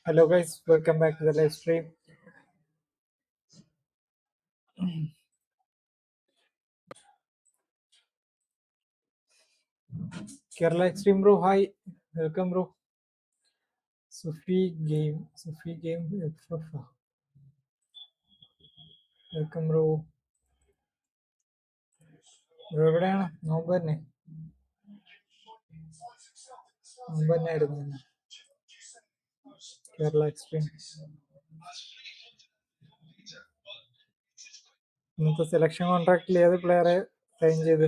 Hello guys, welcome back to the live stream. Kerala Extreme bro, hi. Welcome bro. Sufi game. Welcome bro. Bro എവിടെയാണ് നോമ്പ് തന്നെ ആയിരുന്നു Kerala extreme ഇന്നത്തെ selection കോൺട്രാക്റ്റിൽ ഏത് പ്ലെയറെ സൈൻ ചെയ്ത്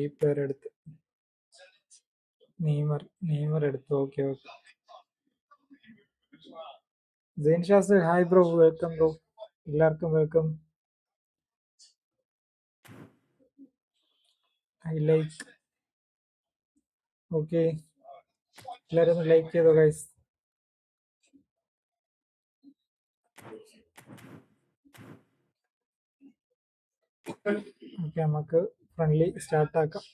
ഈ പേരെടുത്ത് നെയ്മർ എടുത്തു. Okay okay. Zain Shaz hi bro, welcome bro. എല്ലാവർക്കും വെൽക്കം. I like. ഓക്കെ, എല്ലാവരും ഒന്ന് ലൈക്ക് ചെയ്തോ ഗൈസ്. ഓക്കെ, നമുക്ക് ഫ്രണ്ട്ലി സ്റ്റാർട്ട് ആക്കാം.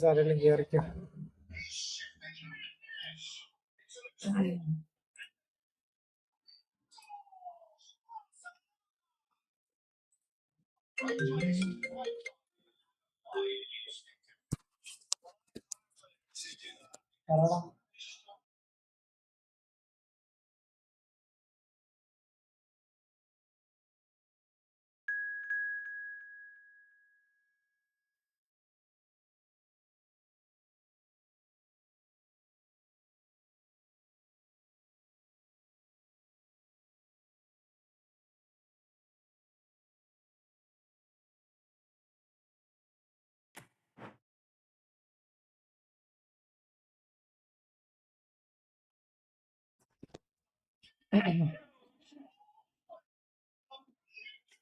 ആരെങ്കിലും കയറിക്കോ.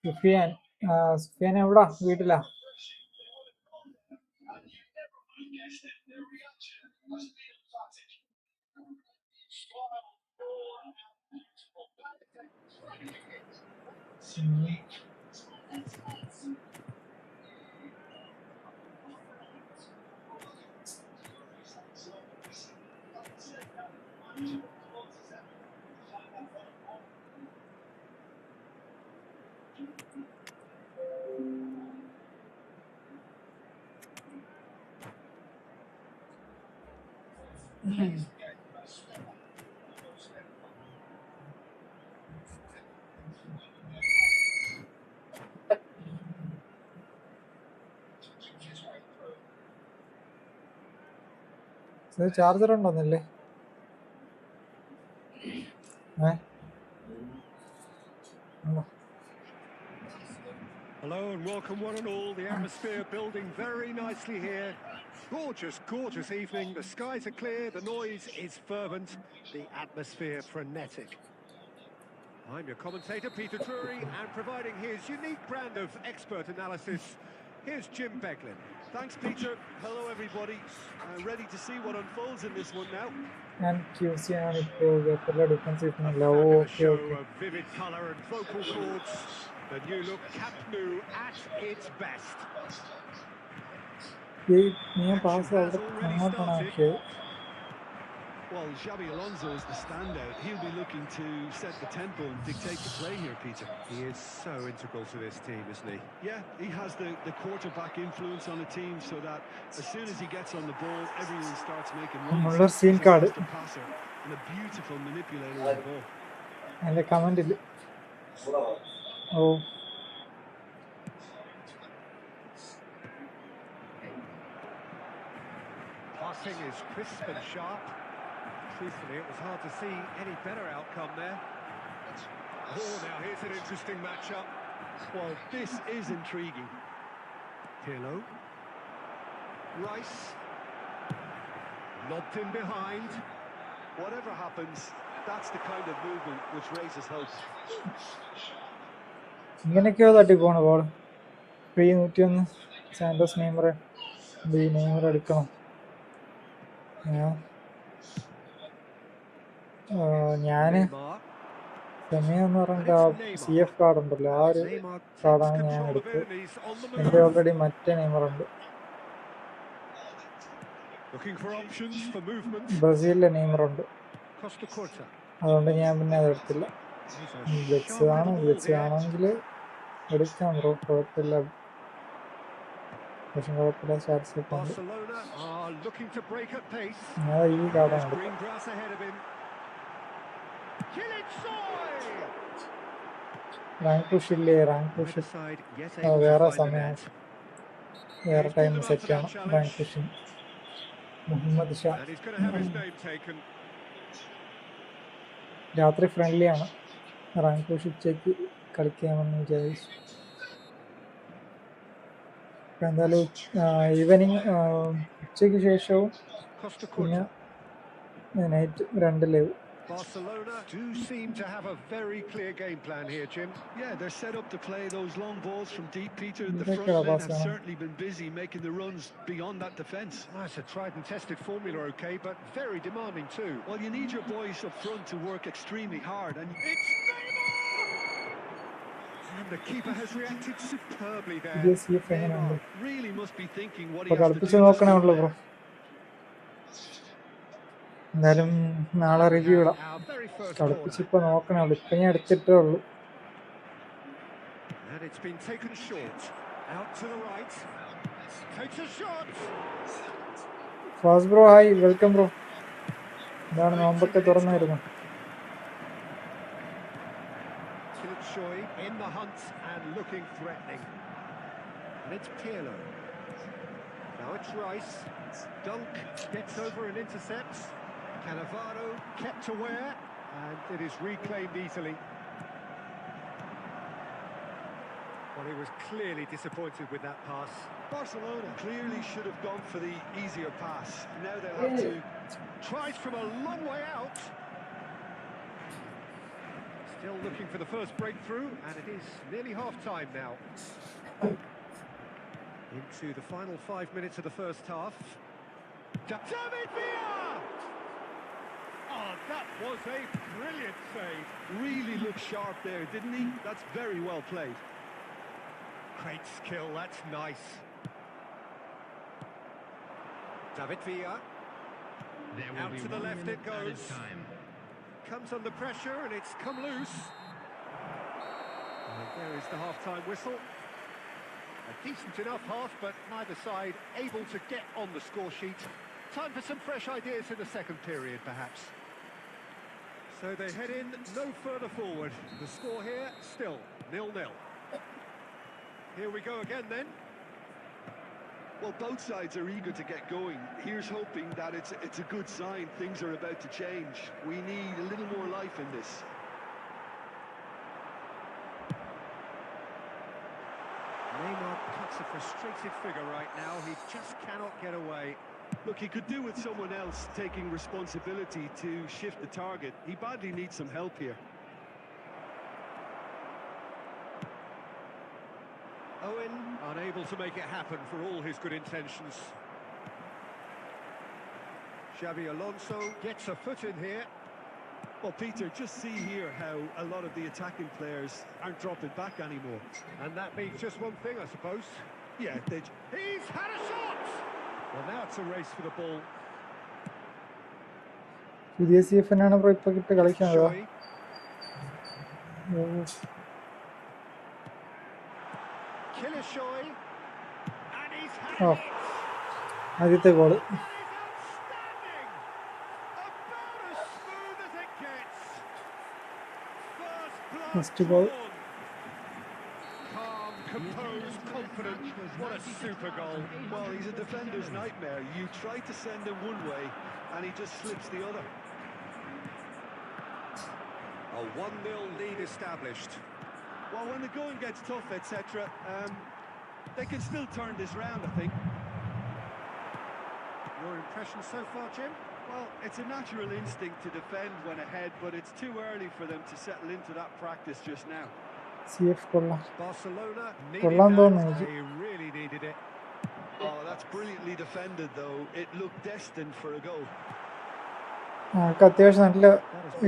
സുഫിയാൻ എവിടാ? വീട്ടിലാ? ചാർജർ ഉണ്ടോന്നല്ലേ? Hello and welcome one and all. The atmosphere building very nicely here. Gorgeous evening. The skies are clear, the noise is fervent, the atmosphere frenetic. I'm your commentator, Peter Drury, and providing his unique brand of expert analysis, here's Jim Beglin. Thanks, Peter. Hello, everybody. Ready to see what unfolds in this one now. And QC defensive. A fabulous show of vivid colour and vocal cords. The new look Camp Nou at its best. Well, Xabi Alonso is the standout. He'll be looking to set the tempo and dictate the play here, Peter. He is so integral to this team, isn't he? Yeah, he has the quarterback influence on the team so that as soon as he gets on the ball, everyone starts making runs. He's a passer and a beautiful manipulator of the ball. And the comment is... Oh. Passing is crisp and sharp. Truthfully, it was hard to see any better outcome there. Oh, now here's an interesting matchup. Well, this is intriguing. Pirlo. Rice. Lobbed in behind. Whatever happens, that's the kind of movement which raises hope. ഇങ്ങനെയൊക്കെയോ തട്ടിപ്പോണ ball. Free 101 Santos Neymar. Neymar എടുക്കണം. ഞാന് സമയം എന്ന് പറഞ്ഞാൽ CF card ഉണ്ടല്ലോ, ആ ഒരു കാർഡാണ് ഞാൻ എടുത്തത്. എൻ്റെ ഓൾറെഡി മറ്റേ നെയ്മറുണ്ട്, ബ്രസീലിലെ നെയ്മറുണ്ട്. അതുകൊണ്ട് ഞാൻ പിന്നെ അതെടുത്തില്ല. ബ്ലെക്സ് ആണെങ്കിൽ എടുക്കാം ബ്രോ, കുഴപ്പമില്ല. പക്ഷെ കുഴപ്പമില്ല, സ്റ്റാറ്റ്സ് ഒക്കെ ഉണ്ട്. ഞാൻ ഈ കാർഡാണ് എടുത്തത്. റാങ്ക് പുഷ് ഇല്ലേ? റാങ്ക് പുഷ് വേറെ സമയം, വേറെ ടൈം സെറ്റ് ചെയ്യണം റാങ്ക് പുഷിന്. മുഹമ്മദ് ഷാ രാത്രി ഫ്രണ്ട്ലിയാണ്. റാങ്ക് പുഷ് ഉച്ചയ്ക്ക് കളിക്കാമെന്ന് വിചാരിച്ചു. എന്തായാലും ഈവനിങ് ഉച്ചയ്ക്ക് ശേഷവും പിന്നെ night 2 live. Barcelona do seem to have a very clear game plan here, Jim. Yeah, they're set up to play those long balls from deep, Peter. The front men have certainly been busy making the runs beyond that defence. That's a tried and tested formula, okay, but very demanding too. Well, you need your boys up front to work extremely hard, and it's Neymar! And the keeper has reacted superbly there. Neymar really must be thinking what he has to do. എന്തായാലും നാളെ review ഇടാം. കളിപ്പിച്ചിപ്പോ നോക്കണേ ഉള്ളൂ, ഇപ്പൊ ഞാൻ എടുത്തിട്ടേ ഉള്ളൂ. Fast bro, hi, welcome bro. എന്താണ് നോമ്പൊക്കെ തുറന്നായിരുന്നു? Cannavaro kept aware, and it is reclaimed easily. Well, he was clearly disappointed with that pass. Barcelona clearly should have gone for the easier pass. Now they'll have to... Tries from a long way out. Still looking for the first breakthrough, and it is nearly half-time now. Into the final 5 minutes of the first half. David Villa! Oh, that was a brilliant save. Really looked sharp there, didn't he? That's very well played. Great skill, that's nice. David Villa. Out to the left it goes. Comes under pressure and it's come loose. And there is the half-time whistle. A decent enough half, but neither side able to get on the score sheet. Time for some fresh ideas in the second period, perhaps. So they head in no further forward. The score here, still 0-0. Here we go again then. Well, both sides are eager to get going. Here's hoping that it's a good sign. Things are about to change. We need a little more life in this. Neymar cuts a frustrated figure right now. He just cannot get away. Look, he could do with someone else taking responsibility to shift the target. He badly needs some help here. Owen unable to make it happen for all his good intentions. Xabi Alonso gets a foot in here. Well, Peter, just see here how a lot of the attacking players aren't dropping back anymore. And that means just one thing, I suppose. Yeah, he's had a shot! Well, now it's a race for the ball. പുതിയ CF-നാണ് bro ഇപ്പൊ കിട്ടി കളിക്കുന്നത്. ആദ്യത്തെ goal. First goal. Composed, confident, what a super goal. Well, he's a defender's nightmare. You try to send him one way and he just slips the other. A 1-0 lead established. Well, when the going gets tough, etc., they can still turn this round, I think. Your impression so far, Jim? Well, it's a natural instinct to defend when ahead, but it's too early for them to settle into that practice just now. CF കൊള്ളാം. Barcelona needed കൊള്ളാൻ that. തോന്നുന്നു എനിക്ക്. They really needed it. Oh, that's brilliantly defended, though. It looked destined for a goal. നമുക്ക് അത്യാവശ്യം നല്ല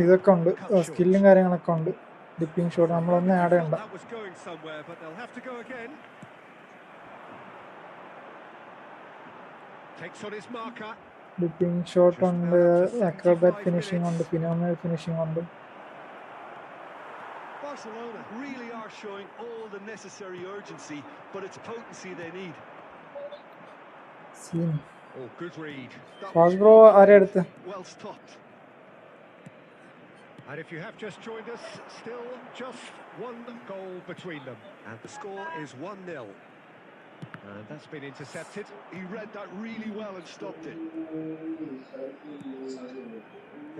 ഇതൊക്കെ ഉണ്ട്, സ്കില്ലും കാര്യങ്ങളൊക്കെ ഉണ്ട്. ഡിപ്പിംഗ് ഷോട്ട് നമ്മളൊന്നും ആഡ് ചെയ്യണ്ട. That was going somewhere, but they'll have to go again. Takes on his marker. Dipping shot ഉണ്ട്, അക്രോബാറ്റ് ഫിനിഷിംഗ് ഉണ്ട്, ഫിനോമിനൽ ഫിനിഷിംഗ് ഉണ്ട്. Barcelona really are showing all the necessary urgency, but it's potency they need. Scene. Oh, good read. Fast bro ആരെ അടുത്ത്? Well stopped. And if you have just joined us, still just one goal between them. And the score is 1-0. And that's been intercepted. He read that really well and stopped it.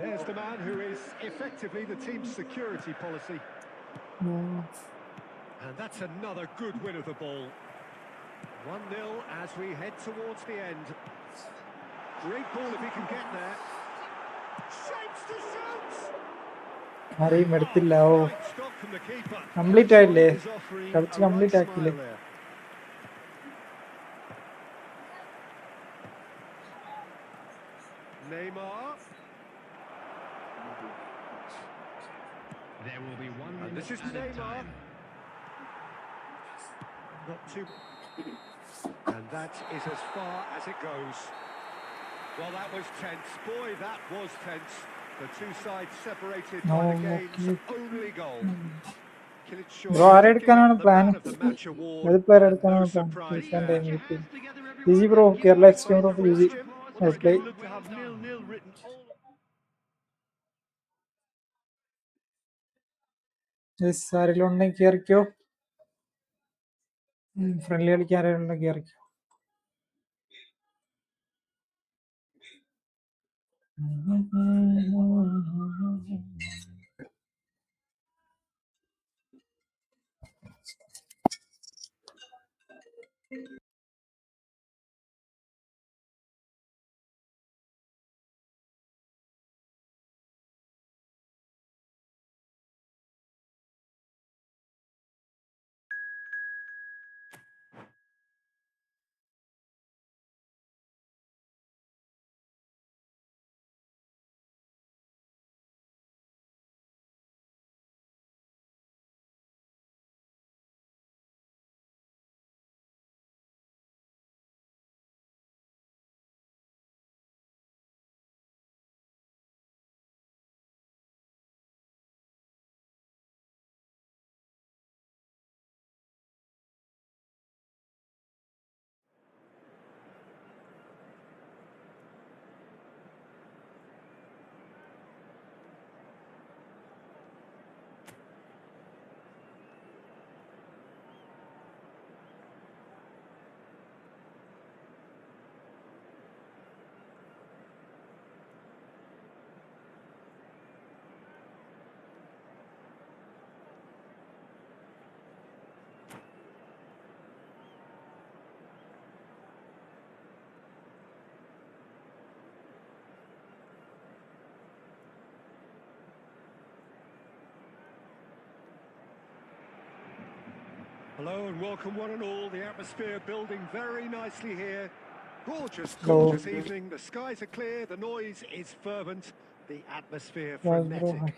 There's the man who is effectively the team's security policy. And that's another good win of the ball. 1-0 as we head towards the end. Great ball if he can get there. Shapes to shoot! ആരെയും എടുത്തില്ല. ഓ, Great stop from the keeper. Complete ആയില്ലേ? Is offering കളിച്ച് a complete right ആക്കിയില്ലേ? smile there. Neymar. There will be 1 And this minute is added Neymar. time. Not too... And that is as far as it goes. Well, that was tense. Boy, that was tense. The two sides separated by the game's only goal. Bro ആരെടുക്കാനാണ് plan? ഏത് player എടുക്കാനാണ് plan? Bro Kerala extreme bro യൂസി play. Look to have 0-0 written all. ആരെങ്കിലും ഉണ്ടെങ്കിൽ കയറിക്കോ. Friendly കളിക്കാൻ ആരെങ്കിലും ഉണ്ടെങ്കിൽ കയറിക്കോ. Hello and welcome one and all. The atmosphere building very nicely here. Gorgeous, gorgeous evening. The skies are clear, the noise is fervent, the atmosphere frenetic.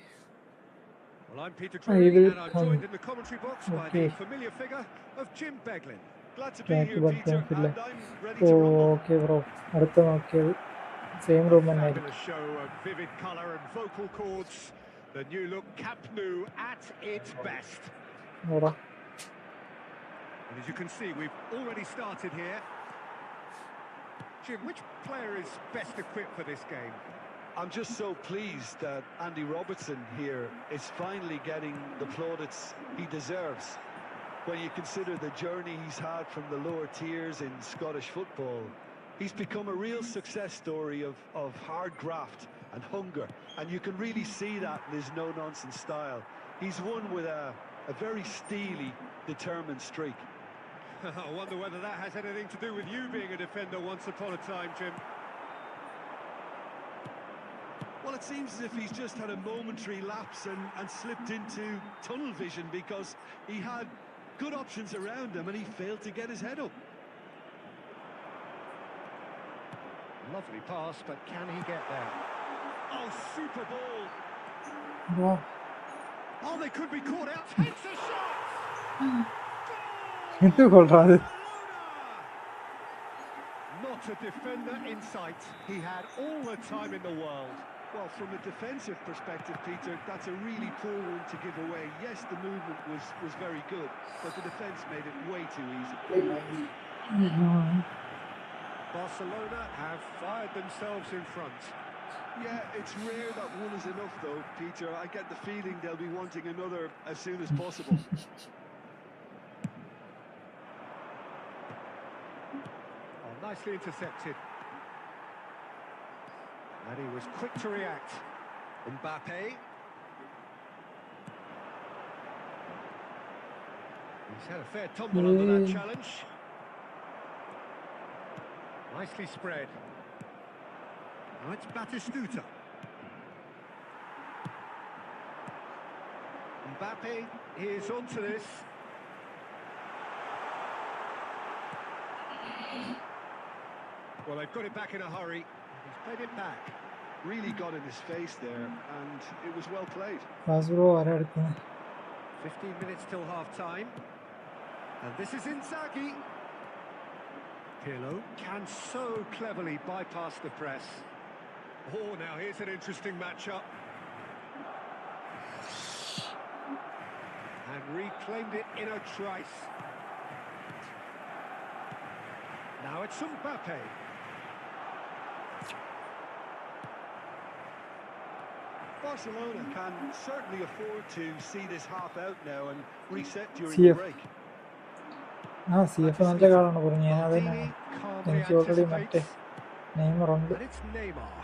Well, I'm Peter Drury and I'm joined in the commentary box by the familiar figure of Jim Beglin. Glad to be here, Peter, and I'm ready to rumble. Okay bro, അടുത്ത നോക്കിയത് same room തന്നെ ആയിരിക്കും. Fabulous show of vivid colour and vocal chords. The new look Camp Nou at its best. ഓടാ. And as you can see, we've already started here. Jim, which player is best equipped for this game? I'm just so pleased that Andy Robertson here is finally getting the plaudits he deserves. When you consider the journey he's had from the lower tiers in Scottish football, he's become a real success story of hard graft and hunger, and you can really see that in his no-nonsense style. He's won with a very steely, determined streak. I wonder whether that has anything to do with you being a defender once upon a time, Jim. Well, it seems as if he's just had a momentary lapse and slipped into tunnel vision, because he had good options around him and he failed to get his head up. Lovely pass, but can he get there? Oh, super ball. Wow. Oh, they could be caught out. Takes a shot. എന്ത് കൊള്ളാത് Not a defender in sight. He had all the time in the world. Well, from a defensive perspective, Peter, that's a really poor one to give away. Yes, the movement was very good, but the defence made it way too easy. Barcelona have fired themselves in front. Yeah, it's rare that one is enough, though, Peter. I get the feeling they'll be wanting another as soon as possible. Oh, nicely intercepted. And he was quick to react. Mbappe. He's had a fair tumble under that challenge. Nicely spread. Now it's Batistuta. Mbappe is onto this. Well, they've got it back in a hurry. He's played it back. Really got in his face there, and it was well played. 15 minutes till half-time. And this is Inzaghi. Pirlo can so cleverly bypass the press. Oh, now here's an interesting matchup. And reclaimed it in a trice. Now it's Mbappe. Barcelona can certainly afford to see this half out now and reset during CF. the break. CF നല്ല കാളാണ് പറഞ്ഞു ഞാൻ അത് തന്നെയാണ് എനിക്ക് already മറ്റേ Neymar ഉണ്ട്. And it's Neymar.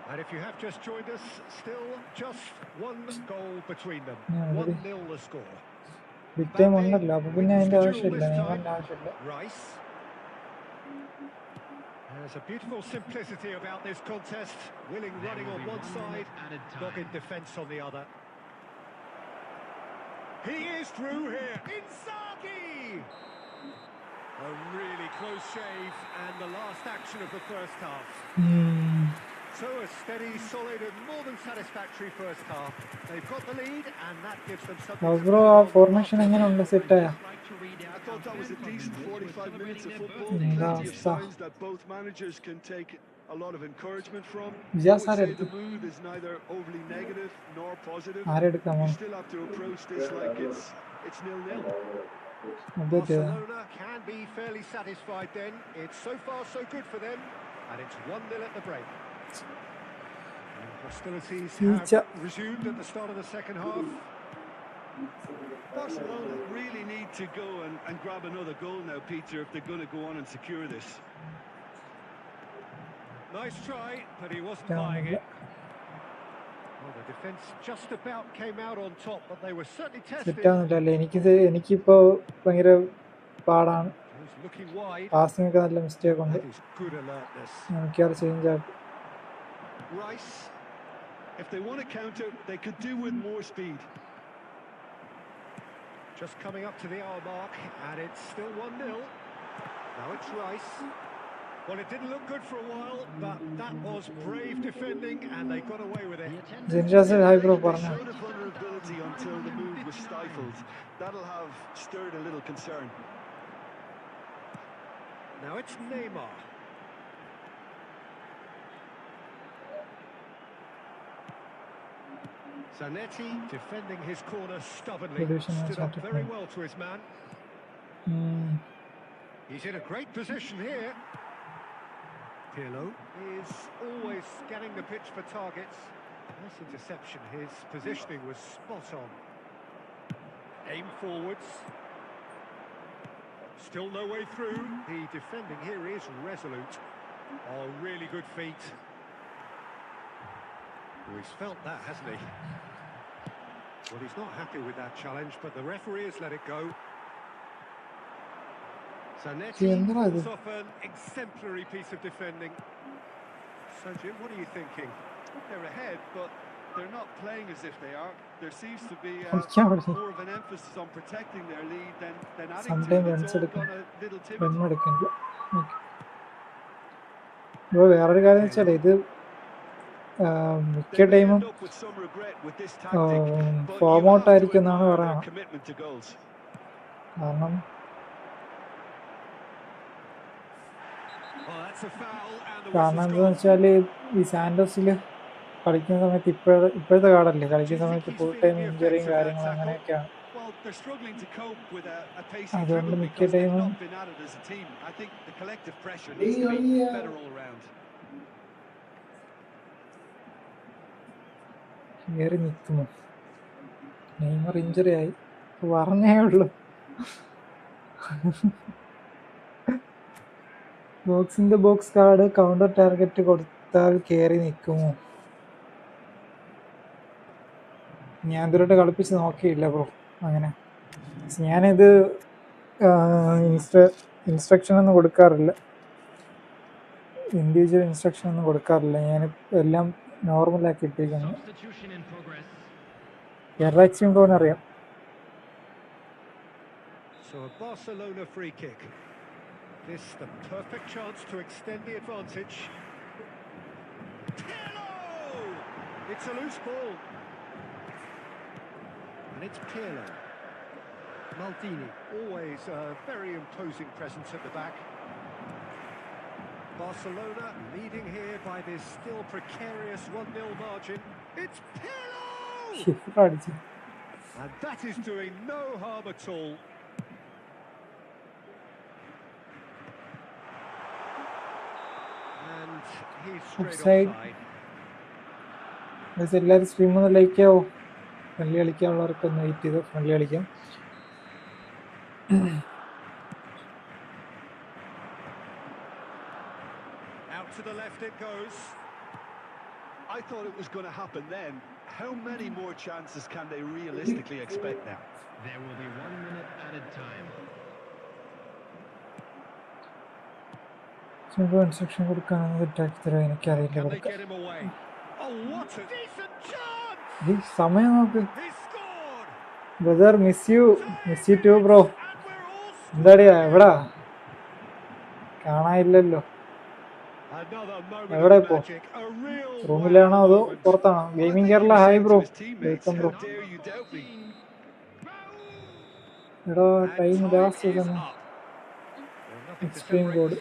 And if you have just joined us, still just one goal between them. 1-0 the score. Big time ഉണ്ടല്ലോ, അപ്പൊ പിന്നെ അതിന്റെ ആവശ്യമില്ല, നെയ്മറിന്റെ ആവശ്യമില്ല. Rice. There's a beautiful simplicity about this contest. Willing running on one side, dogged defence on the other. He is through here. Inzaghi! A really close shave, and the last action of the first half. So a steady, solid and more than satisfactory first half. They've got the lead, and that gives them something. Bro ആ formation എങ്ങനെയുണ്ട്, സെറ്റായ? I thought that was a decent 45 minutes of football. Plenty of signs that both managers can take a lot of encouragement from. I would say the mood is neither overly negative nor positive. You still have to approach this like it's 0-0. Barcelona can be fairly satisfied then. It's so far so good for them, and it's 1-0 at the break. And hostilities have resumed at the start of the second half. Barcelona really need to go and grab another goal now, Peter, if they're going to go on and secure this. Nice try, but he wasn't buying it. Well, the defence just about came out on top, but they were certainly tested. എനിക്കിപ്പോ ഭയങ്കര പാടാണ്. He's looking wide. Passing ഒക്കെ നല്ല mistake ഉണ്ട്. That is good alertness. എനിക്കത് change ആക്കും. Rice, if they want to counter, they could do with more speed. Just coming up to the hour mark, and it's still 1-0. Now it's Rice. Well, it didn't look good for a while, but that was brave defending, and they got away with it. They showed a vulnerability until the move was stifled. That'll have stirred a little concern. Now it's Neymar. Zanetti defending his corner stubbornly, stood up very well to his man. He's in a great position here. Pirlo is always scanning the pitch for targets. Nice interception, his positioning was spot on. Aim forwards. Still no way through. The defending here is resolute. Oh, really good feet. Oh, he's felt that, hasn't he? Well, he's not happy with that challenge, but the referee has let it go. Zanetti pulls off an exemplary piece of defending. So, Jim, what are you thinking? They're ahead, but they're not playing as if they are. There seems to be more of an emphasis on protecting their lead than adding to it. It's all gone a little timid. Bro വേറൊരു കാര്യം വെച്ചാൽ ഇത് മിക്ക ടൈമും form out ആയിരിക്കും എന്നാണ് പറയുന്നത്. കാരണം എന്താണെന്ന് വെച്ചാൽ ഈ സാന്റോസിൽ കളിക്കുന്ന സമയത്ത് ഇപ്പോഴത്തെ കാർഡല്ലേ കളിക്കുന്ന സമയത്ത് ഫുൾ ടൈം ഇഞ്ചറിയും കാര്യങ്ങളും അങ്ങനെയൊക്കെയാണ്. അതുകൊണ്ട് മിക്ക ടൈമും കയറി നിൽക്കുന്നു. നെയ്മർ ഇഞ്ചറി ആയി പറഞ്ഞേ ഉള്ളൂ. ബോക്സിന്റെ ബോക്സ് കാർഡ് കൗണ്ടർ ടാർഗറ്റ് കൊടുത്താൽ കയറി നിൽക്കുമോ? ഞാൻ ഇതുവരെ കളിപ്പിച്ച് നോക്കിയില്ല ബ്രോ. അങ്ങനെ ഞാനിത് ഇൻസ്ട്രക്ഷൻ ഒന്നും കൊടുക്കാറില്ല, ഇൻഡിവിജ്വൽ ഇൻസ്ട്രക്ഷൻ ഒന്നും കൊടുക്കാറില്ല. ഞാൻ എല്ലാം നോർമലാക്കി ഇട്ടിരിക്കുന്നു. കേരള എക്സ്ട്രീം ടോൺ അറിയാം. So a Barcelona free kick. This the perfect chance to extend the advantage. Pirlo! It's a loose ball. And it's Pirlo. Maldini, always a very imposing presence at the back. Barcelona leading here by this still precarious 1-0 margin. It's Pirlo! And that is doing no harm at all. And he's straight offside. എല്ലാവരും stream ഒന്ന് like ആവോ? Friendly കളിക്കാനുള്ളവർക്കൊന്ന് wait ചെയ്ത് friendly കളിക്കാം. Out to the left it goes. I thought it was going to happen then. How many more chances can they realistically expect now? There will be 1 minute added time. Instruction കൊടുക്കാണെങ്കിൽ എനിക്കറിയില്ല. ഈ സമയം നോക്ക്. Brother miss you too bro. എന്താടിയാ എവിടാ? കാണാനില്ലല്ലോ. എവിടെ ഇപ്പോ? റൂമിലാണോ അതോ പുറത്താണോ? Gaming Kerala hi bro, welcome bro. എടാ ടൈം ലാസ്റ്റ് തന്നെ. എക്സ്ട്രീം കോഡ്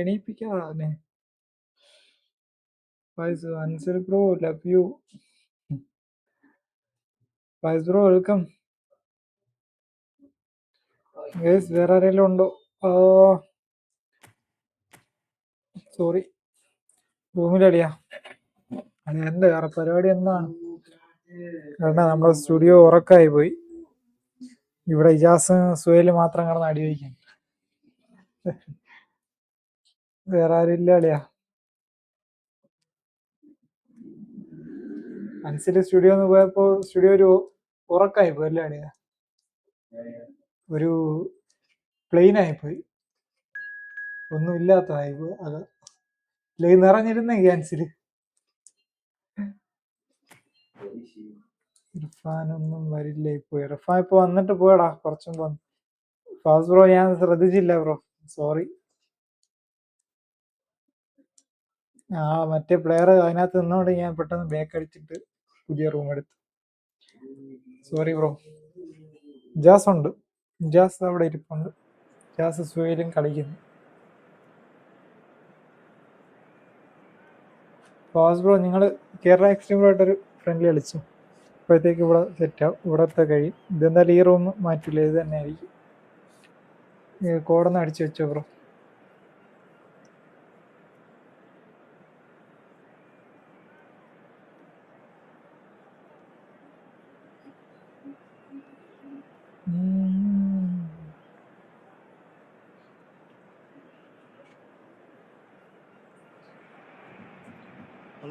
എണീപ്പിക്കാതെ. Ansal bro love you. Faiz bro welcome. Guys വേറെ ആരെങ്കിലും ഉണ്ടോ? സോറി, റൂമിലടിയാ. അത് എന്താ വേറെ പരിപാടി എന്താണ്? കാരണം നമ്മുടെ സ്റ്റുഡിയോ ഉറക്കായി പോയി. ഇവിടെ ഇജാസ് സുഹേല് മാത്രം കിടന്ന് അടി വയ്ക്കും. വേറെ ആരും ഇല്ല അളിയാ. അൻസില് സ്റ്റുഡിയോ ഒന്ന് പോയപ്പോ സ്റ്റുഡിയോ ഒരു ഉറക്കായി പോയി അല്ലേ അളിയാ? ഒരു പ്ലെയിൻ ആയിപ്പോയി, ഒന്നും ഇല്ലാത്തതായി പോയി. അത് പ്ലെയിൻ നിറഞ്ഞിരുന്നേ ക്യാൻസില്. ഇർഫാനൊന്നും വരില്ല ഇപ്പൊ. ഇർഫാൻ ഇപ്പൊ വന്നിട്ട് പോയടാ കുറച്ചും പോന്നു. ഫാസ്റ്റ് ബ്രോ ഞാൻ ശ്രദ്ധിച്ചില്ല ബ്രോ, സോറി. മറ്റേ പ്ലെയർ അതിനകത്ത് നിന്നോണ്ട് ഞാൻ പെട്ടെന്ന് ബാക്ക് അടിച്ചിട്ട് പുതിയ റൂം എടുത്തു. Sorry bro. ജാസ് ഉണ്ട്, ജാസ് അവിടെ ഇരിപ്പുണ്ട്. ജാസ് സുഹേലും കളിക്കുന്നു. ഫാസ്റ്റ് ബ്രോ നിങ്ങൾ കേരള എക്സ്ട്രീമായിട്ടൊരു ഫ്രണ്ട്ലി കളിച്ചു. അപ്പോഴത്തേക്ക് ഇവിടെ സെറ്റാവും, ഇവിടത്തെ കഴിയും. ഇതെന്തായാലും ഈ റൂം മാറ്റില്ല, ഇത് തന്നെ ആയിരിക്കും. കോഡൊന്ന് അടിച്ചു വെച്ചോ bro.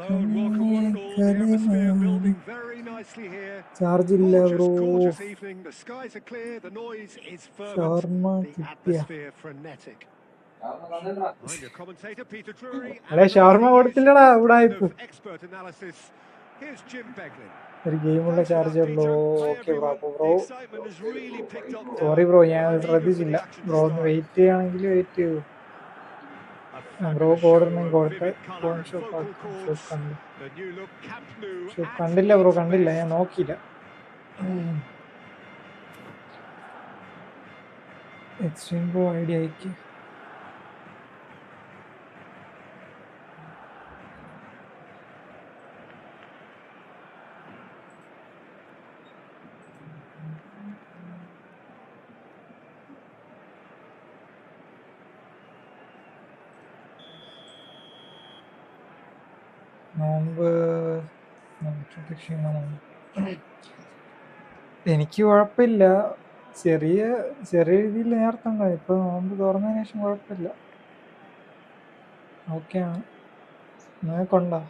Hello and welcome one and all. The atmosphere building very nicely here. ചാർജില്ല bro. Gorgeous evening. The skies are clear. The noise is fervent. The atmosphere frenetic. I'm your commentator, Peter Drury. അല്ലേ ഷവർമ കൊടുത്തില്ലടാ ഇവിടെ ഇപ്പൊ. Expert analysis. Here's Jim Beglin. ഒരു ഗെയിമുള്ള charge ഉള്ളൂ. Okay bro. Really sorry bro, ഞാൻ ശ്രദ്ധിച്ചില്ല. Bro ഒന്ന് wait ചെയ്യുകയാണെങ്കിൽ wait ചെയ്യൂ. ബ്രോ കോഡിനെങ്കിൽ കൊടുത്ത് ഫോൺ ഷോപ്പ് കണ്ടില്ല ബ്രോ, കണ്ടില്ല, ഞാൻ നോക്കിയില്ല. എക്സ്ട്രീം ബ്രോ ഐഡിയ അയക്ക്. നോമ്പ് എനിക്ക് കുഴപ്പമില്ല, ചെറിയ രീതിയിൽ നേരത്തെ ഉണ്ടായി. ഇപ്പൊ നോമ്പ് തുറന്നതിന് ശേഷം കുഴപ്പമില്ല, ഓക്കെയാണ്. നിങ്ങൾക്കുണ്ടോ?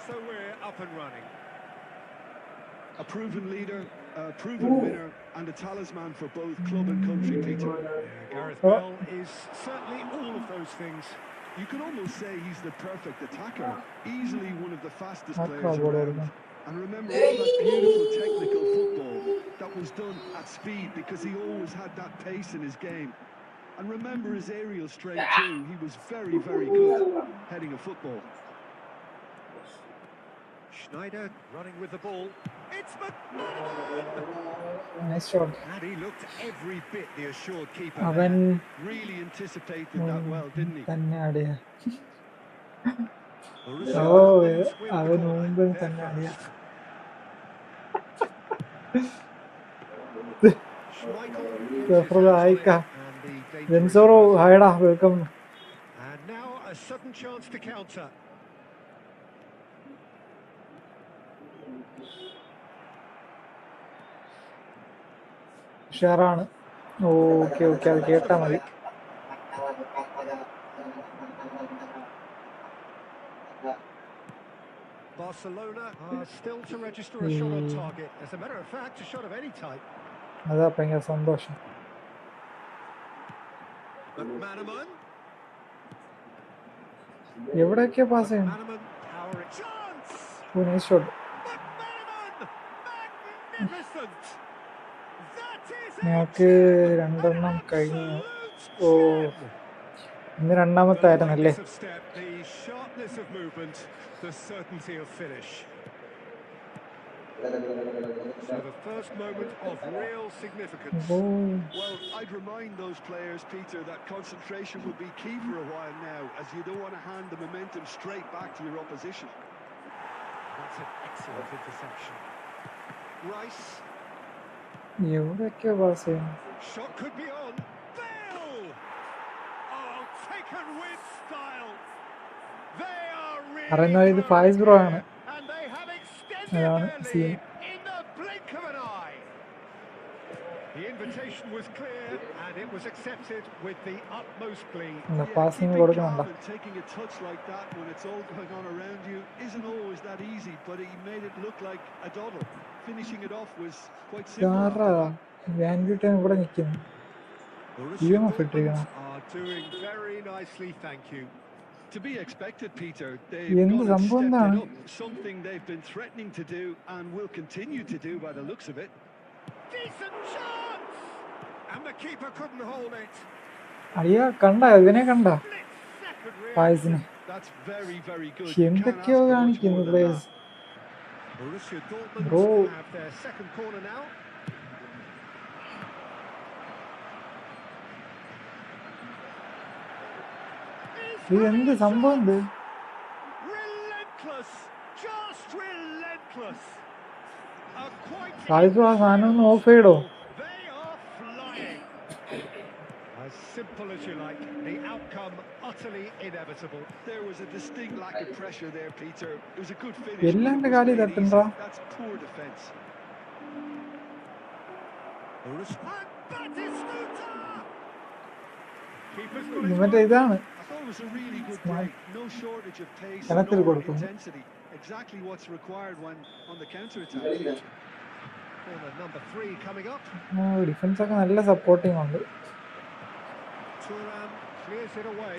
So we're up and running. A proven leader, a proven winner, and a talisman for both club and country, Peter. Gareth Bale is certainly all of those things. You can almost say he's the perfect attacker, easily one of the fastest players around. And remember all that beautiful technical football that was done at speed, because he always had that pace in his game. And remember his aerial strength too. He was very, very good heading a football. Schneider running with the ball. It's Nice shot. and he looked every bit the assured keeper. അവൻ Really anticipated that well, didn't he? തന്നെ ആടിയ. Borussia oh Dortmund with the അവൻ corner. മുമ്പ് They're തന്നെ ആടിയ. Schmeichel ആയിക്കാ. and the danger. വെൻസോറോ ഹായടാ, welcome. And now a sudden chance to counter. ഉഷാറാണ്. ഓക്കെ ഓക്കെ, അത് കേട്ടാ മതി. Barcelona are still to register a shot on target. As a matter of fact, a shot of any type. അതാ ഭയങ്കര സന്തോഷം. McManaman. എവിടെയൊക്കെയാ pass ചെയ്യണം? McManaman powering chance. Nice shot. McManaman, magnificent. That is ഞങ്ങൾക്ക് 2 കഴിഞ്ഞു. ഓ, ഇന്ന് രണ്ടാമത്തെ ആയിരുന്നല്ലേ? The sharpness of movement, the certainty of finish. So the first moment of real significance. Well, I'd remind those players, Peter, that concentration will be key for a while now, as you don't want to hand the momentum straight back to your opposition. That's an excellent interception. Rice. എവിടെയൊക്കെയാ pass ചെയ്യണം? Shot could be on. Bale! Oh, taken with style. They are പറയുന്നത് ഇത് really Fayis bro ആണ്. and they have extended അതാണ് their scene. lead in the blink of an eye. The invitation was clear and it was accepted with the utmost glee. Passing Keeping കൊടുക്കുന്നുണ്ടോ? calm and taking a touch like that when it's all going on around you isn't always that easy, but he made it look like a doddle. Finishing it off was quite simple. വാൻഗ്യൂട്ടാണ് ഇവിടെ നിൽക്കുന്നു. Borussia Dortmund are doing very nicely, thank you. To be expected, Peter. They've gone and stepped it up, something they've been threatening to do and will continue to do by the looks of it. Decent chance! And the keeper couldn't hold it. അയ്യാ, കണ്ട ഇതിനെ കണ്ട ഫായിസിനെ? That's very, very good. എന്തൊക്കെയോ കാണിക്കുന്നു players. Borussia Dortmund Bro. have their second corner now. ഇത് എന്ത് സംഭവം? ഇത് Relentless, just relentless. ഫായിസ് ആ സാധനം ഒന്ന് ഓഫ് ചെയ്തോ? They are flying. As simple as you like, the outcome utterly inevitable. There was a distinct lack of pressure there, Peter. It was a good finish. എല്ലാണ്ട് കാലി തട്ടുണ്ടോ? That's poor defense. Keeper's got his ഇവന്റെ work ഇതാണ് I thought it was a really good Smart. break. No shortage of pace കനത്തിൽ nor കൊടുക്കുന്നു. intensity. Exactly what's required when on the counter-attack. Corner number 3 coming up. Defence ഒക്കെ നല്ല supporting ഉണ്ട്. Thuram clears it away.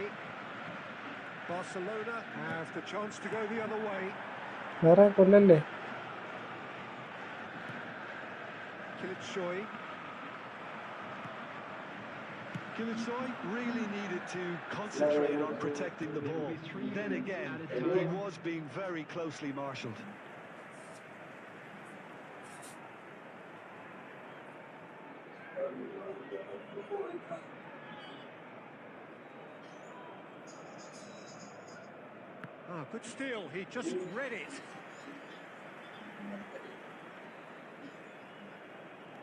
Barcelona have the chance to go the other way. വേറെ കൊല്ലല്ലേ? Kilitshoy really needed to concentrate on protecting the ball. Then again, he was being very closely marshalled. Good steal, he just read it.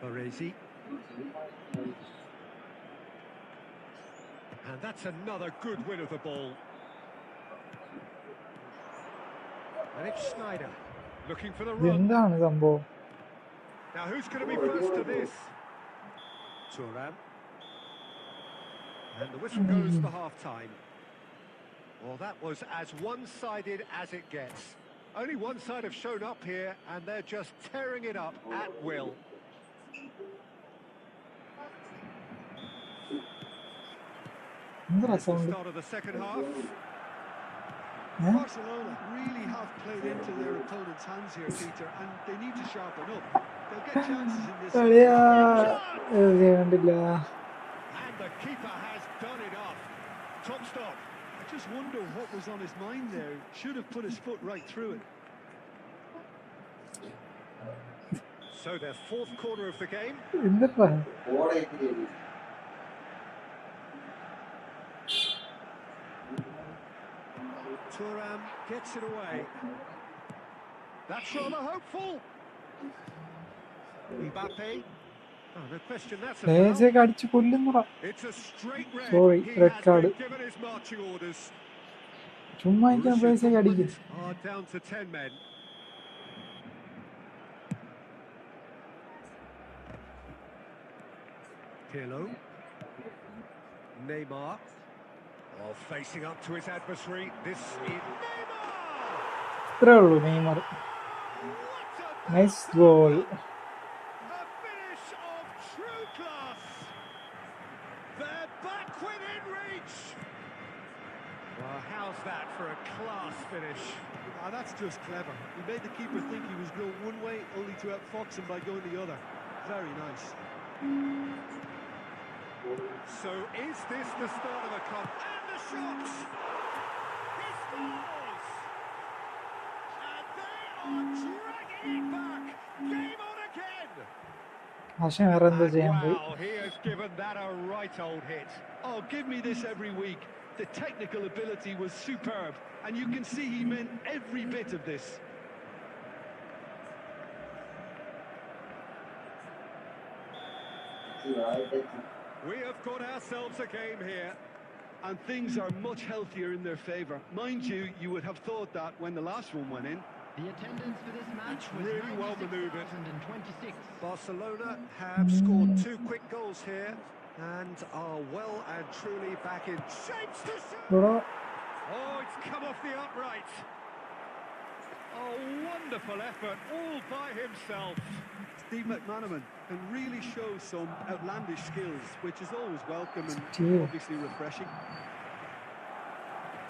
Baresi. And that's another good win of the ball. And it's Schneider, looking for the run. എന്താണ് സംഭവം? Now who's going to be first to this? Thuram. And the whistle goes for half-time. Well, that was as one-sided as it gets. Only one side have shown up here, and they're just tearing it up at will. That's the start of the second half. Barcelona really have played into their opponent's hands here, Peter, and they need to sharpen up. They'll get chances in this. കണ്ടില്ല. And the keeper has done it off. Top stop. I just wonder what was on his mind there. Should have put his foot right through it. So their fourth quarter of the game. Thuram gets it away. That's rather hopeful. Mbappe. Oh, no question, that's a foul. It's a straight red. Sorry, He red has card. been given his marching orders. Borussia Dortmund are down to 10 men. Pirlo. Neymar. Oh, facing up to his adversary. This is Neymar. What a Nice goal. A finish of true class. They're back within reach. Well, how's that for a class finish? That's just clever. He made the keeper think he was going one way, only to outfox him by going the other. Very nice. So is this the start of a cup? And the shots! He scores! And they are dragging it back! Game on again! And wow, he has given that a right old hit. Oh, give me this every week. The technical ability was superb, and you can see he meant every bit of this. We have got ourselves a game here. And things are much healthier in their favour. Mind you, you would have thought that when the last one went in. The attendance for this match was really well manoeuvred. 96,026. Barcelona have scored 2 quick goals here and are well and truly back in shape to shoot. Oh, it's come off the upright. A wonderful effort all by himself. Steve McManaman can really show some outlandish skills, which is always welcome and obviously refreshing.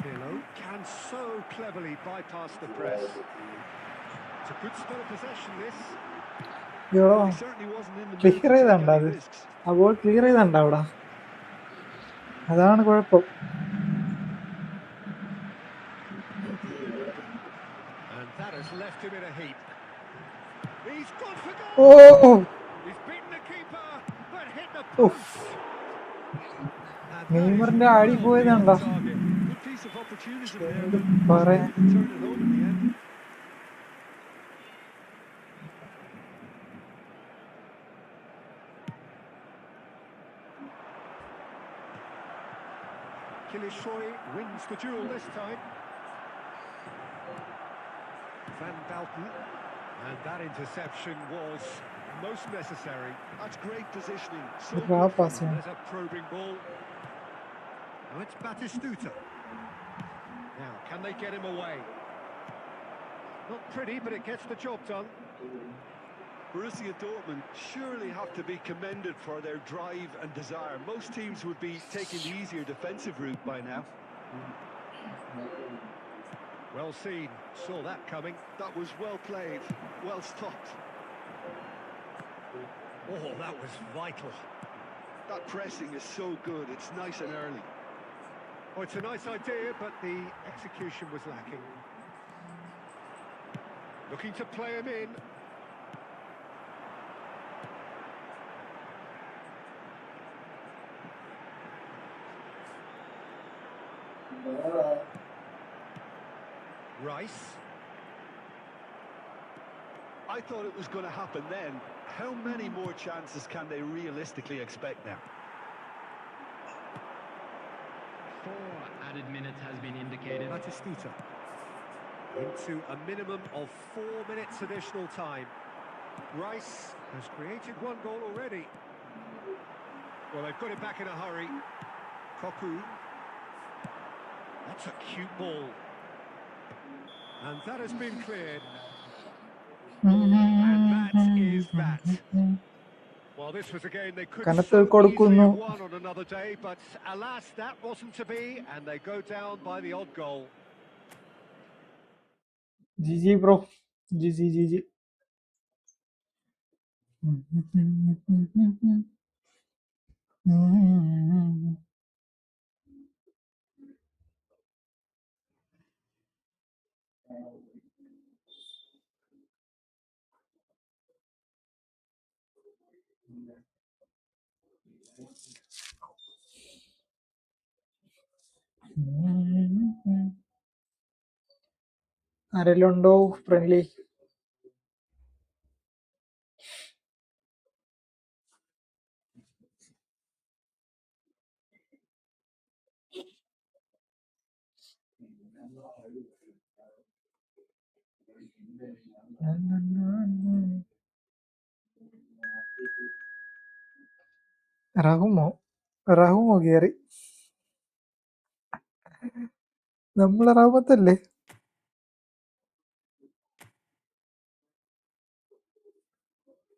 Pirlo can so cleverly bypass the press. It's a good spell of possession, this. Well, he certainly wasn't in the mood to take any risks. Clear ചെയ്തണ്ടാ അതാണ് കുഴപ്പം. And that has left him in a heap. He's gone for goal. He's beaten the keeper, but hit the post. നെയ്മറിന്റെ ആടി പോയതാണ്ടാ Good piece of opportunism there, but turn it home in the end. Kilitshoy wins the duel this time. Van Dalton, and that interception was most necessary. That's great positioning. So There's a probing ball. Now it's Batistuta. Now, can they get him away? Not pretty, but it gets the job done. Borussia Dortmund surely have to be commended for their drive and desire. Most teams would be taking the easier defensive route by now. Well seen, saw that coming. That was well played, well stopped. Oh, that was vital. That pressing is so good, it's nice and early. Oh, it's a nice idea, but the execution was lacking. Looking to play him in. Rice. I thought it was going to happen then. How many more chances can they realistically expect now? 4 added minutes has been indicated. Batistuta. Into a minimum of 4 minutes additional time. Rice has created 1 goal already. Well, they've got it back in a hurry. Koku. That's a cute ball. And that has been cleared. And that is that. Well, this was a game they could so easily have won on another day, but alas, that wasn't to be, and they go down by the odd goal. GG bro. GG. ആരെല്ലാം ഉണ്ടോ friendly? റഹുമോ കേറി. നമ്മളെ റഹ്മത്തല്ലേ?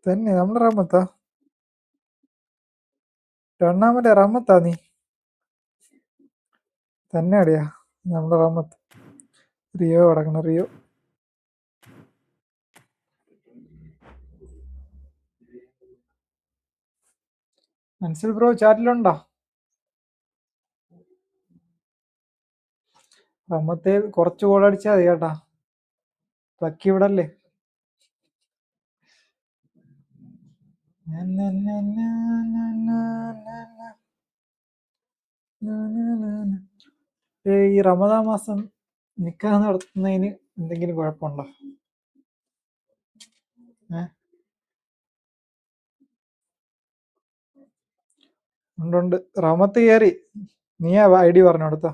തന്നെ നമ്മളെ റഹ്മത്താ? രണ്ടാമത്തെ റഹ്മത്താ നീ? തന്നെ അടിയാ നമ്മളെ റഹ്മത്ത്. റിയോ കിടക്കണം, റിയോ. അൻസിൽ ബ്രോ ചാറ്റിലുണ്ടോ? റഹ്മത്തെ കുറച്ച് ഗോൾ അടിച്ചാൽ മതി കേട്ടാ, ലക്കി ഇവിടല്ലേ. ഈ റമദാൻ മാസം നിക്കാഹ് നടത്തുന്നതിന് എന്തെങ്കിലും കുഴപ്പമുണ്ടോ? ഉണ്ട്. റഹ്മത്ത് കയറി. നീയാ ID പറഞ്ഞു കൊടുത്ത.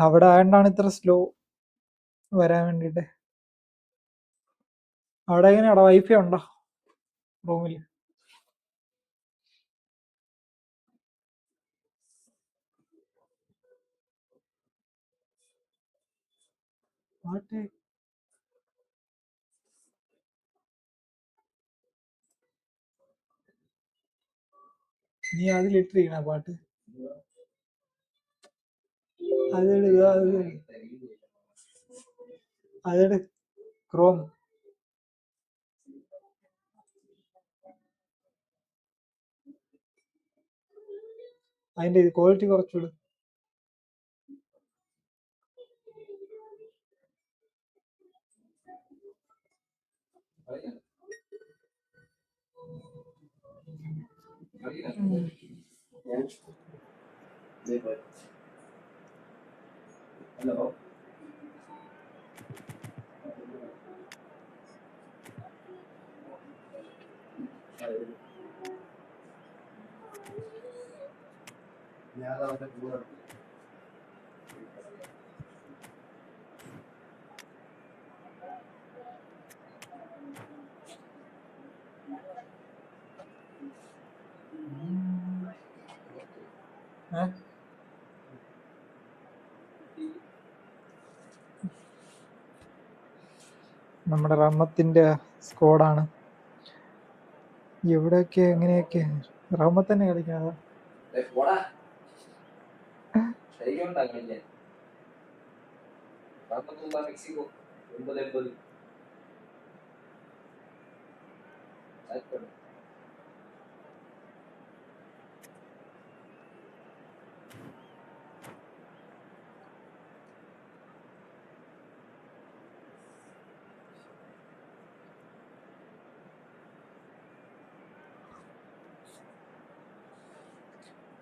അവിടെ ആയതുകൊണ്ടാണ് ഇത്ര സ്ലോ വരാൻ വേണ്ടിട്ട്. അവിടെ എങ്ങനെയാടാ, വൈഫൈ ഉണ്ടോ റൂമിൽ? പാട്ട് നീ അതിലിട്ടിരിക്കണ പാട്ട്? അതെട് ക്രോം. അതിന്റെ ക്വാളിറ്റി കുറച്ചുകൂടെ. നമ്മുടെ റഹ്മത്തിന്റെ സ്ക്വാഡാണ്. എവിടെയൊക്കെ എങ്ങനെയൊക്കെ റഹ്മത്ത് തന്നെ കളിക്കാതെ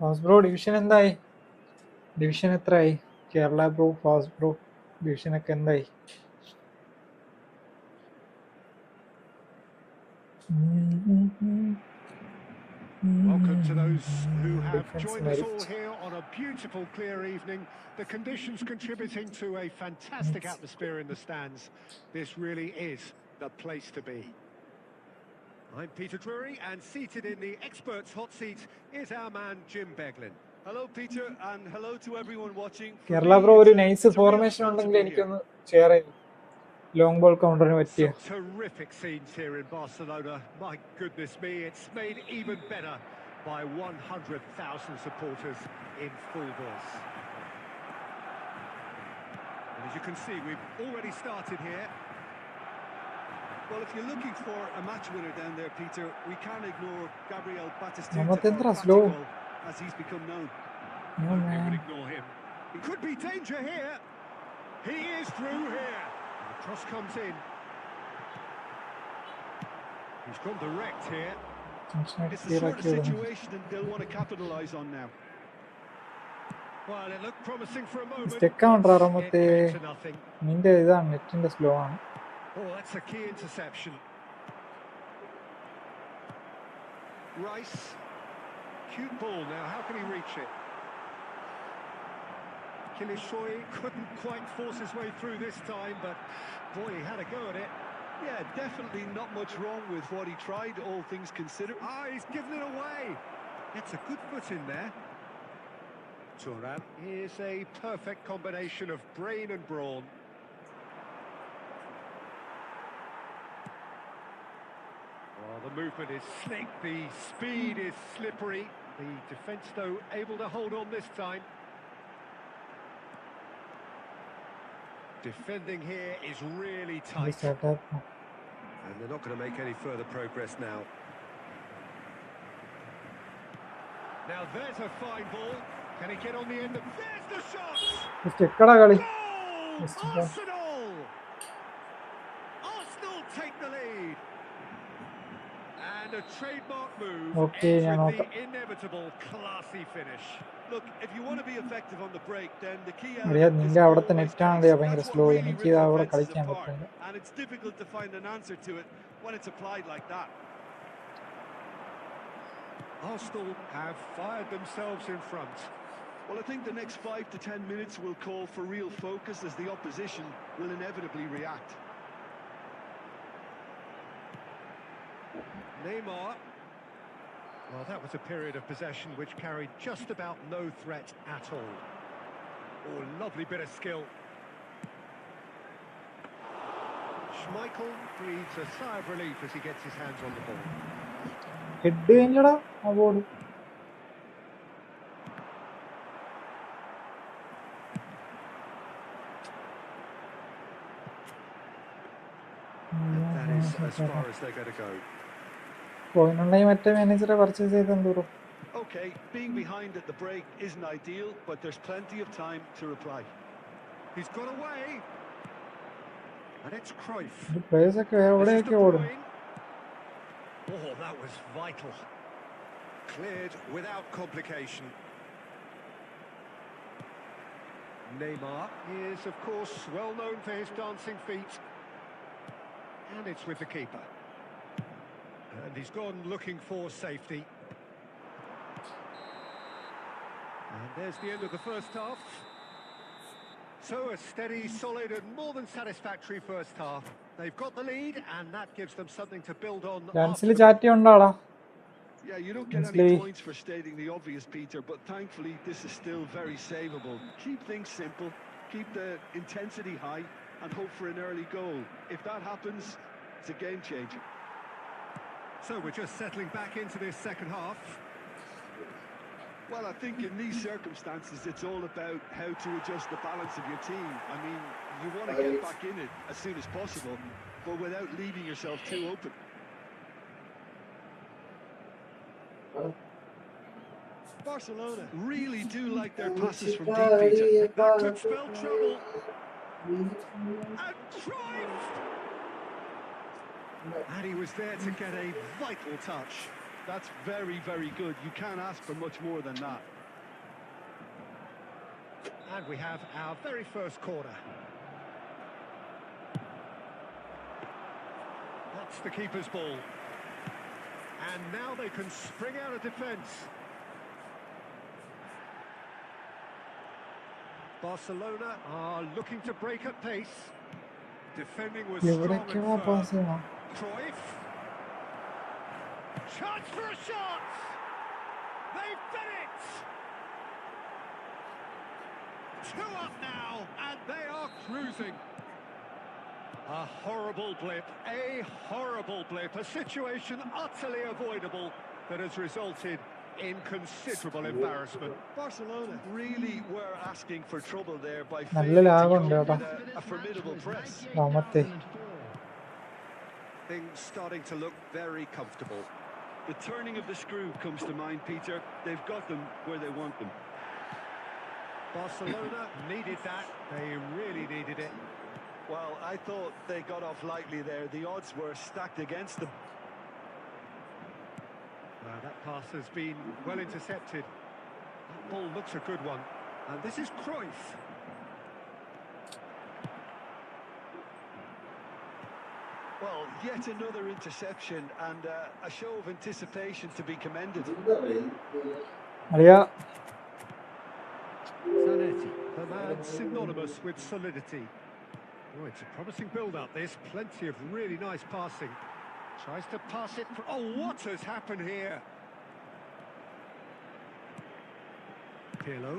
ഫാസ്റ്റ് ബ്രോ ഡിവിഷൻ എന്തായി? ഡിവിഷൻ എത്രയായി? കേരള ബ്രോ, ഫാസ്റ്റ് ബ്രോ ഡിവിഷനൊക്കെ എന്തായി? Welcome to those who have joined us all here on a beautiful, clear evening. The conditions contributing to a fantastic atmosphere in the stands. This really is the place to be. I'm Peter Drury, and seated in the experts' hot seat is our man Jim Beglin. Hello, Peter, and hello to everyone watching. Kerala bro ഒരു nice formation ഉണ്ടെങ്കിൽ എനിക്കൊന്ന് share ചെയ്യും. Long ball കൗണ്ടറിന് പറ്റിയ. Some terrific scenes here in Barcelona. My goodness me, it's made even better by 100,000 supporters in full force. And as you can see, we've already started here. Well, if you're looking for a match winner down there, Peter, we can't ignore Gabriel Namatendra Batistuta, slow. as he's become known. No, We man. would ignore him. It could be danger here. He is through here. The cross comes in. He's gone direct here. It's the sort of situation that they'll want to capitalise on now. Well, it looked promising for a moment. സ്റ്റെക്ക് ആവണ്ടാ but റഹ്മത്തെ. it came to nothing. നിന്റെ ഇതാണ് നെറ്റിന്റെ slow ആണ്. Oh, that's a key interception. Rice. Cute ball now. How can he reach it? Kilishoy couldn't quite force his way through this time, but boy, he had a go at it. Yeah, definitely not much wrong with what he tried, all things considered. Ah, he's given it away. That's a good foot in there. Turan is a perfect combination of brain and brawn. Well, the movement is slick, the speed is slippery. The defence, though, able to hold on this time. Defending here is really tight. And they're not going to make any further progress now. Now there's a fine ball. Can he get on the end of... There's the shot! Goal! Arsenal! Arsenal take the lead. And a trademark move ends with the inevitable classy finish. Look, if you want to be effective on the break, then the key അറിയാം element നിന്റെ is അവിടുത്തെ always നെറ്റാണല്ലേ pace. ഭയങ്കര That's slow. what really എനിക്ക് rips അവിടെ defenses കളിക്കാൻ apart, പറ്റില്ല. and it's difficult to find an answer to it when it's applied like that. Arsenal have fired themselves in front. Well, I think the next 5 to 10 minutes will call for real focus as the opposition will inevitably react. Neymar. Well, that was a period of possession which carried just about no threat at all. Oh, lovely bit of skill. Schmeichel breathes a sigh of relief as he gets his hands on the ball. Head കഴിഞ്ഞടാ ആ ball. That is as far as they're going to go. പോയിന്നുണ്ടെങ്കിൽ മറ്റേ മാനേജറെ purchase ചെയ്ത് എന്തോറും. Okay, being behind at the break isn't ideal, but there's plenty of time to reply. He's got away. And it's Cruyff. Players ഒക്കെ എവിടെയൊക്കെ ഓടും. Oh, that was vital. Cleared without complication. Neymar is, of course, well known for his dancing feet. And it's with the keeper. And he's gone looking for safety. And There's the end of the first half. So a steady, solid and more than satisfactory first half. They've got the lead and that gives them something to build on after the... Yeah, you don't get any Honestly. points for stating the obvious, Peter, but thankfully this is still very savable. Keep things simple, keep the intensity high, and hope for an early goal. If that happens, it's a game changer. So we're just settling back into this second half. Well, I think in these circumstances, it's all about how to adjust the balance of your team. I mean, you want to get back in it as soon as possible, but without leaving yourself too open. Barcelona really do like their passes from deep, Peter. That could spell trouble. And Cruyff! And he was there to get a vital touch. That's very, very good. You can't ask for much more than that. And we have our very first corner. That's the keeper's ball. And now they can spring out of defence. Barcelona are looking to break at pace. Defending was strong and firm. Cruyff. Chance for a shot! They've done it! 2 up now, and they are cruising. A horrible blip, a situation utterly avoidable that has resulted in considerable embarrassment. Barcelona really were asking for trouble there by നല്ല failing to ലാഗമുണ്ട് cope കേട്ടോ. with a formidable press. രണ്ടാമത്തെ. Things starting to look very comfortable. The turning of the screw comes to mind, Peter. They've got them where they want them. Barcelona needed that. They really needed it. Well, I thought they got off lightly there. The odds were stacked against them. That pass has been well intercepted. That ball looks a good one. And this is Cruyff. Well, yet another interception and a show of anticipation to be commended. അറിയാ Zanetti, the man synonymous with solidity. Oh, it's a promising build-up, this. Plenty of really nice passing. Tries to pass it... Oh, what has happened here? Pirlo.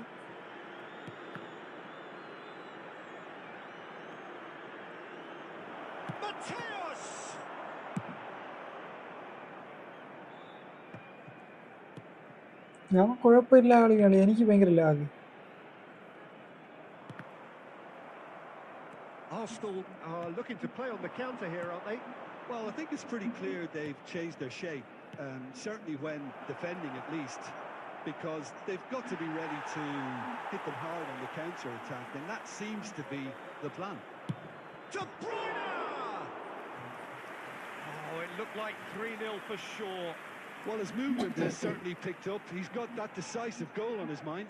Mateos! ഞാൻ കുഴപ്പമില്ല കളി എനിക്ക് ഭയങ്കര lag. Arsenal are looking to play on the counter here, aren't they? Well, I think it's pretty clear they've changed their shape, certainly when defending at least, because they've got to be ready to hit them hard on the counter-attack, and that seems to be the plan. De Bruyne! Oh, it looked like 3-0 for sure. Well, his movement has certainly picked up. He's got that decisive goal on his mind.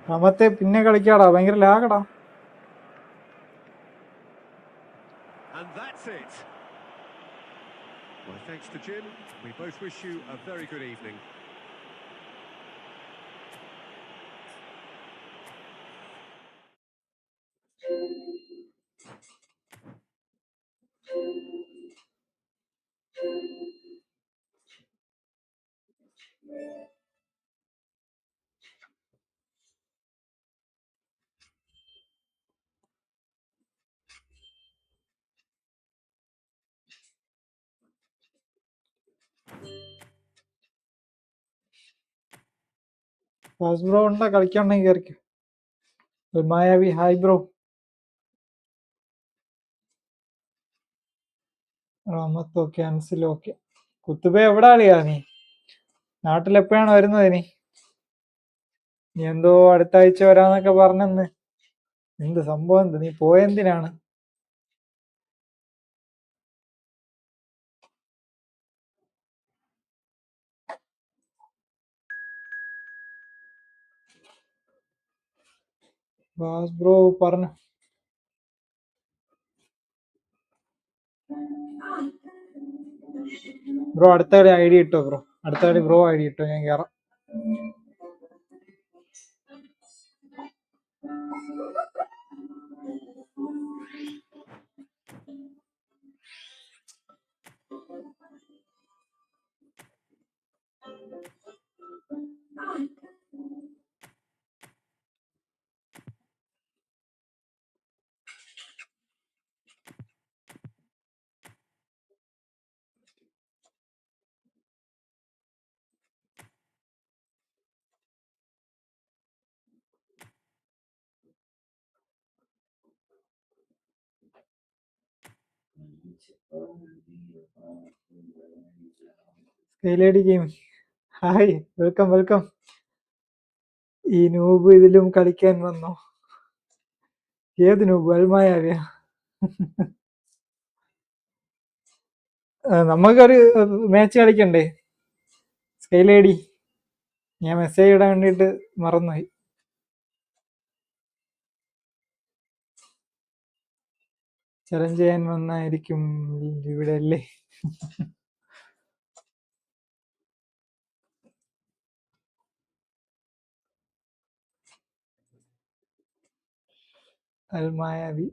രണ്ടാമത്തെ പിന്നെ കളിക്കാടാ, ഭയങ്കര ലാഗടാ. And that's it. Well, thanks to Jim. We both wish you a very good evening. Fast bro ഉണ്ടാ കളിക്കാണെങ്കിൽ കയറിക്കും. മായാവി hi bro. റമത്തോ ക്യാൻസിൽ okay. കുത്തുബ എവിടെ ആളിയാ നീ? നാട്ടിലെപ്പോഴാണ് വരുന്നത് ഇനി? നീ എന്തോ അടുത്ത ആഴ്ച വരാന്നൊക്കെ പറഞ്ഞെന്ന്. എന്ത് സംഭവം? എന്ത് നീ പോയെന്തിനാണ്? ഫാസ്റ്റ് ബ്രോ പറഞ്ഞു. ബ്രോ അടുത്ത കളി ഐ ഡി ഇട്ടോ ബ്രോ. അടുത്ത കളി ബ്രോ ഐ ഡി ഇട്ടോ, ഞാൻ കയറാം. സ്കൈലേഡി ഗെയിം. Hi, welcome welcome. ഈ നൂബ് ഇതിലും കളിക്കാൻ വന്നോ? ഏത് നൂബ്? അൽമായാവിയ? നമുക്കൊരു മാച്ച് കളിക്കണ്ടേ സ്കൈലേഡി? ഞാൻ മെസ്സേജ് ഇടാൻ വേണ്ടിയിട്ട് മറന്നുപോയി. ചലഞ്ച് ചെയ്യാൻ വന്നായിരിക്കും ഇവിടെ അല്ലേ? അൽമായാവി.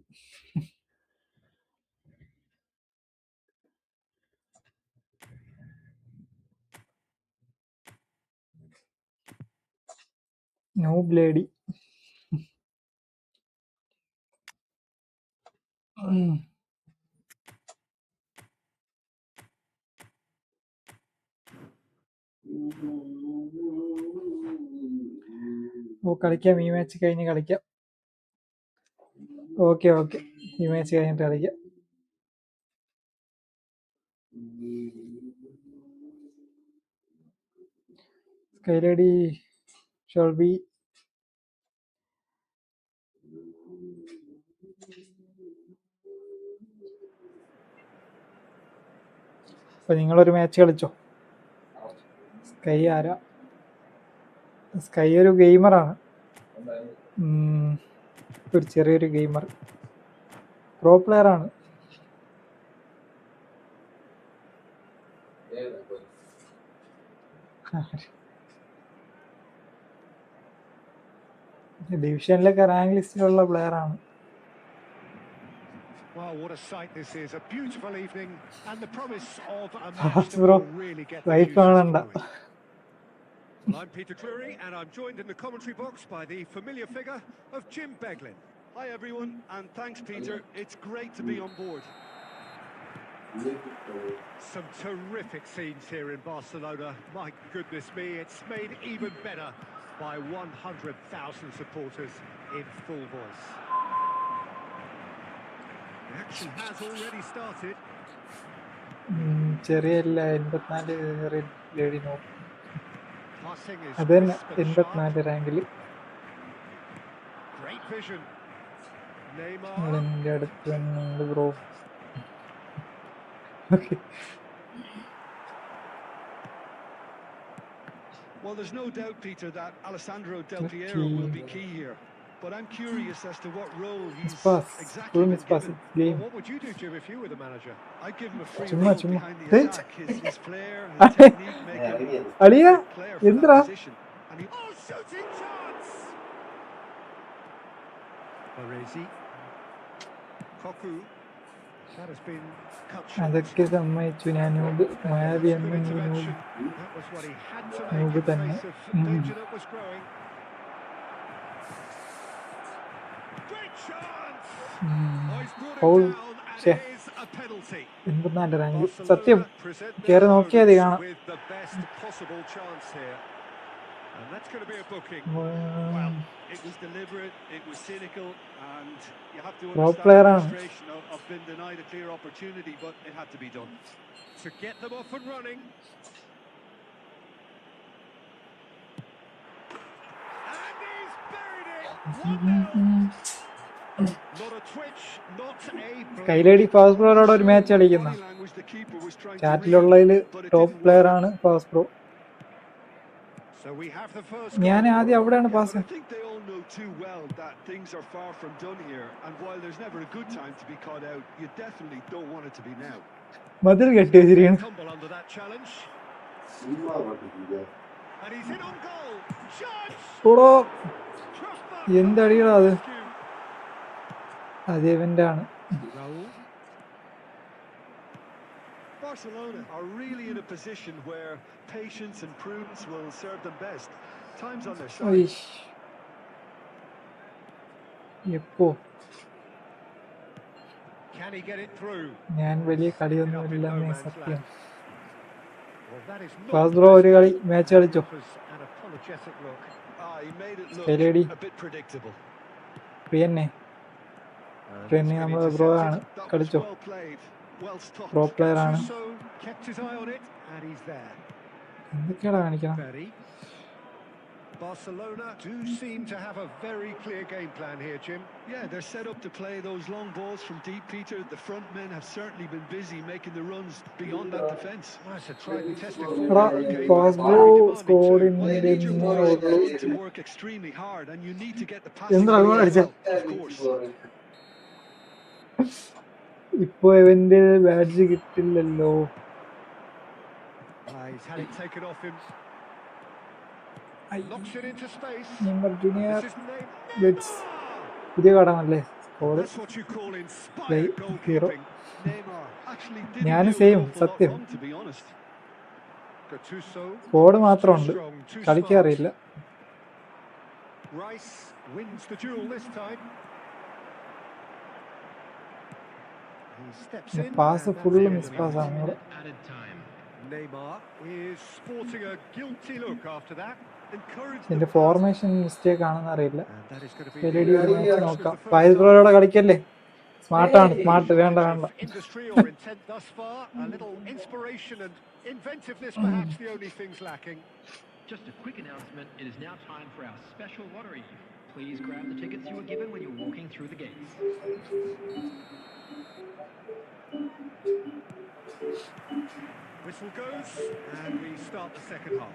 Noob lady. ഓ, കളിക്കാം. ഈ മാച്ച് കഴിഞ്ഞ് കളിക്കാം. ഓക്കെ ഓക്കെ, ഈ മാച്ച് കഴിഞ്ഞിട്ട് കളിക്കാം. സ്കൈലേഡി ഷോൾ ബി. അപ്പൊ നിങ്ങളൊരു മാച്ച് കളിച്ചോ? സ്കൈ ആരാ? സ്കൈ ഒരു ഗെയിമറാണ്, ഒരു ചെറിയൊരു ഗെയിമർ, പ്രോ പ്ലെയർ ആണ്. ഡിവിഷനിലൊക്കെ റാങ്ക് ലിസ്റ്റിലുള്ള പ്ലെയർ ആണ്. Wow, what a sight this is. A beautiful evening and the promise of a match that will really get the juices flowing. Well, I'm Peter Cleary and I'm joined in the commentary box by the familiar figure of Jim Beglin. Hi everyone, and thanks Peter. It's great to be on board. Some terrific scenes here in Barcelona. My goodness me, it's made even better by 100,000 supporters in full voice. The action has already started. ചെറിയല്ല 84 lady നോക്കും. Passing is അത് തന്നെ crisp and 84 റാങ്കിൽ. Great vision. Neymar. എൻ്റെ അടുത്ത് തന്നെ ഉണ്ട് bro. Okay. Well, there's no doubt, Peter, that Alessandro Del Piero will be key here. But I'm curious as to what role he's exactly been given. Well, what would you do, Jim, if you were the manager? I'd give him a free role behind the attack. His flair, his technique make him a great player for that position. Oh, shooting chance! Baresi. Koku. That has been cut short. അതൊക്കെ സമ്മതിച്ചു. ഞാൻ noob മായാവി എന്നെങ്കിൽ noob തന്നെ. Foul. 84 rank. സത്യം കയറി നോക്കിയാൽ മതി കാണാം. And that's going to be a booking. Well, it was deliberate, it was cynical, and you have to understand the frustration of being denied a clear opportunity, but it had to be done. To get them off and running. And he's buried it! 1-0. Not a twitch, not a... sky lady fast ബ്രോയോട് ഒരു match കളിക്കുന്ന ചാറ്റിലുള്ളതിൽ top player ആണ് fast bro. ഞാൻ ആദ്യം അവിടെയാണ് pass. മതിൽ കെട്ടി വെച്ചിരിക്കണം. ഓടോ, എന്തടിയടാ അത്? അത് ഇവന്റെ ആണ്. Raul. Barcelona are really in a position where patience and prudence will serve them best. Time's on their side. ഒയ്ഷ്. എപ്പോ Can he get it through? ഞാൻ വലിയ Ended up കളിയൊന്നും in no ഇല്ലെന്നേ man's സത്യം. land. Well, that is not fast bro ഒരു കളി match കളിച്ചോ? an apologetic look. He made it look Kelly. a bit predictable. പിന്നെ പിന്നെ നമ്മൾ ബ്രോ ആണ് That was കളിച്ചോ? well played, well stopped. Pro player ആണ്. Suso kept his eye on it, and he's there. എന്തൊക്കെയാടാ കാണിക്കണം? Very. Barcelona do seem to have a very clear game plan here, Jim. Yeah, they're set up to play those long balls from deep, Peter. The front men have certainly been busy making the runs beyond that defence. Well, it's a tried and tested എടാ formula, okay, but fast bro very demanding squad too. Well, you need your ഇന്നേ boys up ഉള്ളൂ. front to work extremely hard, and you need to get the passing എന്താ right goal as അടിച്ചേ? well, of course. ഇപ്പൊ ഇവന്റെ badge കിട്ടില്ലല്ലോ. He's had it taken off him. Knocks it into space. Neymar junior This is bits പുതിയ കടമല്ലേ squad That's what you call inspired hero. goalkeeping. Neymar actually didn't ഞാൻ do an same awful lot സത്യം. wrong, to be honest. Gattuso. Squad Too മാത്രമുണ്ട്, strong, too കളിക്കാൻ smart. അറിയില്ല. Rice wins the duel this time. He steps in. Pass and that's full the end miss of pass it. ആണ്. Added time. Neymar is sporting a guilty look after that. Encourage എന്റെ the pass. Formation mistake ആണെന്ന് അറിയില്ല. And that is going to be LED ഒരു match the നോക്കാം. first Fayis half. ബ്രോയോടെ കളിക്കല്ലേ? സ്മാർട്ടാണ് smart. വേണ്ട Shortage വേണ്ട. of industry or intent thus far. A little inspiration and inventiveness, perhaps the only things lacking. Just a quick announcement. It is now time for our special lottery. Please grab the tickets you were given when you were walking through the gates. Whistle goes, and we start the second half.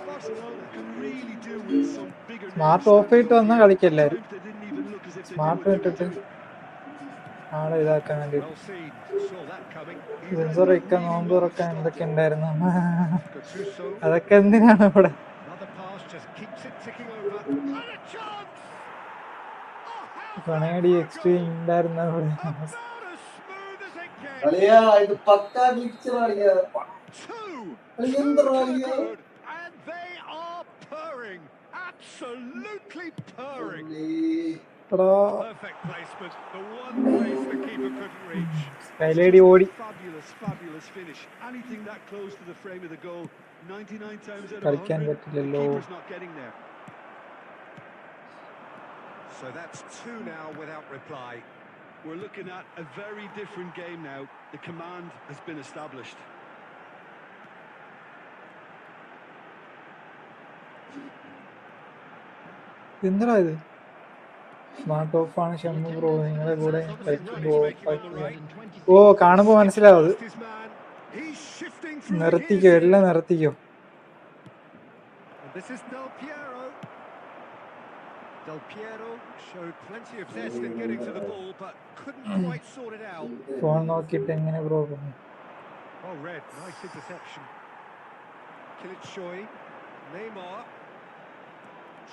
Barcelona can really do with some bigger smart names of ചെയ്തിട്ട് വന്നാൽ standing up here. കളിക്കല്ലാരും. At times they didn't even look as if they knew smart what they were ഇട്ടിട്ട് doing. ആളെ ഇതാക്കാൻ വേണ്ടി. Well seen, saw that coming. He read sensor that വയ്ക്കാൻ really നോമ്പ് well and തുറക്കാൻ stopped എന്തൊക്കെ it. ഉണ്ടായിരുന്നു. Gattuso, അതൊക്കെ എന്തിനാണ് ഇവിടെ? another pass, just keeps it ticking over. And a chance! Oh, how's that കണേടി for a extreme goal? ഉണ്ടായിരുന്ന ഇവിടെ. About as smooth as it gets. അളിയാ ഇത് പക്കാ മിക്സർ അളിയാ. Two എന്തെടാ to the അളിയാ? good, and they are purring, absolutely purring. എടാ Perfect placement, the one place the keeper couldn't reach. കൈലേടി ഓടി. Fabulous, fabulous finish. Anything that close to the frame of the goal, 99 times out of കളിക്കാൻ 100, the പറ്റില്ലല്ലോ. keeper's not getting there. So that's two now without reply. We're looking at a very different game now. The command has been established. എന്താ ഇത്? Smart of ആണ് Shammu bro. നിങ്ങളെ കൂടെ കളിക്കുമ്പോൾ ഓ കാണുമ്പോ മനസ്സിലാവും അത്. Past his man, he's shifting through the നിർത്തിക്കോ, gears എല്ലാം here. നിർത്തിക്കോ. And this is Del Piero. Del Piero showed plenty of zest in getting to the ball, but couldn't quite sort it out. Phone നോക്കിയിട്ട് എങ്ങനെ bro പറഞ്ഞു? Oh, Red, nice interception. Kilitshoy, Neymar,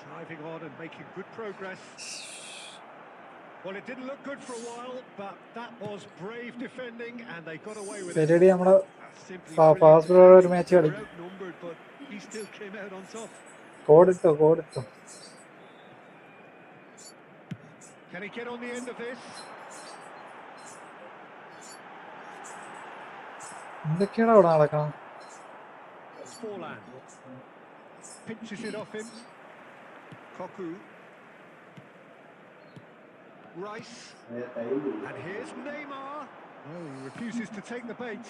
driving on and making good progress. Well, it didn't look good for a while, but that was brave defending, and they got away with it. LED നമ്മളെ Simply fast brilliant bro ഒരു defending. Match They were കളിക്കും. outnumbered, but he still came out on top. കോഡിട്ടോ കോഡിട്ടോ. Can he get on the end of this? എന്തൊക്കെയാണ് അവിടെ നടക്കണം? Forlan pinches it off him. Koku. Rice. And here's Neymar. Oh, he refuses to take the bait.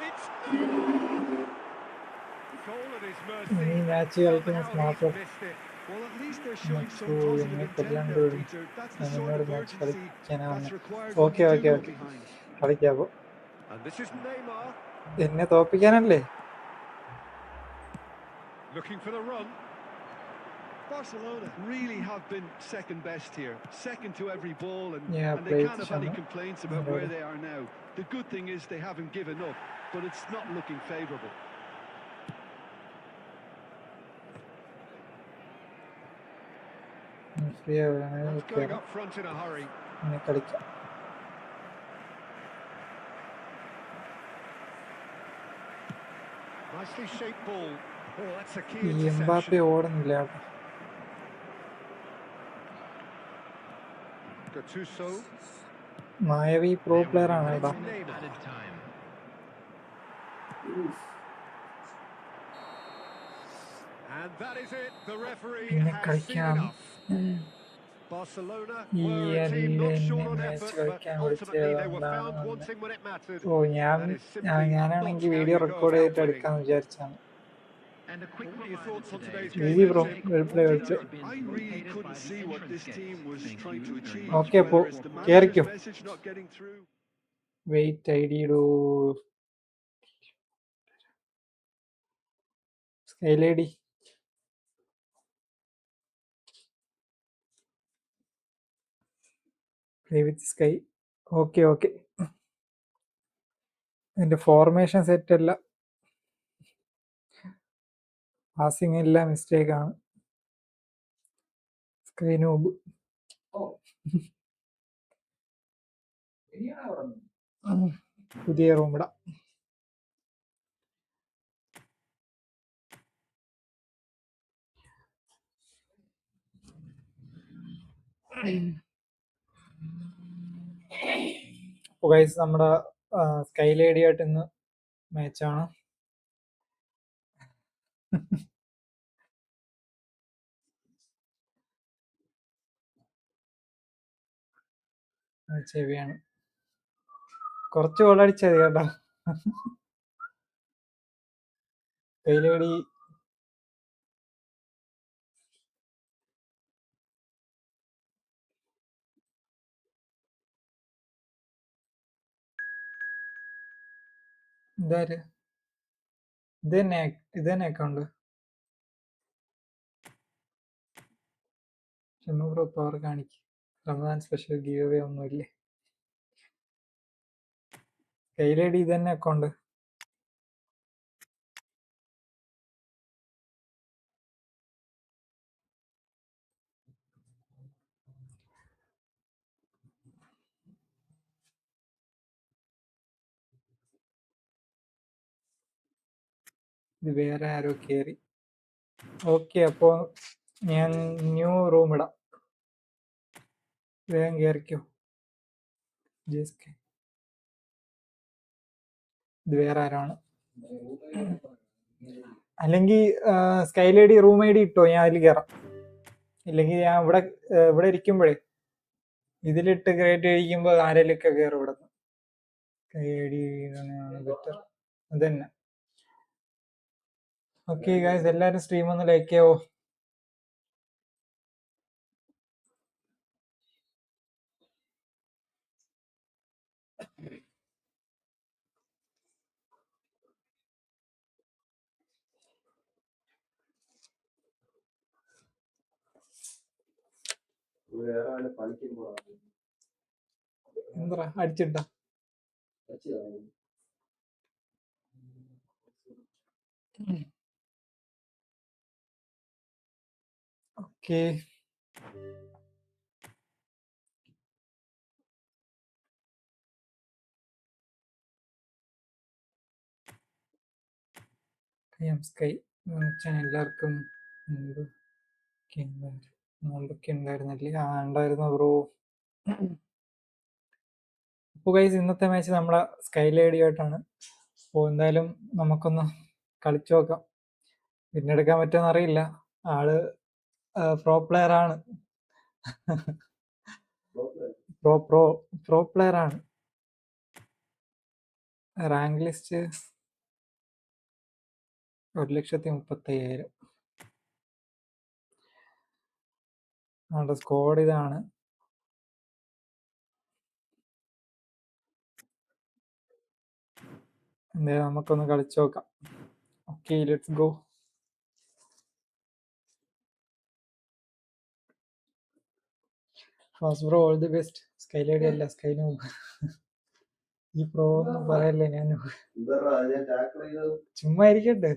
It's Neymar. Goal at his mercy. ഈ match കളിക്കുന്ന Somehow smart he's off missed it. Well, at least they're showing some ഓ positive എന്നെ intent കൊല്ലാണ്ട് there, വരും. Peter. That's the ഞാൻ sort എന്നോട് of match urgency കളിക്കാനാണ്. that's required when okay you okay do go okay behind. കളിക്കാപ്പോ. And this is Neymar എന്നെ തോപ്പിക്കാനല്ലേ? looking for the run. Barcelona really have been second best here, second to every ball, and Yeah, they played can't have any Shammu. complaints about where they are now. The good thing is they haven't given up, but it's not looking favourable. Free That's going up front in a hurry. കളിക്കാം. Nicely shaped ball. Oh, that's a key ഈ interception. Mbappe ഓടുന്നില്ല കേട്ടോ. Gattuso. Mayavi pro player ആണ് കേട്ടോ. Added time. And that is it. The referee പിന്നെ has seen കളിക്കാം. enough. Barcelona ഈ were a team not short on match effort, but കളിക്കാൻ ultimately they were വിളിച്ചതാണ്. found wanting when it mattered. ഓ That is simply ഞാനാണെങ്കിൽ not how video you go record about ചെയ്തിട്ട് winning. എടുക്കാന്ന് വിചാരിച്ചാണ്. And a quick What are your thoughts on today's Easy, game? bro. Vincent? Well played, well played. I really couldn't see what this team was trying to achieve. Okay, Whether it's the കേറിക്കോ. manager's message not getting through. Wait I D ഇടൂ. Sky lady. Play with sky. Okay. എൻ്റെ formation set അല്ല, passing എല്ലാം mistake ആണ്. Sky noob. പുതിയ room ഇടാം. Guys നമ്മുടെ sky lady ആയിട്ട് ഇന്ന് മാച്ചാണ്. ചെവിയാണ്. കുറച്ച് ഗോളടിച്ചത് കേട്ടോ. സ്കൈ ലേഡി ഇതാര്? ഇത് തന്നെ അക്കൗണ്ട്. ഷമ്മു ബ്രോ പവർ കാണിക്കും. റമദാൻ സ്പെഷ്യൽ ഗീവ് അവേ ഒന്നുമില്ലേ? സ്കൈ ലേഡി ഇത് തന്നെ അക്കൗണ്ട്. ഇത് വേറെ ആരോ കയറി. ഓക്കെ, അപ്പോൾ ഞാൻ ന്യൂ റൂം ഇടാം. വേഗം കയറിക്കോ. ഇത് വേറെ ആരാണ്? അല്ലെങ്കിൽ sky lady room I D ഇട്ടോ, ഞാൻ അതിൽ കയറാം. ഇല്ലെങ്കിൽ ഞാൻ ഇവിടെ ഇരിക്കുമ്പോഴേ ഇതിലിട്ട് ക്രിയേറ്റ് കഴിക്കുമ്പോൾ ആരെങ്കിലൊക്കെ കയറും ഇവിടെ നിന്ന്. സ്കൈ ഐ ഡി ബെറ്റർ അത് തന്നെ. ഓക്കെ ഗൈസ്, എല്ലാവരും സ്ട്രീം ഒന്ന് ലൈക്ക് ചെയ്യാവോ? എന്താ അടിച്ചിട്ടാ? ഓക്കെ, സ്കൈ എല്ലാവർക്കും നോമ്പൊക്കെ ഉണ്ടായിരുന്നല്ലേ? ഉണ്ടായിരുന്നു ബ്രോ. അപ്പോൾ ഗൈസ്, ഇന്നത്തെ മാച്ച് നമ്മളെ സ്കൈ ലേഡിയായിട്ടാണ്. അപ്പോൾ എന്തായാലും നമുക്കൊന്ന് കളിച്ചു നോക്കാം. പിന്നെടുക്കാൻ പറ്റുമെന്ന് അറിയില്ല. ആള് പ്രോ പ്ലെയർ ആണ്. പ്രോ പ്ലെയർ ആണ്. Rank list 1,30,000. നമ്മുടെ സ്ക്വാഡ് ഇതാണ്. എന്തായാലും നമുക്കൊന്ന് കളിച്ചു നോക്കാം. Okay, let's go. Fast bro, all the best. Sky lady അല്ല, സ്കൈ നോബ്. ഈ പ്രോ ഒന്നും പറയല്ലേ, ഞാൻ ചുമ്മാ ഇരിക്കട്ടെ.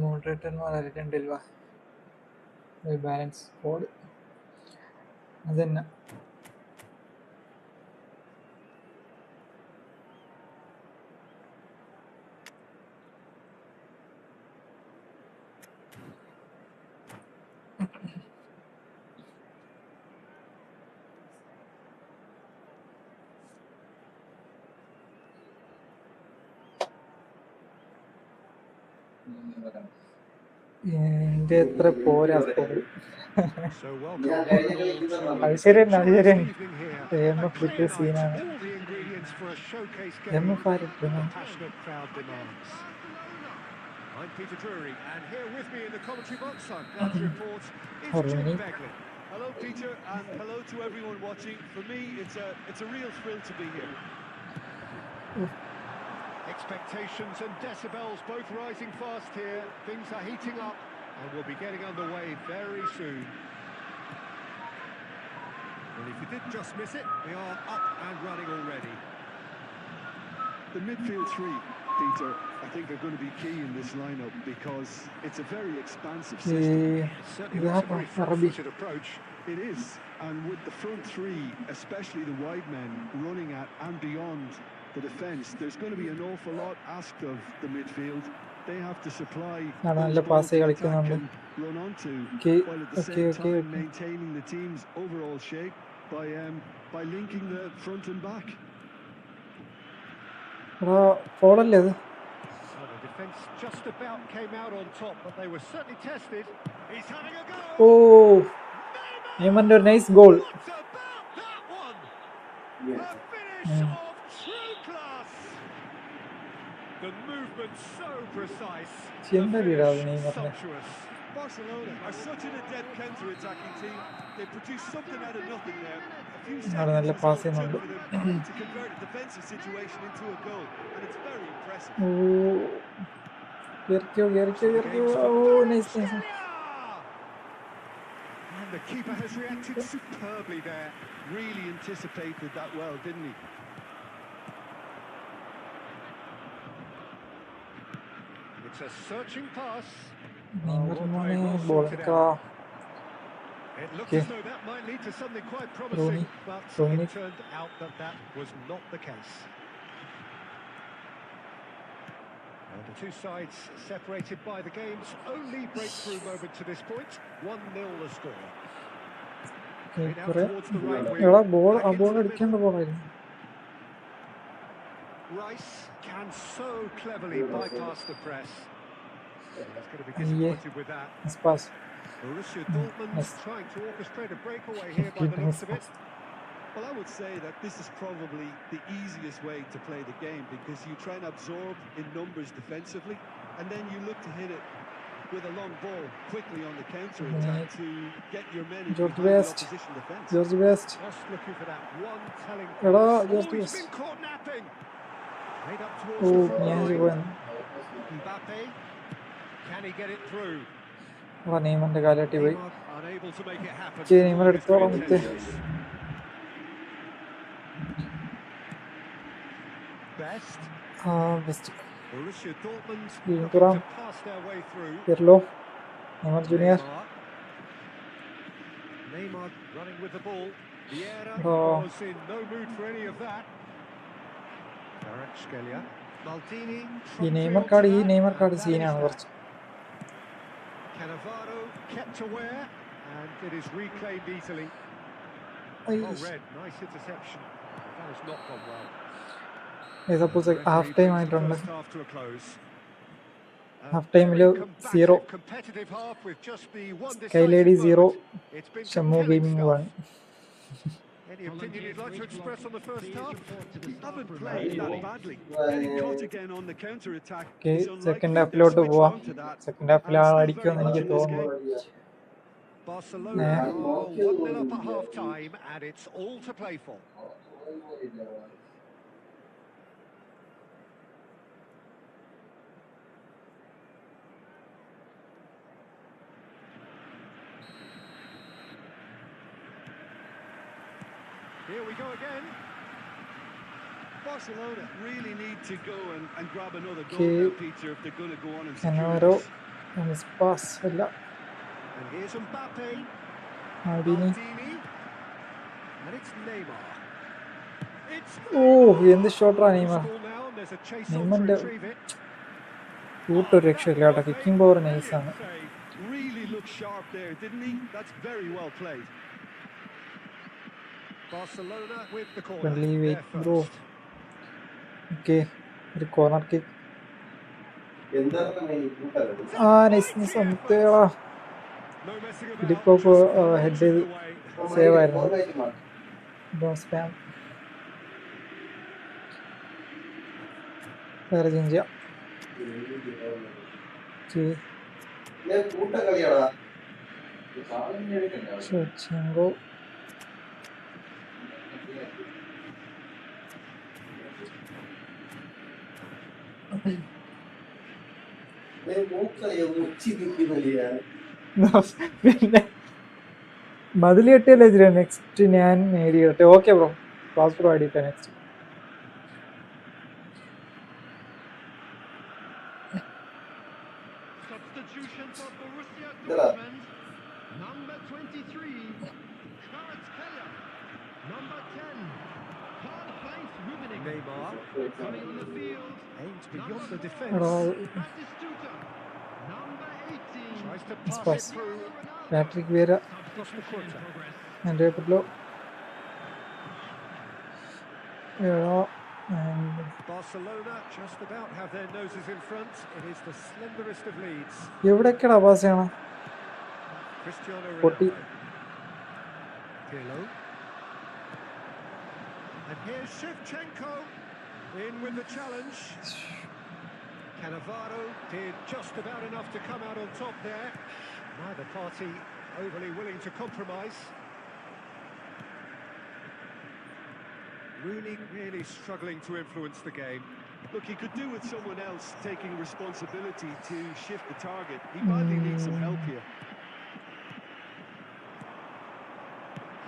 മോഡറേറ്റർമാരില്ലല്ലോ ബാലൻസ് കോഡ് അതന്നെ. എൻ്റെ എത്ര പോരാ score. So welcome one and all to അത് ശരിയന്നെ അത് enjoy this ശരിയന്നെ. evening here. എംഎഫ് A കിട്ടിയ clear night, സീനാണ്. all the ingredients for a showcase game MF that ആരിട്ടു the passionate crowd demands. I'm Peter Drury, and here with me in the commentary box, I'm glad to report, is Jim Harmony. Begley. Hello, Peter, and hello to everyone watching. For me, it's a real thrill to be here. Expectations and decibels both rising fast here. Things are heating up, and we'll be getting underway very soon. Well, if you did just miss it, we are up and running already. The midfield three, Peter, I think are going to be key in this lineup because it's a very expansive system. It certainly looks a very front-footed approach. It is, and with the front three, especially the wide men, running at and beyond the defence, there's going to be an awful lot asked of the midfield. They have to supply നല്ല pass കളിക്കുന്നുണ്ട്. and run onto, while at the Okay. same time maintaining the team's overall shape by linking the front and back. ഫോളല്ലേ അത്? Well, the defence just about came out on top, but they were certainly tested. He's having a go. Oh, Neymar, nice goal. What about that one? A finish of true class. The movement so precise. The finish sumptuous. Barcelona are such an adept counter-attacking team. They produce something out of nothing there. A few നല്ല seconds pass is all it ചെയ്യുന്നുണ്ട്. took for them to convert a defensive situation into a goal, and it's very impressive. Oh, nice. And the keeper has reacted superbly there. Really anticipated that well, didn't he? It's a searching pass. Neymar ball ka. It looked as though that might lead to something quite promising, but it turned out that that was not the case. And the two sides separated by the game's only breakthrough moment to this point. 1-0 the score. Out towards the right wing. Rice can so cleverly bypass the press. He's going to be disappointed with that. Pass. Borussia Dortmund trying to orchestrate a breakaway here by the looks of it. Well, I would say that this is probably the easiest way to play the game because you try and absorb in numbers defensively, and then you look to hit it with a long ball quickly on the counter-attack to get your men in behind the opposition defence. George Best. Just looking for that one telling pass. George He's Best. been caught napping. Made up towards the front line. Mbappe. Can he get it through? Neymar കാലട്ടി പോയി. Unable to make it happen. Neymar എടുത്തോളാം മുത്തേ. Best. Best. Borussia Dortmund Turam. looking to pass their way through. Pirlo. Neymar Junior. Neymar running with the ball. Vieira was in no mood for any of that. Kvaratskhelia. Maldini. ഈ Neymar card സീനാണ് കുറച്ച്. Cannavaro kept aware, and it is reclaimed easily. Well read, nice interception. That has not gone well. Suppose half time ആയിട്ടുണ്ട്. Half time 0. Competitive half with just the one Sky Lady 0. It's been Shammu Gaming 1. Any opinion you'd like to express on the first half? Haven't played that badly. Getting caught again on the counter-attack. Okay, second half-ലോട്ട് പോവാം. Second half-ൽ അടിക്കുമെന്ന് എനിക്ക് തോന്നുന്നു. Barcelona are 1-0 up at half-time, and it's all to play for. Here we go again. Barcelona really need to go and grab another goal Okay. now, Peter, if they're going to go on and secure Cannavaro. this. Miss pass. അല്ല. And here's Mbappe. Maldini. Maldini. And it's Neymar. It's എന്ത് ഷോട്ടാണ് Neymar. ball now, and there's a chase on to നെയ്മറിന്റെ retrieve it. Shoot ഒരു രക്ഷയില്ല കേട്ടോ. Kicking power നൈസാണ്. Really looked sharp there, didn't he? That's very well played. Barcelona with the corner. Friendly They're wait, bro. first. Okay. ഒരു corner kick. Nice nice അമുത്തേടാ. No messing about. Filippo head ചെയ്ത് save ആയിരുന്നു. Spam. വേറെ change ചെയ്യാം. Shevchenko. പിന്നെ മതിൽ കെട്ടിയല്ലേ ഇതില് നെക്സ്റ്റ് ഞാൻ നേടിയിട്ടെ. ഓക്കെ ബ്രോ, ക്ലാസ് പ്രൊവൈഡ് ചെയ്യട്ടെ next. Substitution for Borussia Dortmund. Number 23, Kvaratskhelia. Number 10, Karl-Heinz Rummenigge. Neymar Coming on the field, aims beyond the defence. Batistuta. Number 18, Tries to Nice pass pass. it through. Patrick Vieira substitution in progress. എൻ്റെ പേപ്പറിലോ. Barcelona just about have their noses in front. It is the slenderest of leads. എവിടെയൊക്കെയാ pass ചെയ്യണം? Cristiano പൊട്ടി. Ronaldo. Pirlo. And here's Shevchenko in with the challenge. Cannavaro did just about enough to come out on top there. Neither party overly willing to compromise. Really struggling to influence the game. Look, he could do with someone else taking responsibility to shift the target. He badly needs some help here.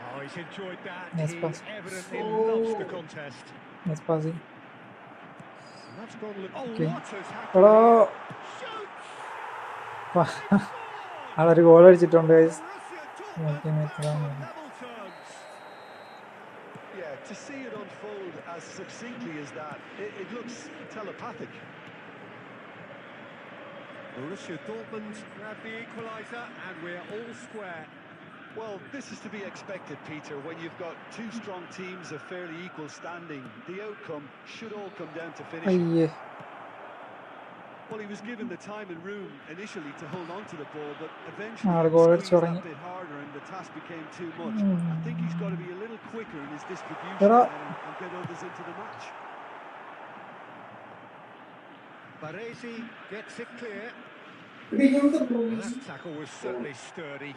Oh, he's enjoyed that. Nice He pass. evidently loves the contest. Nice pass. And that's gone. Oh, Okay. what has എടാ happened? Shoots! ആളൊരു goal അടിച്ചിട്ടുണ്ട് guys. Borussia Okay, Dortmund mate, back on yeah. level terms. Yeah, to see it unfold as succinctly as that, it looks telepathic. Borussia Dortmund grab the equaliser, and we're all square. Well, this is to be expected, Peter, when you've got two strong teams of fairly equal standing. The outcome should all come down to finishing. അയ്യേ. Well, he was given the time and room initially to hold on to the ball, but eventually ആള് he goal squeezed അടിച്ചു തുടങ്ങി. that bit harder and the task became too much. I think he's got to be a little quicker in his distribution എടാ. and get others into the match. Baresi gets it clear. That tackle was certainly sturdy.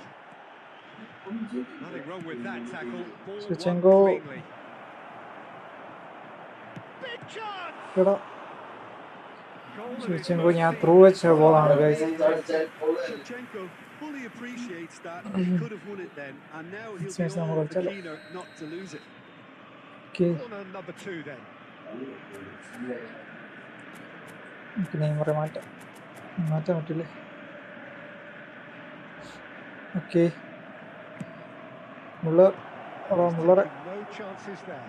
Nothing wrong with that tackle. Ball won Shevchenko. cleanly. Big chance! എടാ Goal in his Shevchenko first ഞാൻ season. Through വെച്ച ബോളാണ് guys. Shevchenko fully appreciates that. He could have won it then, and now he'll Seems be all നമ്മൾ the കളിച്ചാലോ. keener not to lose it. Okay. Corner number 2 then. നമുക്ക് നെയ്മറെ മാറ്റാൻ പറ്റില്ലേ? Okay. Muller. എടാ മുള്ളറെ. No chances there.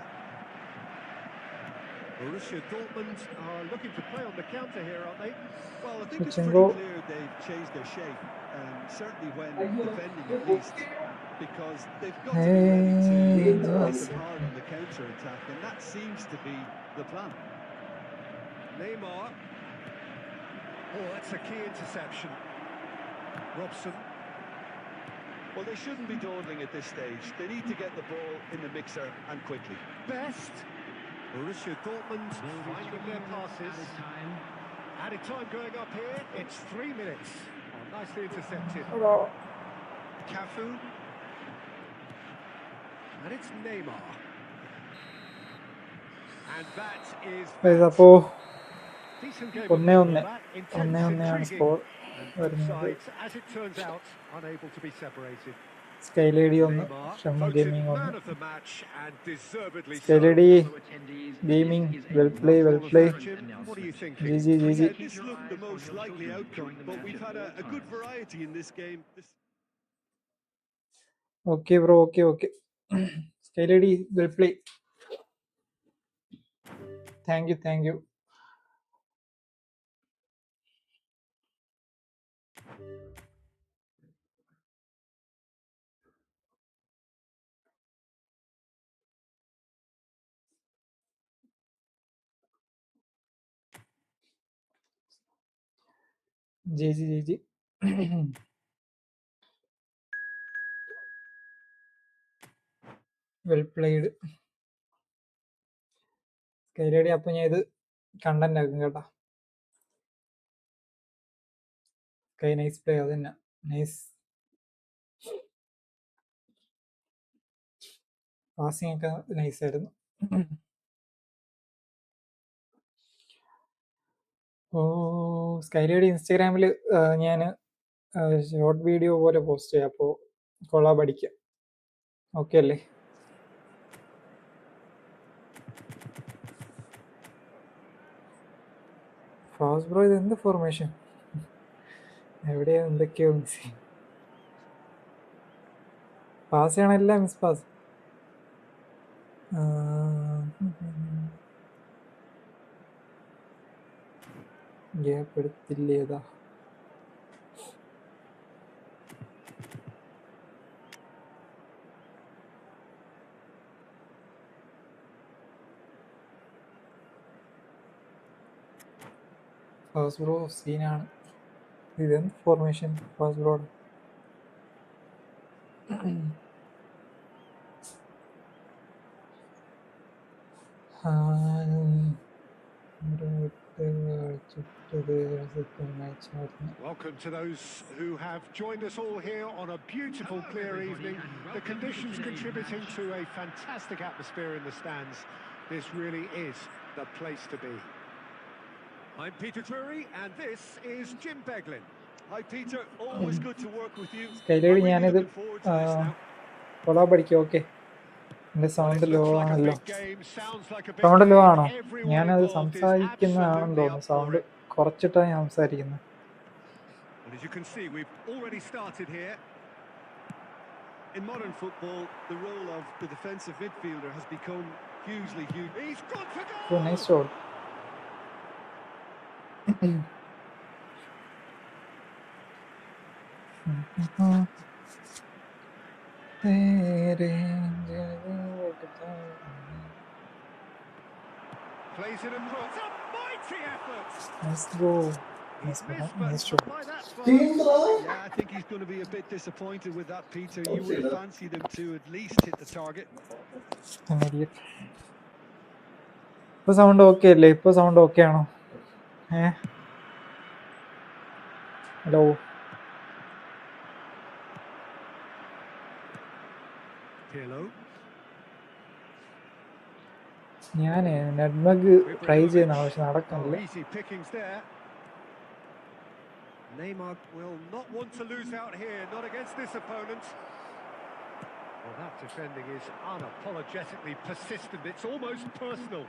Borussia Dortmund are looking to play on the counter here, aren't they? Well, I think it's Shevchenko. pretty clear they've changed their shape, certainly when defending at least, because they've got to be ready to hit them hard on the counter-attack, and that seems to be the plan. Neymar. Oh, that's a key interception. Robson. Well, they shouldn't be dawdling at this stage. They need to get the ball in the mixer and quickly. Best. Borussia Dortmund finding their passes. Added time going up here. It's 3 minutes. Oh, nicely intercepted. എടാ Cafu. And it's Neymar. And that is guys, അപ്പോൾ decent game. 1-1. Intense, 1-1 ആണ് intriguing. Score And both വരുന്നത്. sides, as it turns out, unable to be separated. Sky Lady ഒന്ന്, Neymar, Shammu voted Gaming ഒന്ന്. man of the match and deservedly Sky so. Lady Fellow attendees, Gaming, this is a well play, well All of play. that, Jim. What are you thinking? GG, Yeah, GG. this looked the most likely outcome, but we've had a good variety in this game. Okay, bro, okay. Sky Lady, well play. Thank you. GG. Well played. Sky Lady, അപ്പം ഞാൻ ഇത് content ആക്കും കേട്ടോ. Sky nice play, അത് തന്നെ. Nice. Passing ഒക്കെ nice ആയിരുന്നു. ഓ, സ്കൈലൈഡ് ഇൻസ്റ്റാഗ്രാമിൽ ഞാൻ ഷോർട്ട് വീഡിയോ പോലെ പോസ്റ്റ് ചെയ്യാം, അപ്പോൾ കൊള്ളാം, പഠിക്കാം. ഓക്കെ അല്ലേ? ഫാസ്റ്റ് ബ്രോ, ഇത് എന്ത് ഫോർമേഷൻ? എവിടെയോ എന്തൊക്കെയോ മിസ് ചെയ്യും. പാസ് ചെയ്യണമെല്ലാം മിസ് പാസ്. ഗ്യാപ്പ് എടുത്തില്ലേതാ? ഫാസ്റ്റ് ബ്രോ സീനാണ്. ഇതെന്ത് formation fast bro? Welcome to those who have joined us all here on a beautiful, clear evening. The conditions contributing to a fantastic atmosphere in the stands. This really is the place to be. I'm Peter Drury, and this is Jim Beglin. Hi, Peter. Always good to work with you. സ്കൈലൈഡ്, I'm really ഞാനിത് looking forward to this now. കൊള്ളാം, പഠിക്കാം. Okay, എൻ്റെ sound low Looks like a ആണല്ലോ. big game, sounds like a big sound low game. ആണോ? Everyone ഞാനത് involved is സംസാരിക്കുന്നതാണെന്ന് absolutely തോന്നുന്നു. up for sound it. കുറച്ചിട്ടാണ് ഞാൻ സംസാരിക്കുന്നത്. And as you can see, we've already started here. In modern football, the role of the defensive midfielder has become hugely huge. He's got to go! Oh, nice shot. Plays it across. A mighty effort! Nice go. He's Nice missed, nice but shot. not by that far. Yeah, I think he's going to be a bit disappointed with that, Peter. You would have fancied him to at least hit the target. An idiot. ഇപ്പൊ sound okay അല്ലേ? ഇപ്പൊ sound okay ആണോ? Hello, Pirlo. ഞാൻ നെറ്റ്ബഗ് try ചെയ്യുന്നതാണ്, പക്ഷെ Oh, നടക്കുന്നില്ല. easy pickings there. Neymar will not want to lose out here, not against this opponent. Well, that defending is unapologetically persistent. It's almost personal,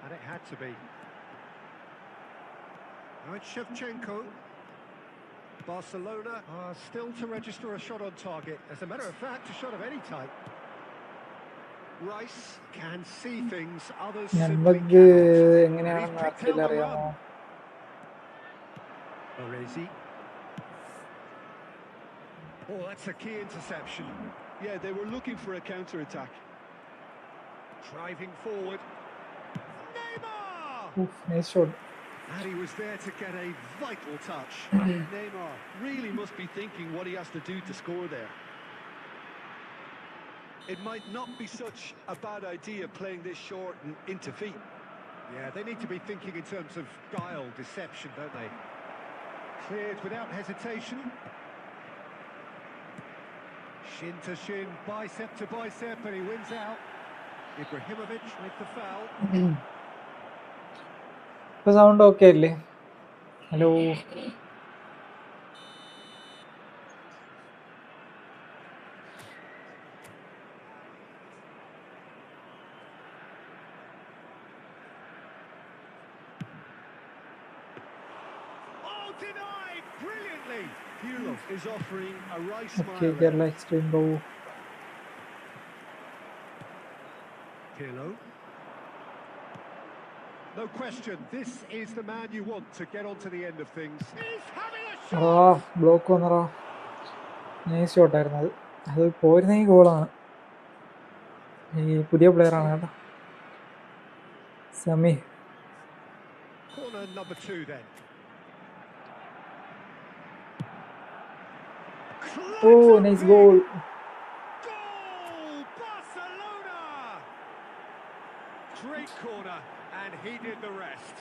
and it had to be. Now it's Shevchenko. Barcelona are still to register a shot on target. As a matter of fact, a shot of any type. Rice can see things others simply നെറ്റ്ബഗ് cannot. എങ്ങനെയാണെന്ന് ആർക്കെങ്കിലും അറിയാമോ? Orezi. Oh, that's a key interception. Yeah, they were looking for a counter-attack. Driving forward. Neymar! Oof, nice shot. And he was there to get a vital touch. Neymar really must be thinking what he has to do to score there. It might not be such a bad idea playing this short and into feet. Yeah, they need to be thinking in terms of guile, deception, don't they? Cleared without hesitation. Shin to shin, bicep to bicep, and he wins out. Ibrahimovic with the foul. ഇപ്പൊ sound okay അല്ലേ? Hello, denied brilliantly. Pirlo is offering a right Okay, smile. Kerala Extreme Bro. Pirlo. No question, this is the man you want to get onto the end of things. He's having a shot! Block വന്നറാ. Nice ഷോട്ടായിരുന്നു അത്. അത് പോയിരുന്നെങ്കിൽ ഗോളാണ്. ഈ പുതിയ പ്ലെയറാണ് കേട്ടോ, Sami. Corner number 2 then. Oh, nice goal. Goal! Barcelona! Great corner, and he did the rest.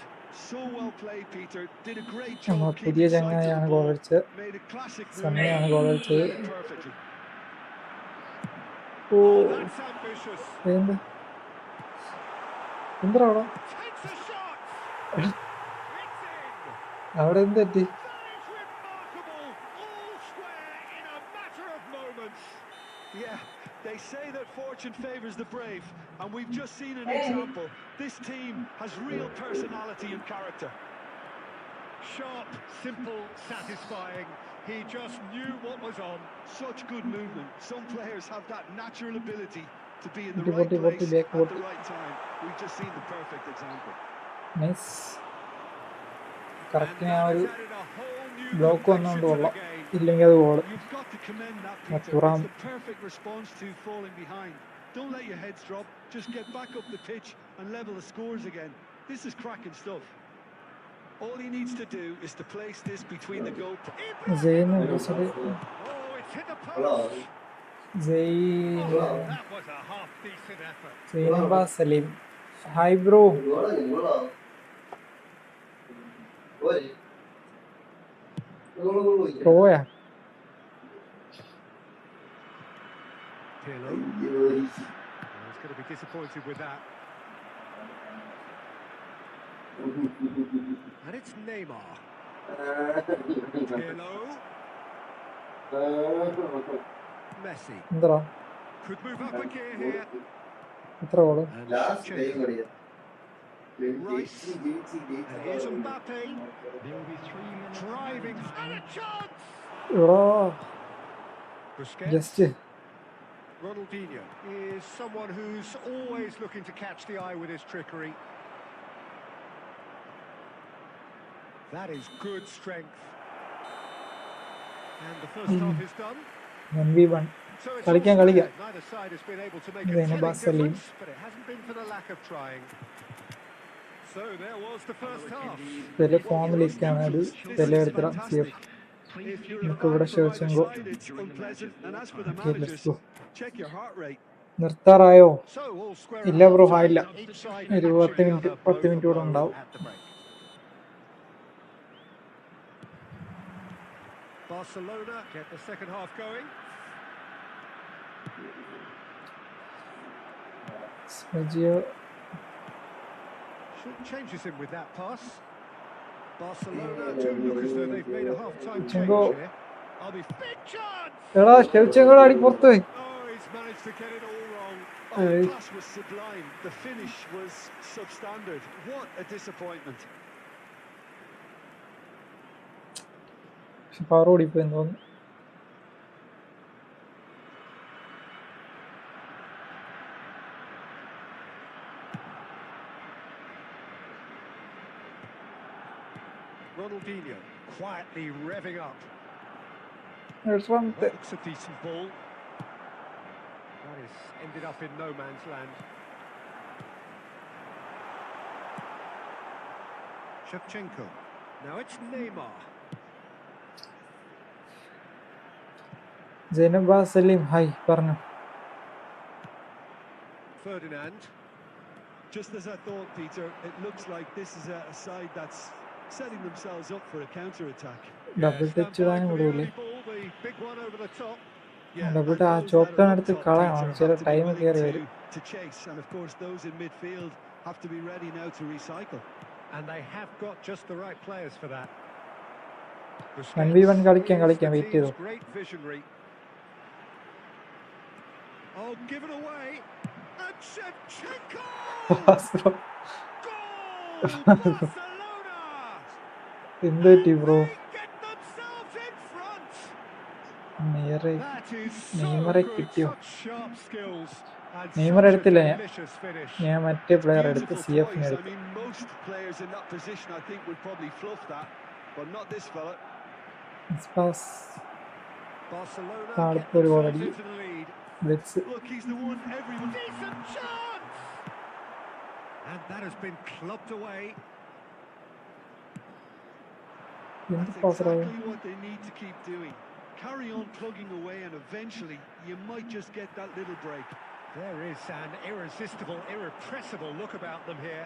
So well played, Peter. Did a great job keeping പുതിയ sight to ചങ്ങായാണ് the goal ball. അടിച്ചത്. Made a classic move. സമയാണ് goal അടിച്ചത്. Played perfectly. Oh, that's ambitious. എന്ത് എന്താ അവിടെ Takes a shot. It's in. അവിടെ എന്ത് പറ്റി? That is remarkable. All square in a matter of moments. Yeah, they say that fortune favours the brave, and we've just seen an example. This team has real personality and character. Sharp, simple, satisfying. He just knew what was on. Such good movement. Some players have that natural ability to be in the Forty, right forty, place back, at the right time. We've just seen the perfect example. Nice. And കറക്റ്റിന് that ആ has ഒരു added a whole new block complexion വന്നുകൊണ്ട് to the കൊള്ളാം, game. ഇല്ലെങ്കിൽ അത് goal. You've got to commend that, Peter. Turam. It's the perfect response to falling behind. Don't let your heads drop. Just get back up the pitch and level the scores again. This is cracking stuff. All he needs to do is to place this between the goal. ജെയിന് Oh, it's hit the post. ജെയിൻ Oh, that was a half-decent effort. Zainaba Saleem. Hi bro. പ്രോയാ? Pirlo. He's going to be disappointed with that. And it's Neymar. Pirlo. Messi. എന്താ Could move up a gear here. എത്ര goal? And Shammu. Rice. And here's Mbappe. There will be 3 minutes. Driving. And a chance! എടാ Busquets. Just Ronaldinho is someone who's always looking to catch the eye with his trickery. That is good strength. And the first half is done. 1v1. So it's കളിക്കാം all കളിക്കാം. square. Neither side has been able to make a Zainab telling Salim. difference, but it hasn't been for the lack of trying. So there was the first half. Pele ഫോമിലിരിക്കാണ്. അത് Pele എടുത്തിടാം. Safe. If you're നമുക്ക് ഇവിടെ the right ഷെവച്ചെങ്കോ. side, it's unpleasant. And as for the Okay, let's managers, go. check your heart rate. നിർത്താറായോ? So all square. ഇല്ല bro, ആയില്ല. Each side ഒരു matching 10 the minute other 10 blow minute for കൂടെ blow ഉണ്ടാവും. at the break. Barcelona get the second half going. Sergio Short changes him with that pass. Barcelona do look as though they've made a half-time change Chingo. here. I'll be big chance. എടാ ഷെവച്ചെങ്കോ അടി പുറത്ത് പോയി. Oh, he's managed to get it all wrong. Oh, Hey. the pass was sublime. The finish was substandard. What a disappointment. Power ഓടിപ്പോയെന്ന് തോന്നുന്നു. Ronaldinho quietly revving up. എഴുപത്തി Looks a decent ball. That is ended up in no man's land. Shevchenko. Now it's Neymar. Jainaba Saleem hi പറഞ്ഞു. Ferdinand. Just as I thought, Peter, it looks like this is a side that's setting themselves up for a counter-attack. Double touch ഇടാനും the വിടൂലേ? early ball, the big one over the top. Double and ആ those chop that are up എടുത്ത് top, കളയണം. Peter, ചില have to be time willing കയറി വരും. to chase, and of course those in midfield have to be ready now to recycle. And they have got just the right players for that. 1v1 കളിക്കാം Busquets is the wait ചെയ്തോ. team's great visionary. Oh, given away. And Shevchenko! Goal! Barcelona! എന്ത് പറ്റി bro? They That is so നെയ്മറെ good, കിട്ടിയോ? such sharp skills and Neymar such a എടുത്തില്ല ഞാൻ. delicious finish. ഞാൻ മറ്റേ player എടുത്ത് Beautiful CF നെ poise. I എടുത്ത്. mean, most players in that position, I think, would probably fluff that, but not this fella. Pass Barcelona താഴെ get ഒരു goal themselves അടിക്കും. into the lead. Blitz. Look, he's the one everyone... Decent chance! And that has been clubbed away. That's exactly what they need to keep doing. Carry on plugging away and eventually you might just get that little break. There is an irresistible, irrepressible look about them here.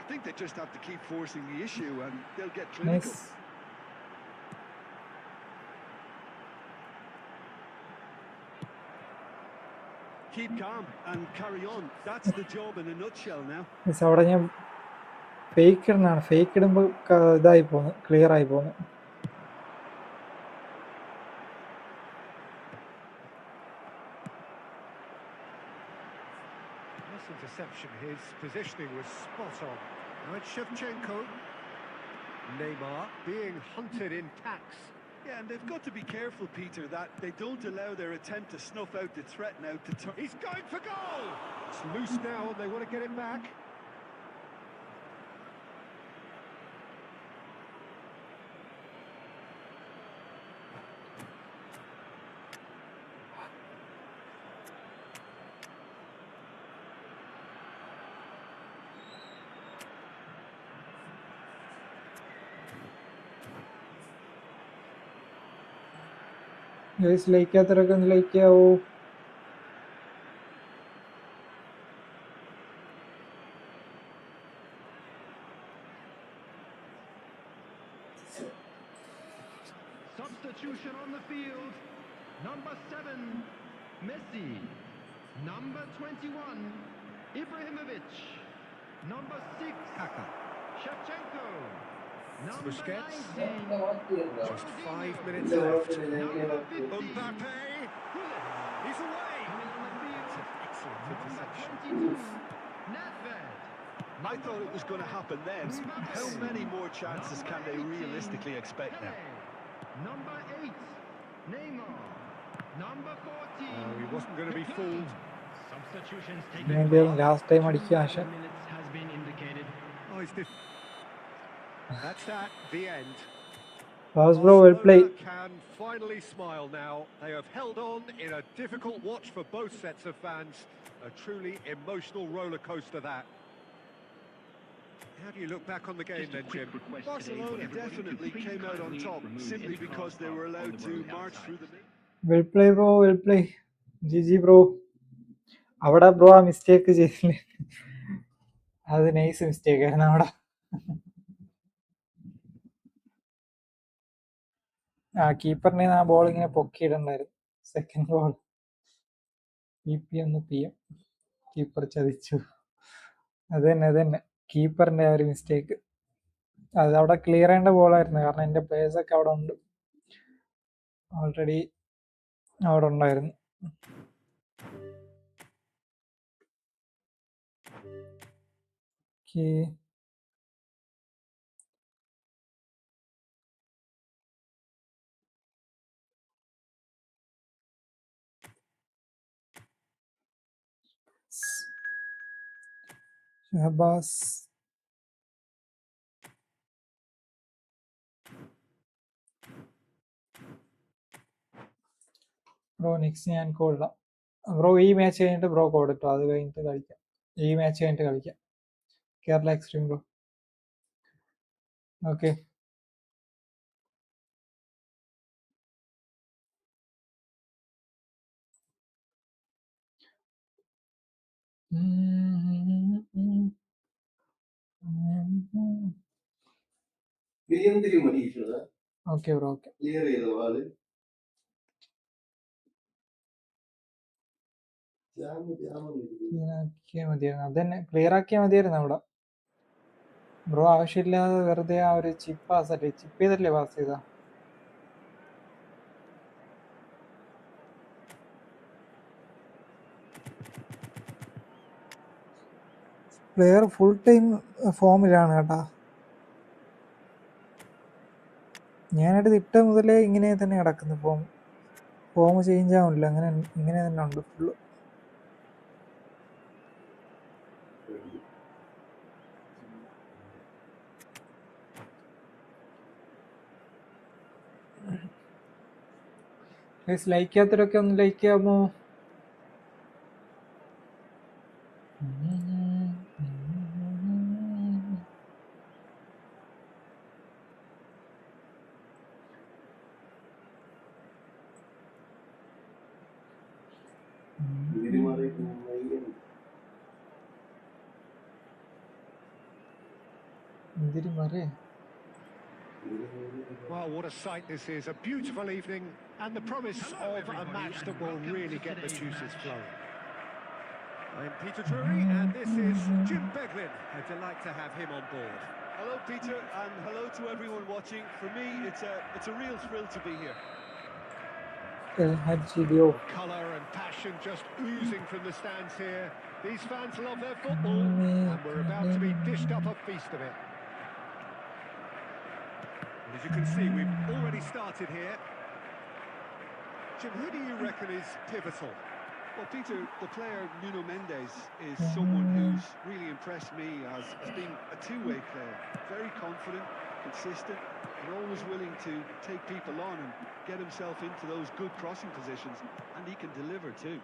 I think they just have to keep forcing the issue and they'll get clinical. Nice. Keep calm and carry on. That's the job in a nutshell now. അവിടെ ഞാൻ fake ഇടുന്നതാണ്. Fake ഇടുമ്പോൾ ഇതായി പോകുന്നു, clear ആയി പോകുന്നു. Interception, his positioning was spot on. Now it's Shevchenko. Neymar being hunted in packs. Yeah, and they've got to be careful, Peter, that they don't allow their attempt to snuff out the threat now to turn. He's going for goal! It's loose now and they want to get it back. Guys ലൈക്കാത്തവരൊക്കെ ഒന്ന് like ചെയ്യാവോ? Substitution on the field. Number 7, Messi. Number 21, Ibrahimovic. Number 6, Kaka. Shevchenko. Number Busquets. 19, Just 5 minutes left. number 15, Mbappe. He's away. coming on the field. It's an excellent Number interception. 22, Nedved. I thought it was going to happen then. How many more chances can they realistically expect now? Number 8, Neymar. Number 14. No, he wasn't going to be fooled. Substitutions last time അടിക്കുക ആശ. minutes has been indicated. Oh, that's that, the end. Bro, well played. Barcelona can finally smile now. They have held on in a difficult watch for both sets of fans. A truly emotional roller coaster that. How do you look back on the game then, Jim? Barcelona definitely came out on top simply because they were allowed to march through the... Well play bro, well play. GG bro. അവിടെ bro ആ mistake ചെയ്തില്ലേ? അത് nice mistake ആയിരുന്നു അവിടെ. ആ കീപ്പറിനെ ആ ball ഇങ്ങനെ പൊക്കിയിടണ്ടായിരുന്നു. Second ball ഒന്ന് PM കീപ്പർ ചതിച്ചു. അത് തന്നെ കീപ്പറിന്റെ ആ ഒരു മിസ്റ്റേക്ക്. അത് അവിടെ ക്ലിയർ ചെയ്യേണ്ട ബോളായിരുന്നു. കാരണം എൻ്റെ പ്ലേയേഴ്സ് ഒക്കെ അവിടെ ഉണ്ട്, ഓൾറെഡി അവിടെ ഉണ്ടായിരുന്നു. ഷഹബാസ് ബ്രോ നെക്സ്റ്റ് ഞാൻ കോഡിടാം ബ്രോ. ഈ മാച്ച് കഴിഞ്ഞിട്ട് ബ്രോ കോഡിട്ടോ, അത് കഴിഞ്ഞിട്ട് കളിക്കാം. ഈ മാച്ച് കഴിഞ്ഞിട്ട് കളിക്കാം Kerala extreme bro. Okay okay bro. Okay ആക്കിയാൽ മതിയായിരുന്നു, അതന്നെ ക്ലിയർ ആക്കിയാൽ മതിയായിരുന്നു അവിടെ ബ്രോ. ആവശ്യമില്ലാതെ വെറുതെ ആ ഒരു ചിപ്പ് പാസ്സല്ലേ, ചിപ്പ് ചെയ്തല്ലേ പാസ് ചെയ്താ. പ്ലെയർ ഫുൾ ടൈം ഫോമിലാണ് കേട്ടാ. ഞാനായിട്ട് ഇട്ട മുതലേ ഇങ്ങനെ തന്നെ കിടക്കുന്നു ഫോം. ഫോം ചേഞ്ച് ആവുന്നില്ല, അങ്ങനെ ഇങ്ങനെ തന്നെ ഉണ്ട് ഫുള്ള്. ലൈക്ക് ചെയ്യാത്തവരൊക്കെ ഒന്ന് ലൈക്ക് ചെയ്യാമോ? Well, what a sight this is. A beautiful evening and the promise of a match that will really get the juices flowing. I'm Peter Drury and this is Jim Beglin. A delight to have him on board. Hello, Peter, and hello to everyone watching. For me, it's a real thrill to be here. Colour and passion just oozing from the stands here. These fans love their football and we're about to be dished up a feast of it. As you can see, we've already started here. Jim, who do you reckon is pivotal? Well, Peter, the player Nuno Mendes is someone who's really impressed me as being a two-way player. Very confident, consistent, and always willing to take people on and get himself into those good crossing positions, and he can deliver too.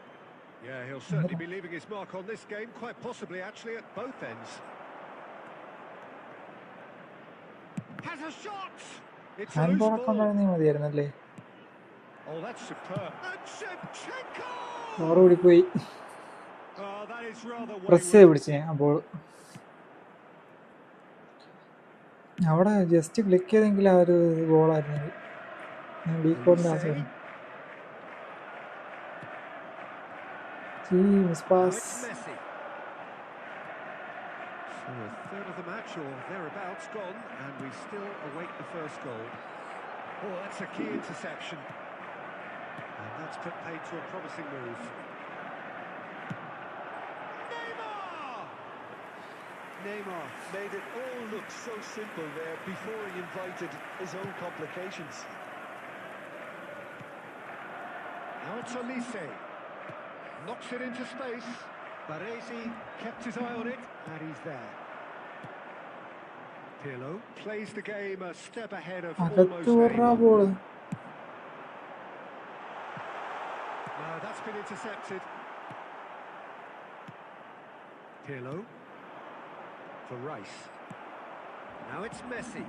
Yeah, he'll certainly be leaving his mark on this game, quite possibly actually at both ends. Has a shot! It's a loose ball. Oh, that's superb. And Shevchenko! Oh, that is rather wayward. അവിടെ just click ചെയ്തെങ്കിൽ ആ ഒരു ഗോളായിരുന്നു. Now it's Messi. So a third of the match or thereabouts gone, and we still await the first goal. Oh, that's a key interception. And that's put paid to a promising move. Neymar made it all look so simple there before he invited his own complications. Now it's Olise. Knocks it into space. Baresi kept his eye on it, and he's there. Pirlo plays the game a step ahead of almost anyone. No, that's been intercepted. Pirlo for Rice. Now it's Messi.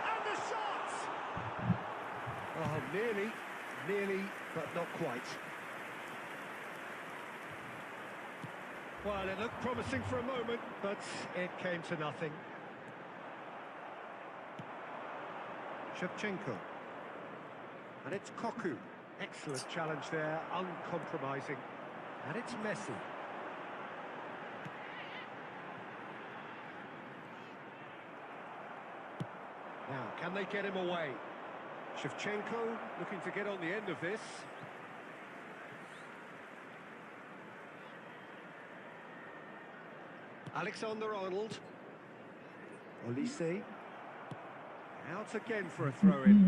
And the shot! Oh, nearly, but not quite. Well, it looked promising for a moment, but it came to nothing. Shevchenko. And it's Koku. Excellent challenge there, uncompromising. And it's Messi. Now, can they get him away? Shevchenko looking to get on the end of this. Alexander-Arnold. Olise. Out again for a throw-in.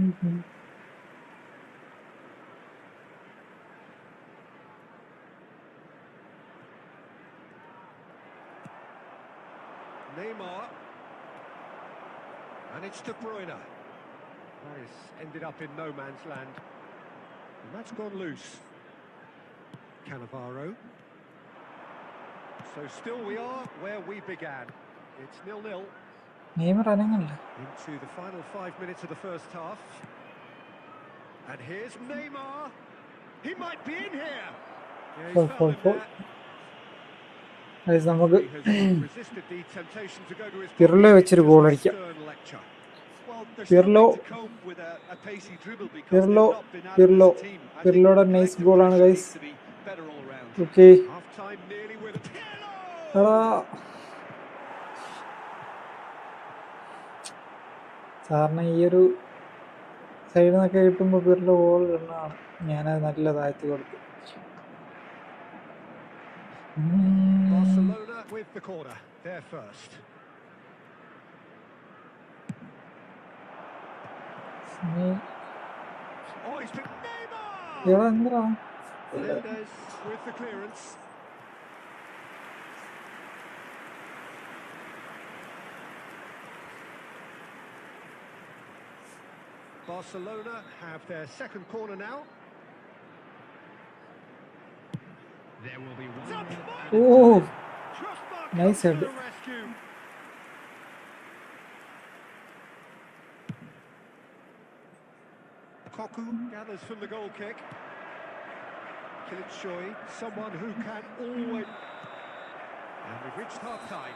Neymar. And it's De Bruyne. Nice. Ended up in no man's land. And that's gone loose. Cannavaro. So still we are where we began. It's 0-0. Into the final 5 minutes of the first half. And here's Neymar. He might be in here. Yeah, he's fouled him there. നമുക്ക് Resisted the temptation to go to his Pirlo വെച്ചൊരു goal അടിക്കാം. പിർലോയുടെ nice ഗോളാണ് guys. Okay, സാറിന് ഈ ഒരു സൈഡിൽ നിന്നൊക്കെ കിട്ടുമ്പോൾ Pirlo goal ഇടുന്നതാണ്. ഞാനത് നല്ല താഴ്ത്തി കൊടുത്തു. Barcelona with the corner, they're first. Oh, he's been Neymar! എടാ എന്താ Mendes with the clearance. Barcelona have their second corner now. There will be one Top minute ball! added Oh, time. Truffbach nice comes to head. the rescue. Koku gathers from the goal kick. Kilitshoy, someone who can always... And we've reached half-time.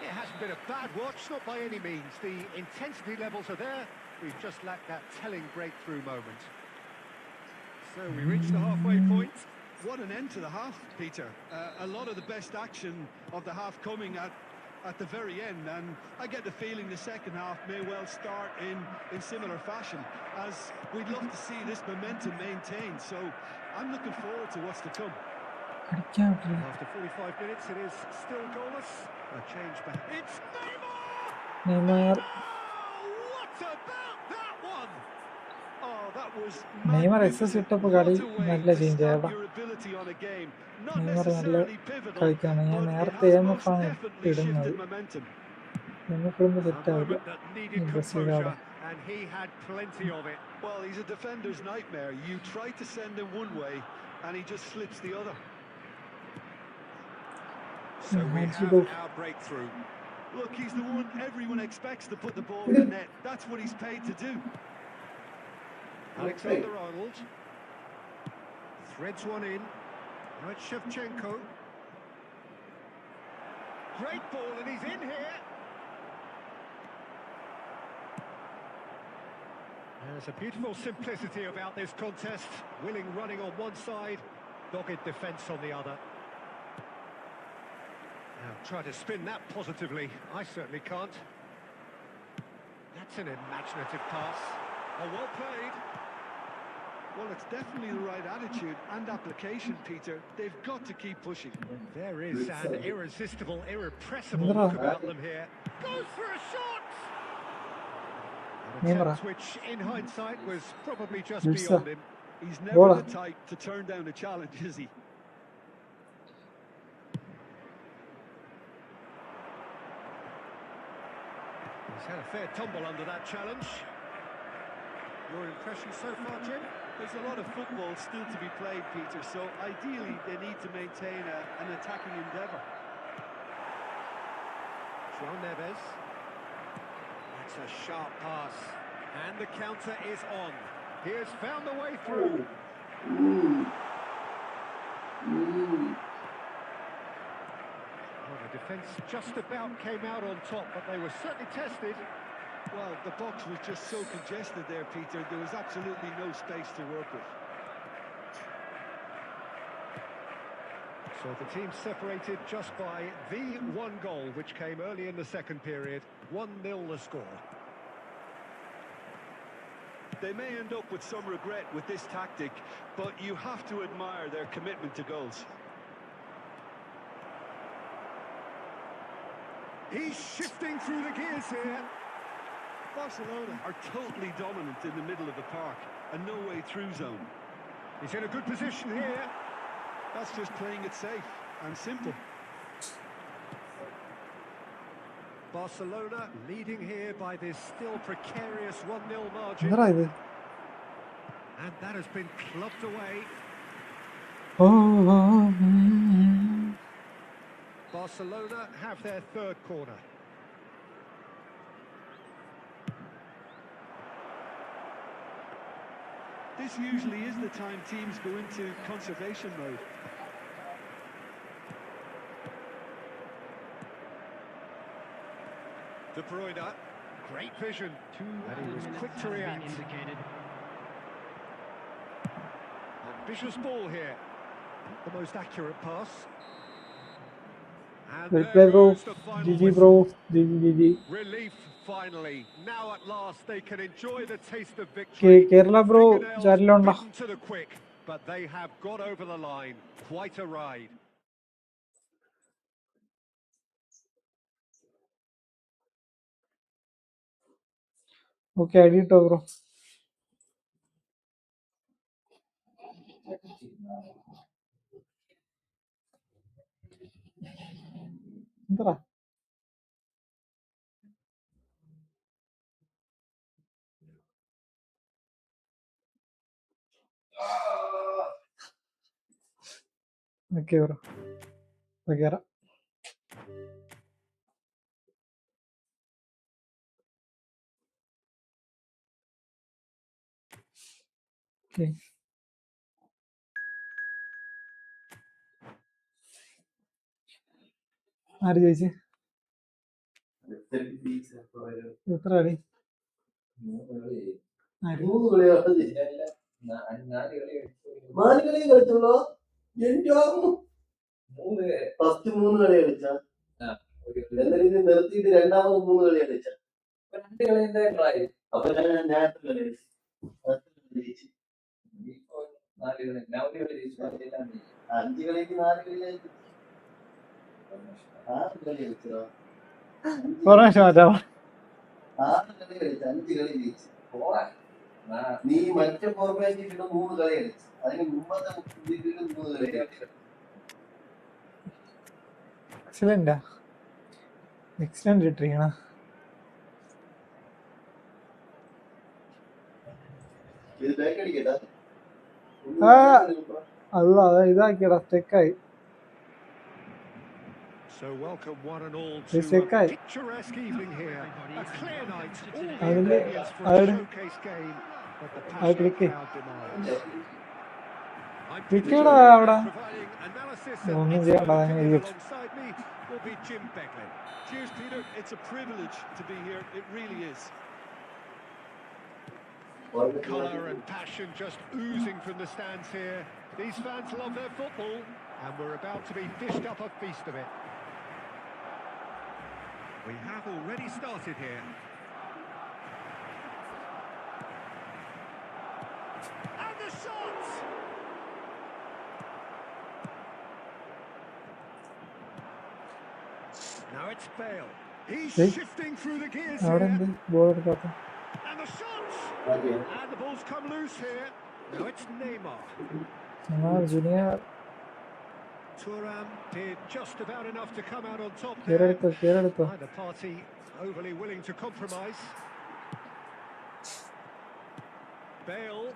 It hasn't been a bad watch, not by any means. The intensity levels are there. We've just lacked that telling breakthrough moment. So we reach the halfway point. What an end to the half, Peter. A lot of the best action of the half coming at the very end, and I get the feeling the second half may well start in similar fashion, as we'd love to see this momentum maintained. So I'm looking forward to what's to come. അടിക്കാൻ പറ്റില്ല. After 45 minutes, it is still goalless. A change back. It's Neymar! Neymar What about that one? Oh, that was Neymar S magnificent. ഇട്ടപ്പോ What കളി a way നല്ല to change stamp ആയടാ. your ability on a game. Not Neymar നല്ല necessarily pivotal, കളിക്കാണ്. ഞാൻ but it നേരത്തെ has M most F ആണ് definitely ഇടുന്നത്. shifted momentum. M F ഇടുമ്പോൾ A set ആവില്ല. moment that needed interesting composure, and he had plenty of it. Well, he's a defender's nightmare. You try to send him one way, and he just slips the other. So we have Haji our breakthrough. Look, he's the one everyone expects to put the ball in the net. That's what he's paid to do. Alexander-Arnold threads one in. Now it's Shevchenko. Great ball, and he's in here. There's a beautiful simplicity about this contest. Willing running on one side, dogged defence on the other. Now try to spin that positively. I certainly can't. That's an imaginative pass. Oh, well played. Well, it's definitely the right attitude and application, Peter. They've got to keep pushing. There is an irresistible, irrepressible Indra. look about them here. Goes for a shot! An Indra. attempt which, in hindsight, was probably just Yes, beyond sir. him. He's never Bola. the type to turn down a challenge, is he? He's had a fair tumble under that challenge. Your impression so far, Jim? There's a lot of football still to be played, Peter, so ideally they need to maintain an attacking endeavour. João Neves. That's a sharp pass. And the counter is on. He has found the way through. Well, the defence just about came out on top, but they were certainly tested. Well, the box was just so congested there, Peter. There was absolutely no space to work with. So the team separated just by the one goal, which came early in the second period. 1-0 the score. They may end up with some regret with this tactic, but you have to admire their commitment to goals. He's shifting through the gears here. Barcelona are totally dominant in the middle of the park, a no-way-through zone. He's in a good position here. That's just playing it safe and simple. Barcelona leading here by this still precarious 1-0 margin. എന്താ ഇത്? And that has been clubbed away. Barcelona have their third corner. This usually is the time teams go into conservation mode. De Bruyne, great vision. And he was quick to react. Indicated. Ambitious ball here. The most accurate pass. And Well there played, bro. goes the final GG, whistle. bro. GG. Relief finally. Now at last they can enjoy the taste of Okay, victory. Kerala bro, Fingernails ചാറ്റിലുണ്ടോ? bitten to the quick, but they have got over the line. Quite a ride. Okay, edit bro. എന്താ okay bro കേറാം. Okay ആര് ചോദിച്ചു എത്ര കളി? ആര്? 4 കളി കളിച്ചുള്ളൂ. First 3 കളി കളിച്ച എന്ന രീതിയിൽ നിർത്തിയിട്ട് രണ്ടാമത് 3 കളി കളിച്ച. അപ്പൊ ഞാൻ നേരത്തെ കളി കളിച്ചു. 5 കളിക്ക് 4 കളി കളിച്ചു. 6 കളി കളിച്ചോ? പ്രാവശ്യം മാറ്റാം. 6 കളി കളിച്ചു. 5 കളി ജയിച്ചു. നീ മറ്റേ ഫോർമാറ്റിൽ 3 കളി കളിച്ചു. അതിന് മുമ്പത്തെ 3 കളി കളിച്ചു. എക്സലന്റ് ഇട്ടിരിക്കണ. ഇത് ബാക്ക് അടിക്കട്ടാ. അല്ല ഇതാക്കിയടാ സ്റ്റെക്കായി. So welcome one and all to a picturesque evening here. A clear night, all the ingredients for a showcase game, but the passionate crowd demands. I'm providing analysis and opinion alongside me will be Jim Beckley. Cheers, Peter. It's a privilege to be here. It really is. Colour and passion just oozing from the stands here. These fans love their football, and we're about to be dished up a feast of it. We have already started here. And the shots! Now it's Bale. He's shifting through the gears here. And the shots! And the ball's come loose here. Now it's Neymar. Thuram did just about enough to come out on top there. Neither party overly willing to compromise. Bale.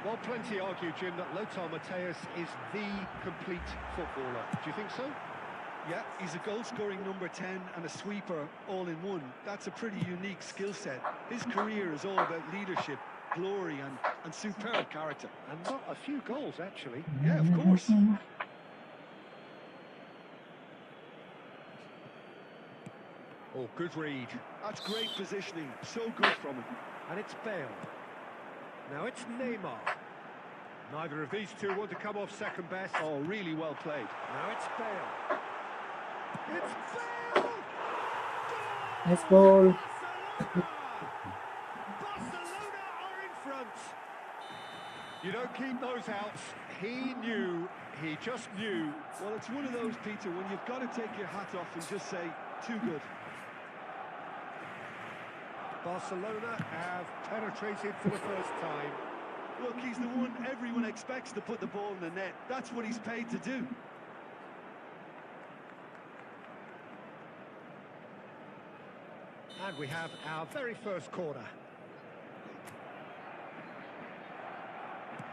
Well, plenty argue, Jim, that Lothar Matthäus is the complete footballer. Do you think so? Yeah, he's a goal-scoring number 10 and a sweeper all in one. That's a pretty unique skill set. His career is all about leadership, glory and superb character. And not a few goals, actually. Yeah, of course. Oh, good read. That's great positioning. So good from him. And it's Bale. Now it's Neymar. Neither of these two want to come off second best. Oh, really well played. Now it's Bale. It's Bale! Nice goal. Barcelona are in front. You don't keep those outs. He knew. He just knew. Well, it's one of those, Peter, when you've got to take your hat off and just say, too good. Barcelona have penetrated for the first time. Look, he's the one everyone expects to put the ball in the net. That's what he's paid to do. And we have our very first corner.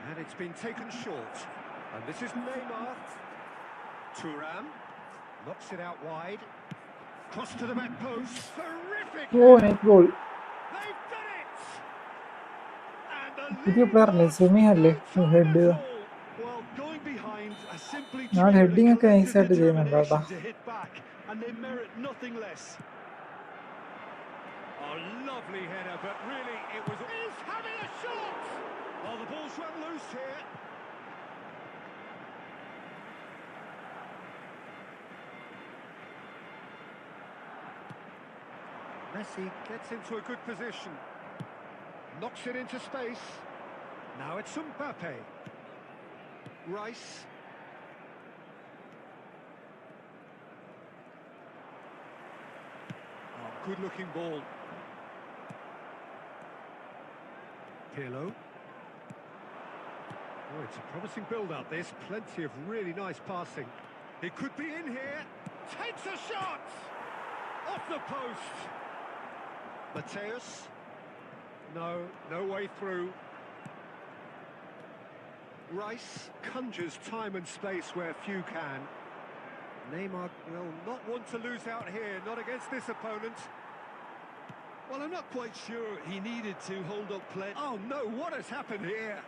And it's been taken short. And this is Neymar. Thuram knocks it out wide. Cross to the back post. Terrific! Oh, nice goal. They've done it! പുതിയ പ്ലെയറില്ലേ സെമിയല്ലേ head Well, going behind a simply ഞാൻ heading ഒക്കെ നൈസായിട്ട് ചെയ്യുന്നുണ്ട് കേട്ടോ. to hit back, and they merit nothing less. A lovely header, but really it was... He's having a shot! Oh, the ball's run loose here. Messi gets into a good position. Knocks it into space. Now it's Mbappe. Rice. Oh, good-looking ball. Pirlo. Oh, it's a promising build-up, this. Plenty of really nice passing. He could be in here. Takes a shot! Off the post. Mateus. No way through. Rice conjures time and space where few can. Neymar will not want to lose out here, not against this opponent. Well, I'm not quite sure he needed to hold up play. Oh no, what has happened here?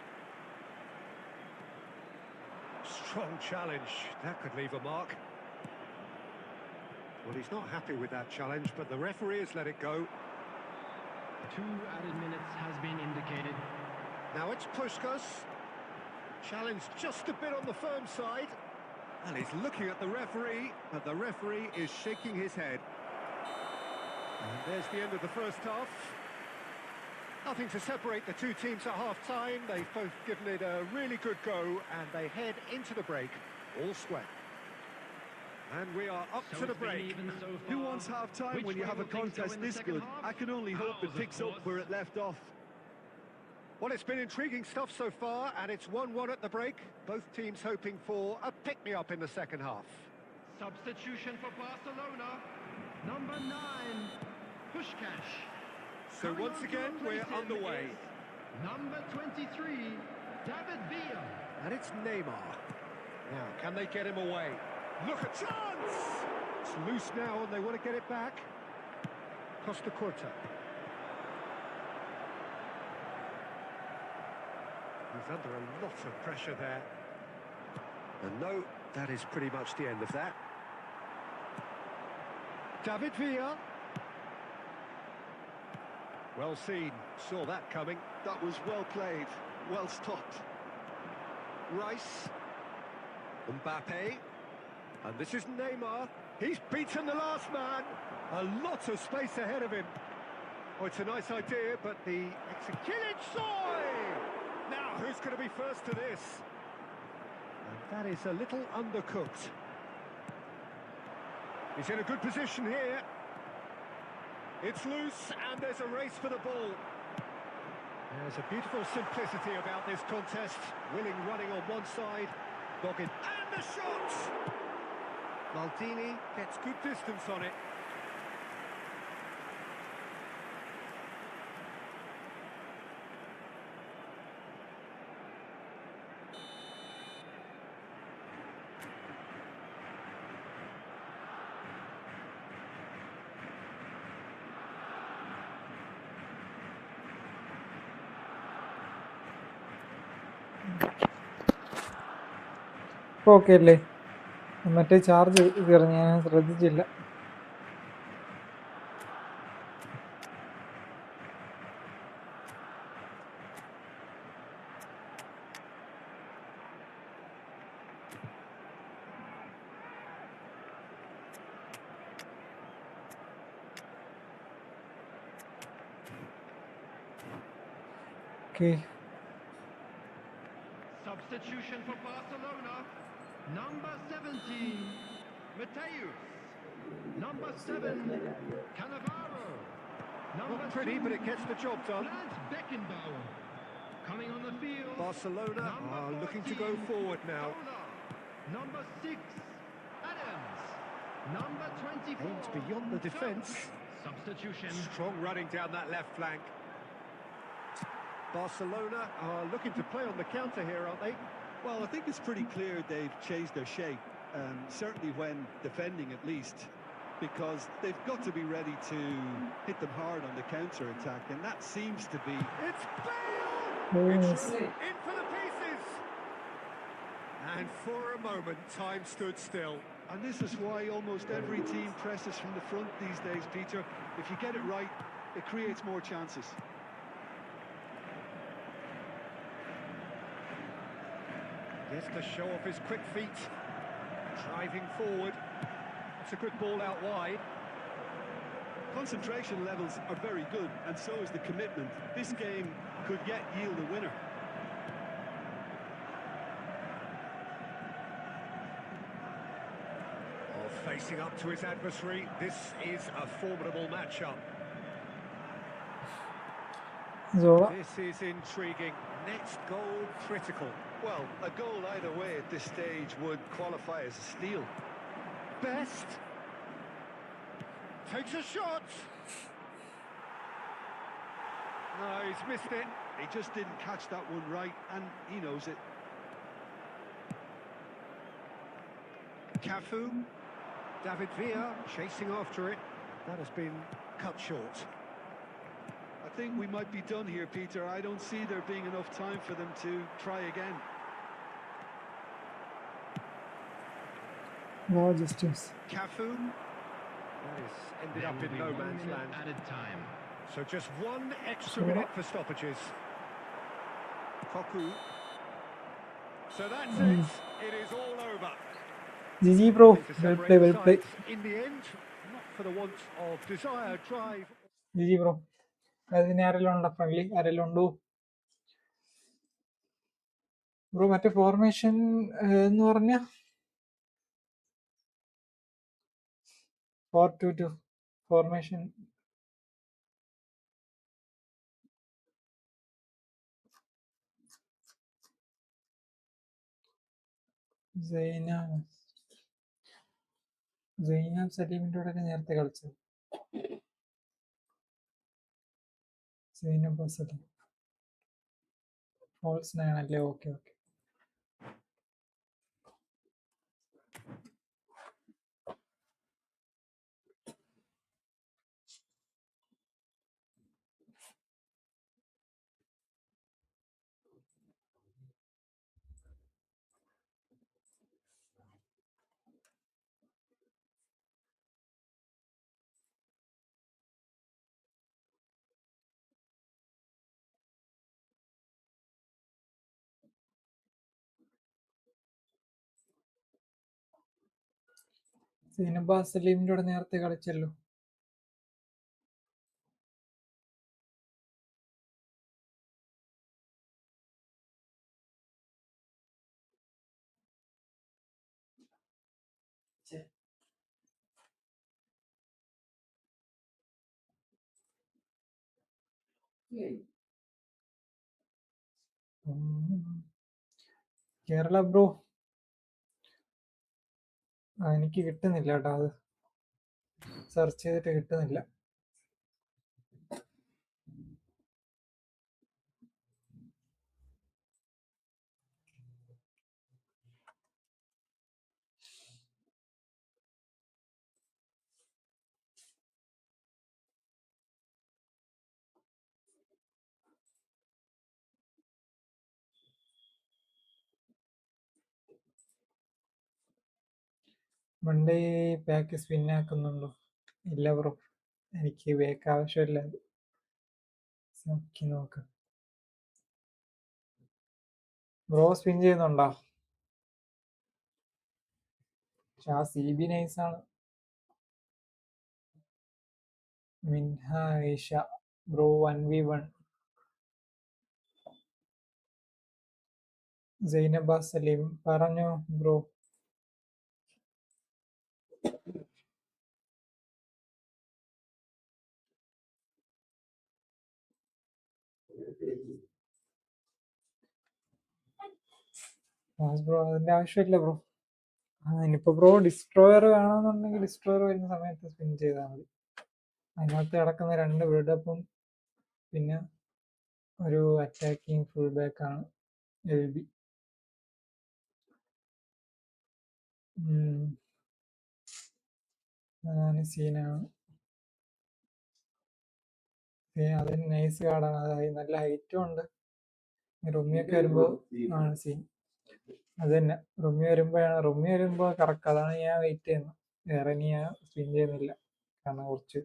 Strong challenge, that could leave a mark. Well, he's not happy with that challenge, but the referee has let it go. 2 added minutes has been indicated. Now it's Puskas. Challenge just a bit on the firm side. And he's looking at the referee, but the referee is shaking his head. And there's the end of the first half. Nothing to separate the two teams at half-time. They've both given it a really good go, and they head into the break all square. And we are up So to the it's been break. even so far. Who wants half-time Which when you way have a will things go contest in the this second good? half? I can only hope it Ours, of picks up course. where it left off. Well, it's been intriguing stuff so far, and it's 1-1 at the break. Both teams hoping for a pick-me-up in the second half. Substitution for Barcelona. Number 9, Puskás. So Coming once on to again, we're replace him underway. is Number 23, David Villa. And it's Neymar. Now, can they get him away? Look at chance! It's loose now, and they want to get it back. Costa Curta. He's under a lot of pressure there. And no, that is pretty much the end of that. David Villa. Well seen, saw that coming. That was well played, well stopped. Rice. Mbappe. And this is Neymar. He's beaten the last man. A lot of space ahead of him. Oh, it's a nice idea, but the execution. Now, who's going to be first to this? And that is a little undercooked. He's in a good position here. It's loose, and there's a race for the ball. There's a beautiful simplicity about this contest. Willing running on one side, dogged, and the shot! Maldini gets good distance on it. ഇപ്പോൾ okay അല്ലേ? മറ്റേ charge കയറി, ഞാൻ ശ്രദ്ധിച്ചില്ല. Okay. Substitution for Barcelona. Number 17, Mateus. Number 7, Cannavaro. Number Not pretty, 2, but it gets the job done. Lance Beckenbauer. Coming on the field. Barcelona Number are looking to go 14, forward now. Zola. Number 6, Adams. Number 24, Aims beyond the defence. Substitution. Strong running down that left flank. Barcelona are looking to play on the counter here, aren't they? Well, I think it's pretty clear they've changed their shape, certainly when defending at least, because they've got to be ready to hit them hard on the counter-attack, and that seems to be... It's Bale! Yes. In for the pieces! And for a moment, time stood still. And this is why almost every team presses from the front these days, Peter. If you get it right, it creates more chances. Gets to show off his quick feet. Driving forward. It's a good ball out wide. Concentration levels are very good, and so is the commitment. This game could yet yield a winner. Oh, facing up to his adversary, this is a formidable matchup. Zola. This is intriguing. Next goal critical. Well, a goal either way at this stage would qualify as a steal. Best. Takes a shot. No, he's missed it. He just didn't catch that one right, and he knows it. Cafu. David Villa chasing after it. That has been cut short. I think we might be done here, Peter. I don't see there being enough time for them to try again. No distance. Cafu. That is ended There up will in be no 1 man's minute land. added time. So just one extra So- minute for stoppages. Koku. So that's it. It is all over. GG bro. Nothing to Well separate play, the well play. sides in the end, not for the want of desire, drive. GG bro. അതിന് ആരെല്ലാം ഉണ്ടോ? Friendly ആരെല്ലാം ഉണ്ടോ bro? മറ്റേ formation എന്ന് പറഞ്ഞ 4-2-2 formation. സൈനാബ് സലീമിന്റെ കൂടെ നേരത്തെ കളിച്ചത്. സൈനബ് സലീം ഫോൾസ് ആണല്ലേ? Okay okay. സൈനബ് സലീമിന്റെ കൂടെ നേരത്തെ കളിച്ചല്ലോ. കേരള ബ്രോ എനിക്ക് കിട്ടുന്നില്ല കേട്ടോ. അത് സെർച്ച് ചെയ്തിട്ട് കിട്ടുന്നില്ല. മൺഡേ പാക്ക് സ്പിൻ ആക്കുന്നുണ്ടോ? ഇല്ല ബ്രോ, എനിക്ക് ബാക്ക് ആവശ്യമില്ല. അത് നോക്കി നോക്ക്. ബ്രോ സ്പിൻ ചെയ്യുന്നുണ്ടോ? പക്ഷെ ആ CB നൈസാണ്. മിൻഹ ഐഷ ബ്രോ 1v1. സൈനബ സലീം പറഞ്ഞോ ബ്രോ. ബ്രോ അതിന്റെ ആവശ്യമില്ല ബ്രോ. ഇനിയിപ്പോ ബ്രോ ഡിസ്ട്രോയർ വേണമെന്നുണ്ടെങ്കിൽ ഡിസ്ട്രോയർ വരുന്ന സമയത്ത് സ്പിൻ ചെയ്താൽ മതി. അതിനകത്ത് കിടക്കുന്ന 2 ബിൽഡപ്പും പിന്നെ ഒരു അറ്റാക്കിങ് ഫുൾ ബാക്ക് ആണ് LB. അതാണ് സീനാണ്. അതിന് നൈസ് കാർഡാണ്. അതായത് നല്ല ഹൈറ്റും ഉണ്ട്. റുമിയൊക്കെ വരുമ്പോ ആണ് സീൻ. അത് തന്നെ, റുമി വരുമ്പോ കറക്റ്റ്. അതാണ് ഞാൻ വെയിറ്റ് ചെയ്യുന്നത്. വേറെ ഇനി ഞാൻ സ്പിൻ ചെയ്യുന്നില്ല. കാരണം കുറച്ച്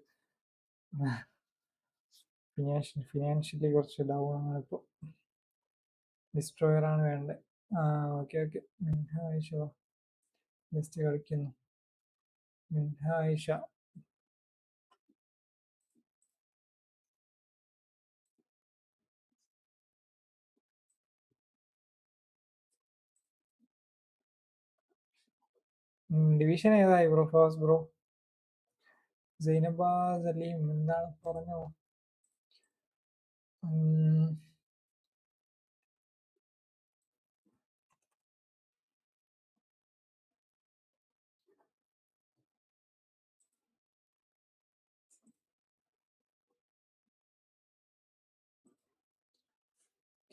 ഫിനാൻഷ്യലി കുറച്ച് ഡൗൺ ആണ് ഇപ്പൊ. ഡിസ്ട്രോയർ ആണ് വേണ്ടത്. Okay okay. Minha Ayisha best കളിക്കുന്നു. മിൻഹ ആയിഷ ഡിവിഷൻ ഏതായി bro? Fast bro. Zainaba Saleem എന്താണ് പറഞ്ഞോ?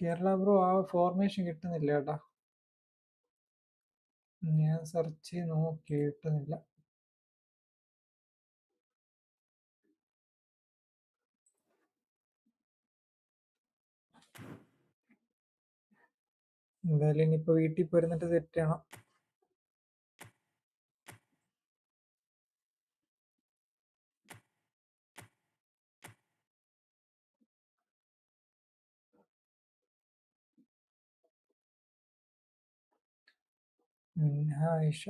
കേരള ബ്രോ ആ ഫോർമേഷൻ കിട്ടുന്നില്ല കേട്ടാ. ഞാൻ സെർച്ച് ചെയ്ത് നോക്കി, കിട്ടുന്നില്ല. എന്തായാലും ഇനിയിപ്പോ വീട്ടിൽ പോയിരുന്നിട്ട് സെറ്റ് ചെയ്യണം. ആയിഷ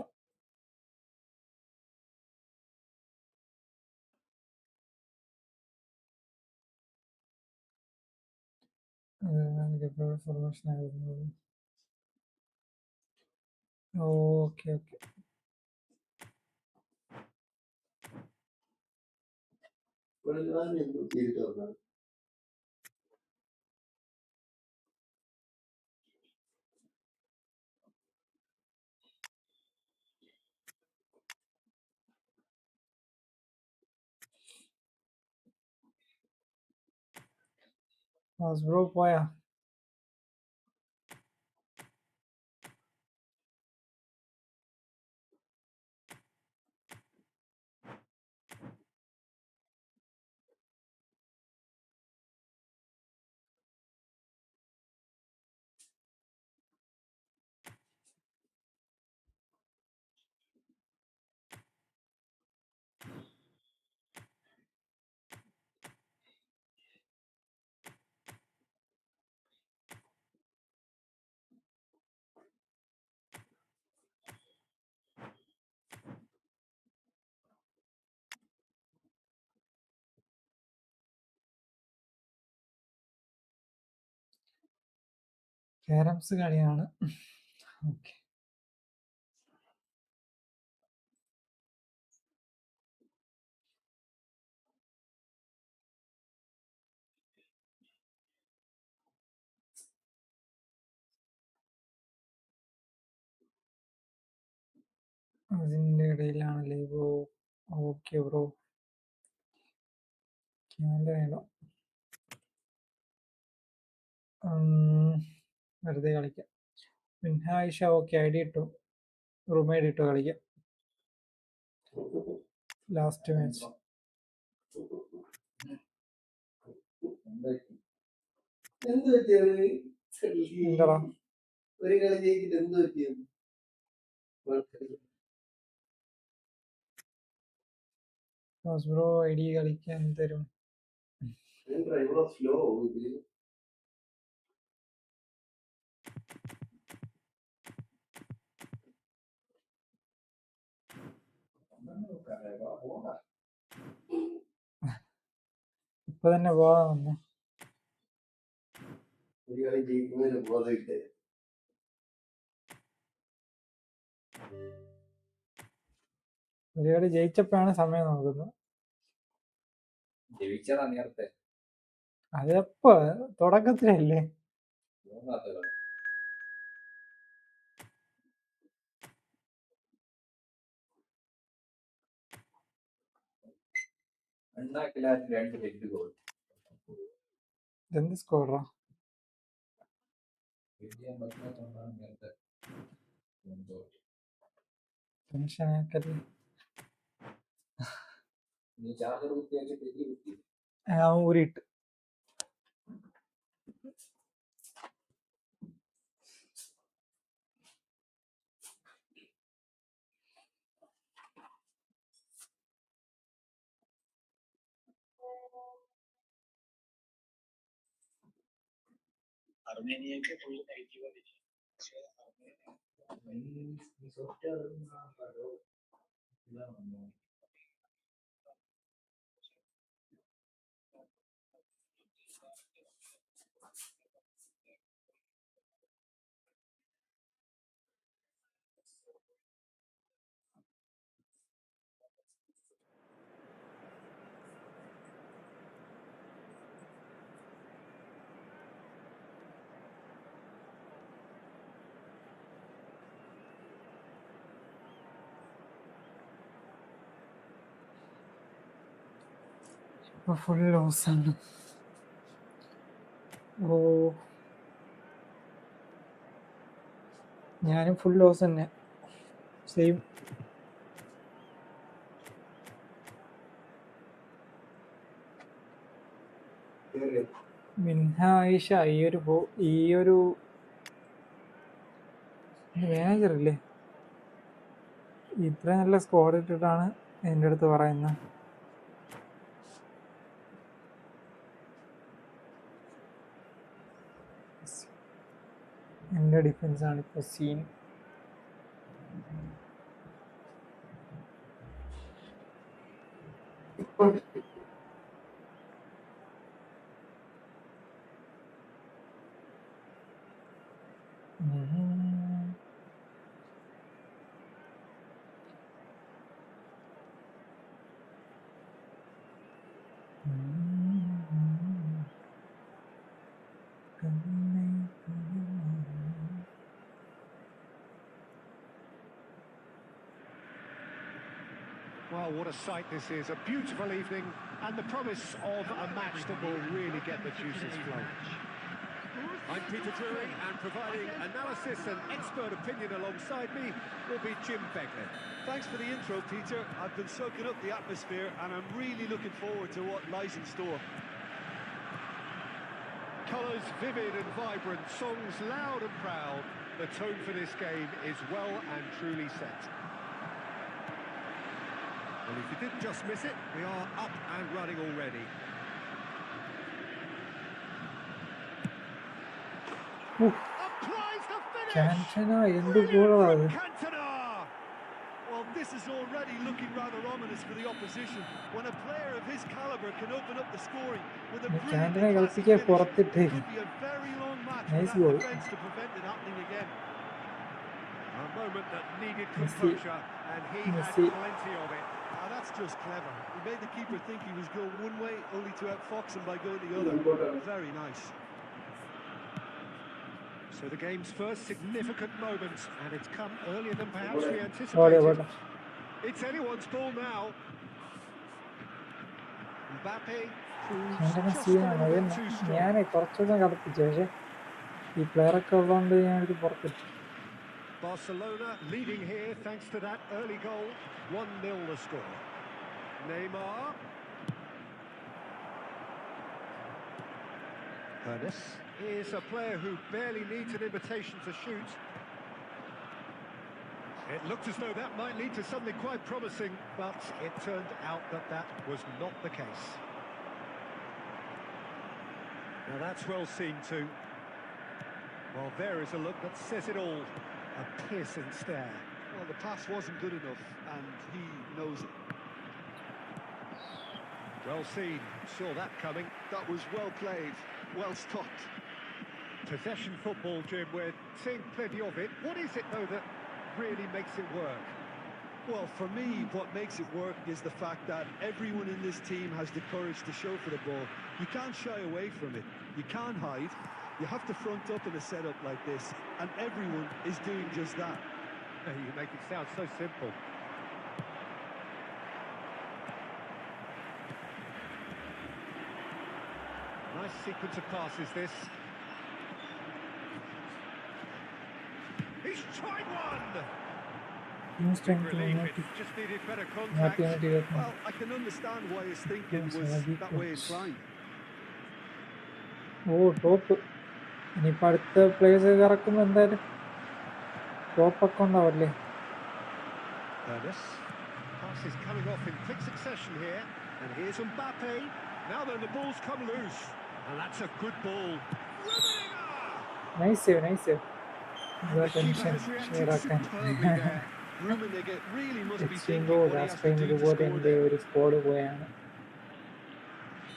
ഫോർമേഷൻ ആയിരുന്നു. Okay okay. എന്തോ ചെയ്തിട്ട് വന്നത്. ബ്രോ പോയാ? ക്യാരംസ് കളിയാണ്. ഓക്കെ. അതിൻ്റെ ഇടയിലാണല്ലേ ബ്രോ? ഓക്കെ ബ്രോ, വേണം. വെറുതെ കളിക്കാം. പിന്നെ ആയിഷ ഓക്കെ, ഐ ഡി ഇട്ടു, റൂമേഡ് ഇട്ടു കളിക്കാം. ലാസ്റ്റ് മാച്ച് എന്ത് പറ്റിയത്? എന്താടാ? ഒരു കളി ജയിച്ചിട്ട് എന്ത് പറ്റിയത്? ബ്രോ ഐ ഡി കളിക്കാൻ തരും. സ്ലോ ഇപ്പൊ തന്നെ പോവാൻ വന്നു. ഒരു കളി ജയിക്കുന്നതിന് ബോധമില്ല. ഒരു കളി ജയിച്ചപ്പോഴാണ് സമയം നോക്കുന്നത്. ജയിച്ചതാ നേരത്തെ. അതെപ്പോ തുടക്കത്തിലല്ലേ? എന്ത് സ്കോറാ? ടെൻഷൻ ആക്കല്ലേ. ഊരിട്ട് അർമേനിയക്ക് ഫുൾ നെഗറ്റീവ് ഫുൾ ലോസാണ്. ഓ, ഞാനും ഫുൾ ലോസ് തന്നെ. സെയിം. മിൻഹ ആയിഷ ഈ ഒരു മാനേജർ ഇല്ലേ, ഇത്ര നല്ല സ്ക്വാഡ് ഇട്ടിട്ടാണ് എൻ്റെ അടുത്ത് പറയുന്നത്. എൻ്റെ ഡിഫൻസാണ് ഇപ്പോൾ scene. Well, what a sight this is. A beautiful evening and the promise of a match that will really get the juices flowing. I'm Peter Drury, and providing analysis and expert opinion alongside me will be Jim Begley. Thanks for the intro, Peter. I've been soaking up the atmosphere and I'm really looking forward to what lies in store. Colours vivid and vibrant, songs loud and proud. The tone for this game is well and truly set. Well, if you didn't just miss it, we are up and running already. Applies the finish! Cantona, Brilliant from Cantona! Well, this is already looking rather ominous for the opposition. When a player of his calibre can open up the scoring with a brilliantly classy finish, it could be a very long match for that defence to prevent it happening again. A moment that needed composure, and he had plenty of it. That's just clever. He made the keeper think he was going one way, only to outfox him by going the other. Very nice. So the game's first significant moment, and it's come earlier than perhaps we anticipated. It's anyone's ball now. Mbappe proves just a little bit too strong. ഞാൻ കുറച്ചുകൂടെ കളിപ്പിച്ചു, പക്ഷെ ഈ പ്ലെയറൊക്കെ ഉള്ളതുകൊണ്ട് ഞാനിത് പുറത്തിട്ടു. Barcelona leading here thanks to that early goal. 1-0 the score. Neymar. Ernest is a player who barely needs an invitation to shoot. It looked as though that might lead to something quite promising, but it turned out that that was not the case. Now that's well seen too. Well, there is a look that says it all. A piercing stare. Well, the pass wasn't good enough, and he knows it. Well seen. Saw that coming. That was well played. Well stopped. Possession football, Jim. We're seeing plenty of it. What is it, though, that really makes it work? Well, for me, what makes it work is the fact that everyone in this team has the courage to show for the ball. You can't shy away from it. You can't hide. You have to front up in a setup like this, and everyone is doing just that. You make it sound so simple. Nice sequence of passes, this. He's tried one! Relief, it just needed better contact. Well, I can understand why his thinking was that way inclined. ഓ, top. ഇനിയിപ്പോൾ അടുത്ത place ഇറക്കുമ്പോൾ എന്തായാലും ടോപ്പൊക്കെ ഉണ്ടാവല്ലേ. Passes coming off in quick succession here, and here's Mbappe. Now then, the ball's come loose, and that's a good ball. Nice save, nice save. The keeper has reacted superbly there. Rummenigge really must be extreme thinking goal what he has last to time do to ഇതുപോലെ score എൻ്റെ there. ഒരു squad പോയാണ്.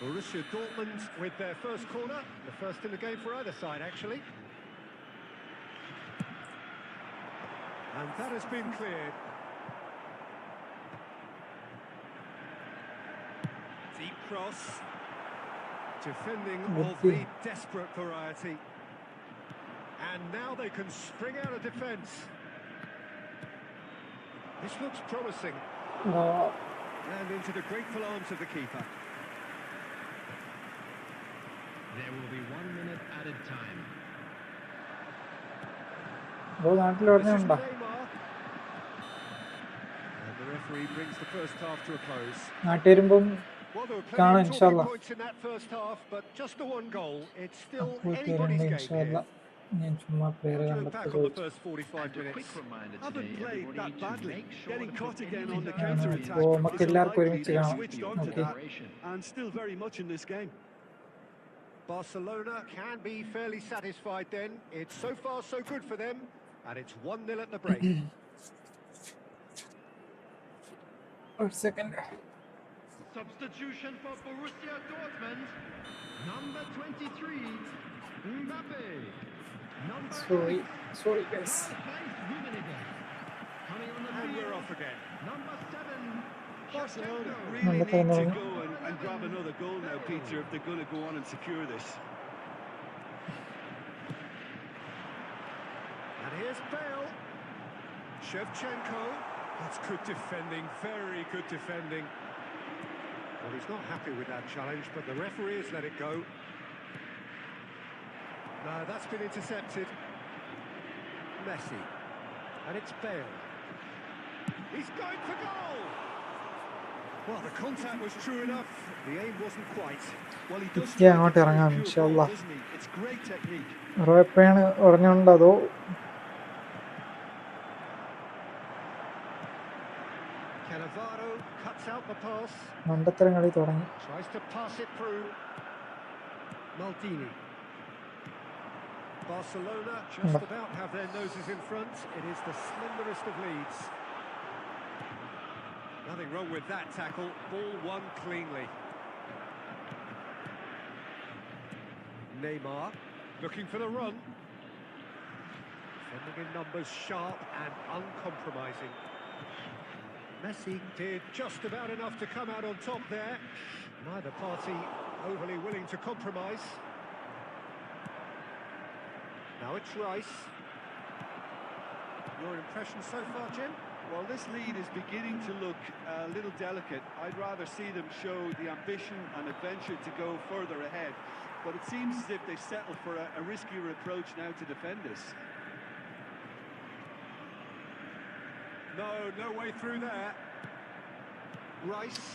Borussia Dortmund with their first corner, the first in the game for either side, actually. And that has been cleared. Deep cross. Defending of the desperate variety. And now they can spring out of defence. This looks promising. And into the grateful arms of the keeper. There will be 1 minute added time. അപ്പോൾ നാട്ടിൽ This is പറഞ്ഞുണ്ടോ? Neymar. And the referee brings the first half to a close. നാട്ടിൽ വരുമ്പം Well, there were കാണാം plenty of talking ഇൻഷാല്ലാ. points in that first half, but just the one goal. It's still അപ്പോൾ anybody's വരുന്നുണ്ട് game ഇൻഷാല്ലാ. here. ഞാൻ ചുമ്മാ പേര് What do you look കണ്ടപ്പോൾ back on the ചോദിച്ചു. first 45 And a minutes? quick reminder Haven't today, played everybody, that to badly. make sure Getting to caught put again any on the desire counter-attack. അപ്പോൾ It's നമുക്ക് എല്ലാവർക്കും unlikely ഒരുമിച്ച് they've കാണാം. switched on to okay. that and still very much in this game. Barcelona can be fairly satisfied then. It's so far so good for them, and it's 1-0 at the break. ഒരു second. Substitution for Borussia Dortmund. Number 23, Mbappe. Number Sorry 8, guys. Rummenigge. Coming on the And we're field, off again. number 7, Barcelona Shammu. really Number need to 10. go and grab another goal now, Peter, if they're going to go on and secure this. And here's Bale. Shevchenko. That's good defending, very good defending. Well, he's not happy with that challenge, but the referee has let it go. No, that's been intercepted. Messi. And it's Bale. He's going for goal! Well, the contact was true enough. The aim wasn't quite. Well, he does Yeah, strike അങ്ങോട്ട് a very ഇറങ്ങാം, pure ഇൻഷാല്ലാ. ball, doesn't he? It's great technique. റോ എപ്പോഴാണ് പറഞ്ഞുകൊണ്ട് അതോ Cannavaro cuts out the pass. മണ്ടത്തരം കളി തുടങ്ങി. Tries to pass it through. Maldini. Barcelona just about have their noses in front. It is the slenderest of leads. Nothing wrong with that tackle. Ball won cleanly. Neymar looking for the run. Defending in numbers, sharp and uncompromising. Messi did just about enough to come out on top there. Neither party overly willing to compromise. Now it's Rice. Your impression so far, Jim? Well, this lead is beginning to look a little delicate. I'd rather see them show the ambition and adventure to go further ahead. But it seems as if they've settled for a riskier approach now to defend this. No way through there. Rice.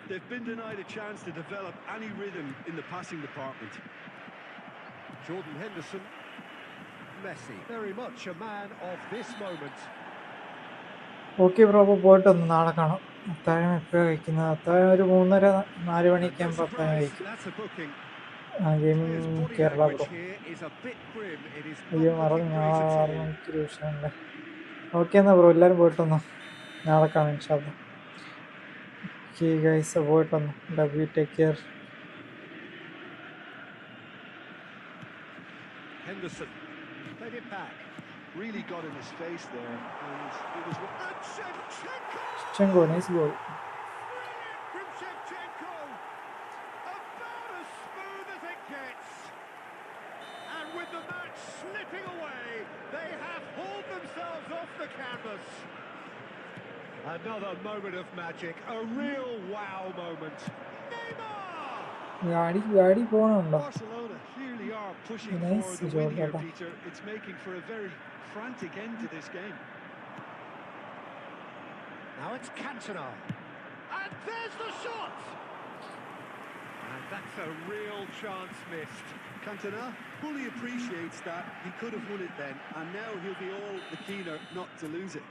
They've been denied a chance to develop any rhythm in the passing department. Jordan Henderson. Messi. Very much a man of this moment. Okay bro, അപ്പോൾ പോയിട്ട് വന്നു. നാളെ കാണാം. അത്താഴം എപ്പോഴാണ് കഴിക്കുന്നത്? അത്താഴം ഒരു 3:30-4 മണിയൊക്കെ ആകുമ്പോൾ അത്താഴം കഴിക്കും. That's a booking. Gaming His body Kerala language bro. here is a bit grim. It is അയ്യോ not മറന്നു, looking great at 6 all. മണിക്ക് ട്യൂഷനുണ്ട്. ഓക്കെ എന്നാൽ ബ്രോ, എല്ലാവരും പോയിട്ട് വന്നു. നാളെ കാണാം ഇൻഷാല്ലാ. ഓക്കെ ഗൈസ്, പോയിട്ട് വന്നു. Love you, take care. Henderson played it back. Really got in his face there, and it was. And Shevchenko! ചെങ്കോ, nice goal. From Shevchenko! About as smooth as it gets. And with the match slipping away, they have hauled themselves off the canvas. Another moment of magic, a real wow moment. Neymar! Gaadi പോകണുണ്ടോ? Barcelona clearly are pushing Nice for the job, win here, Papa. Peter. It's making for a very frantic end to this game. Now it's Cantona. And there's the shot! And that's a real chance missed. Cantona fully appreciates that he could have won it then, and now he'll be all the keener not to lose it.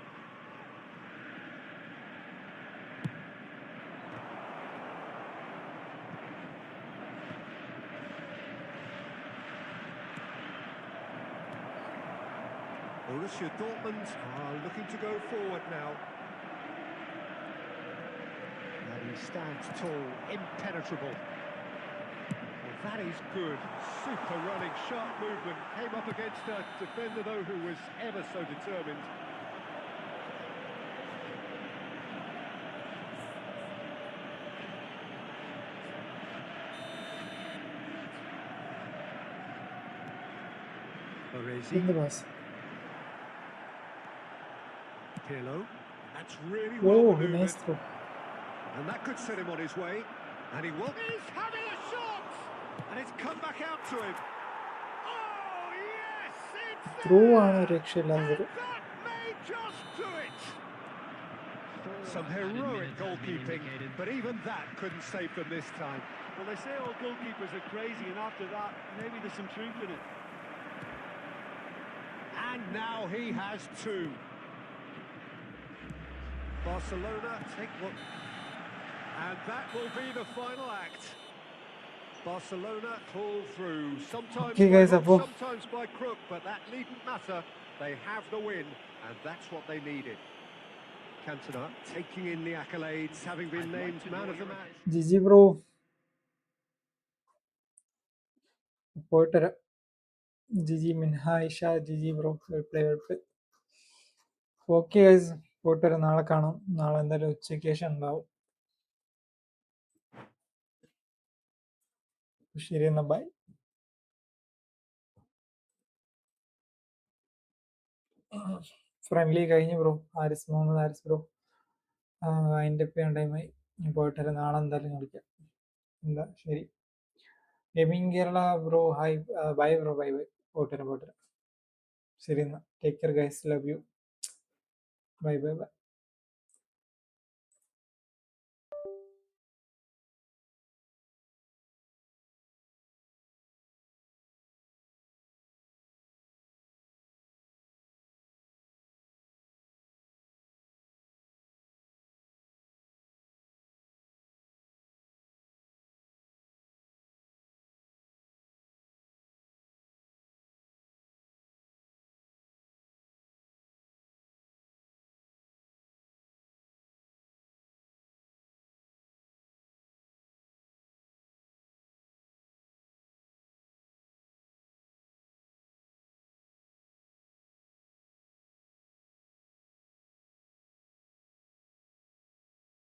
Borussia Dortmund are looking to go forward now. And he stands tall, impenetrable. Well, that is good. Super running, sharp movement. Came up against a defender, though, who was ever so determined. Baresi. എന്ത് pass? Pirlo. That's really ഓ well maneuvered. Nice throw. And that could set him on his way. And he will. He's having a shot! up to him. Oh, yes, it's through there! ആണ് രക്ഷയില്ലാത്തത്. And that may just do it. Some heroic goalkeeping, but even that couldn't save them this time. Well, they say all goalkeepers are crazy, and after that, maybe there's some truth in it. And now he has two. Barcelona take one. And that will be the final act. Barcelona pull through, sometimes Okay, by guys, hook, അപ്പോൾ sometimes by crook, but that needn't matter. They have the win, and that's what they needed. Cantona taking in the accolades, having been named man of the match. GG bro പോയിട്ടരാം. GG Minha Ayisha GG bro well play. Okay guys, പോയിട്ടരാം. നാളെ കാണാം. നാളെ എന്തായാലും ഉച്ചയ്ക്ക് ശേഷം ഉണ്ടാവും. ശരി എന്നാ, ബൈ. ഫ്രണ്ട്ലി കഴിഞ്ഞു ബ്രോ. മുഹമ്മദ് ഹാരിസ് ബ്രോ അതിൻ്റെ ചെയ്യാൻ ടൈമായി. പോയിട്ടരാം. നാളെ എന്തായാലും കളിക്കാം. എന്താ ശരി. Gaming Kerala bro hi, bye bro, bye bye. പോയിട്ടരാം. ശരി എന്നാ, take care guys, love you, bye bye by.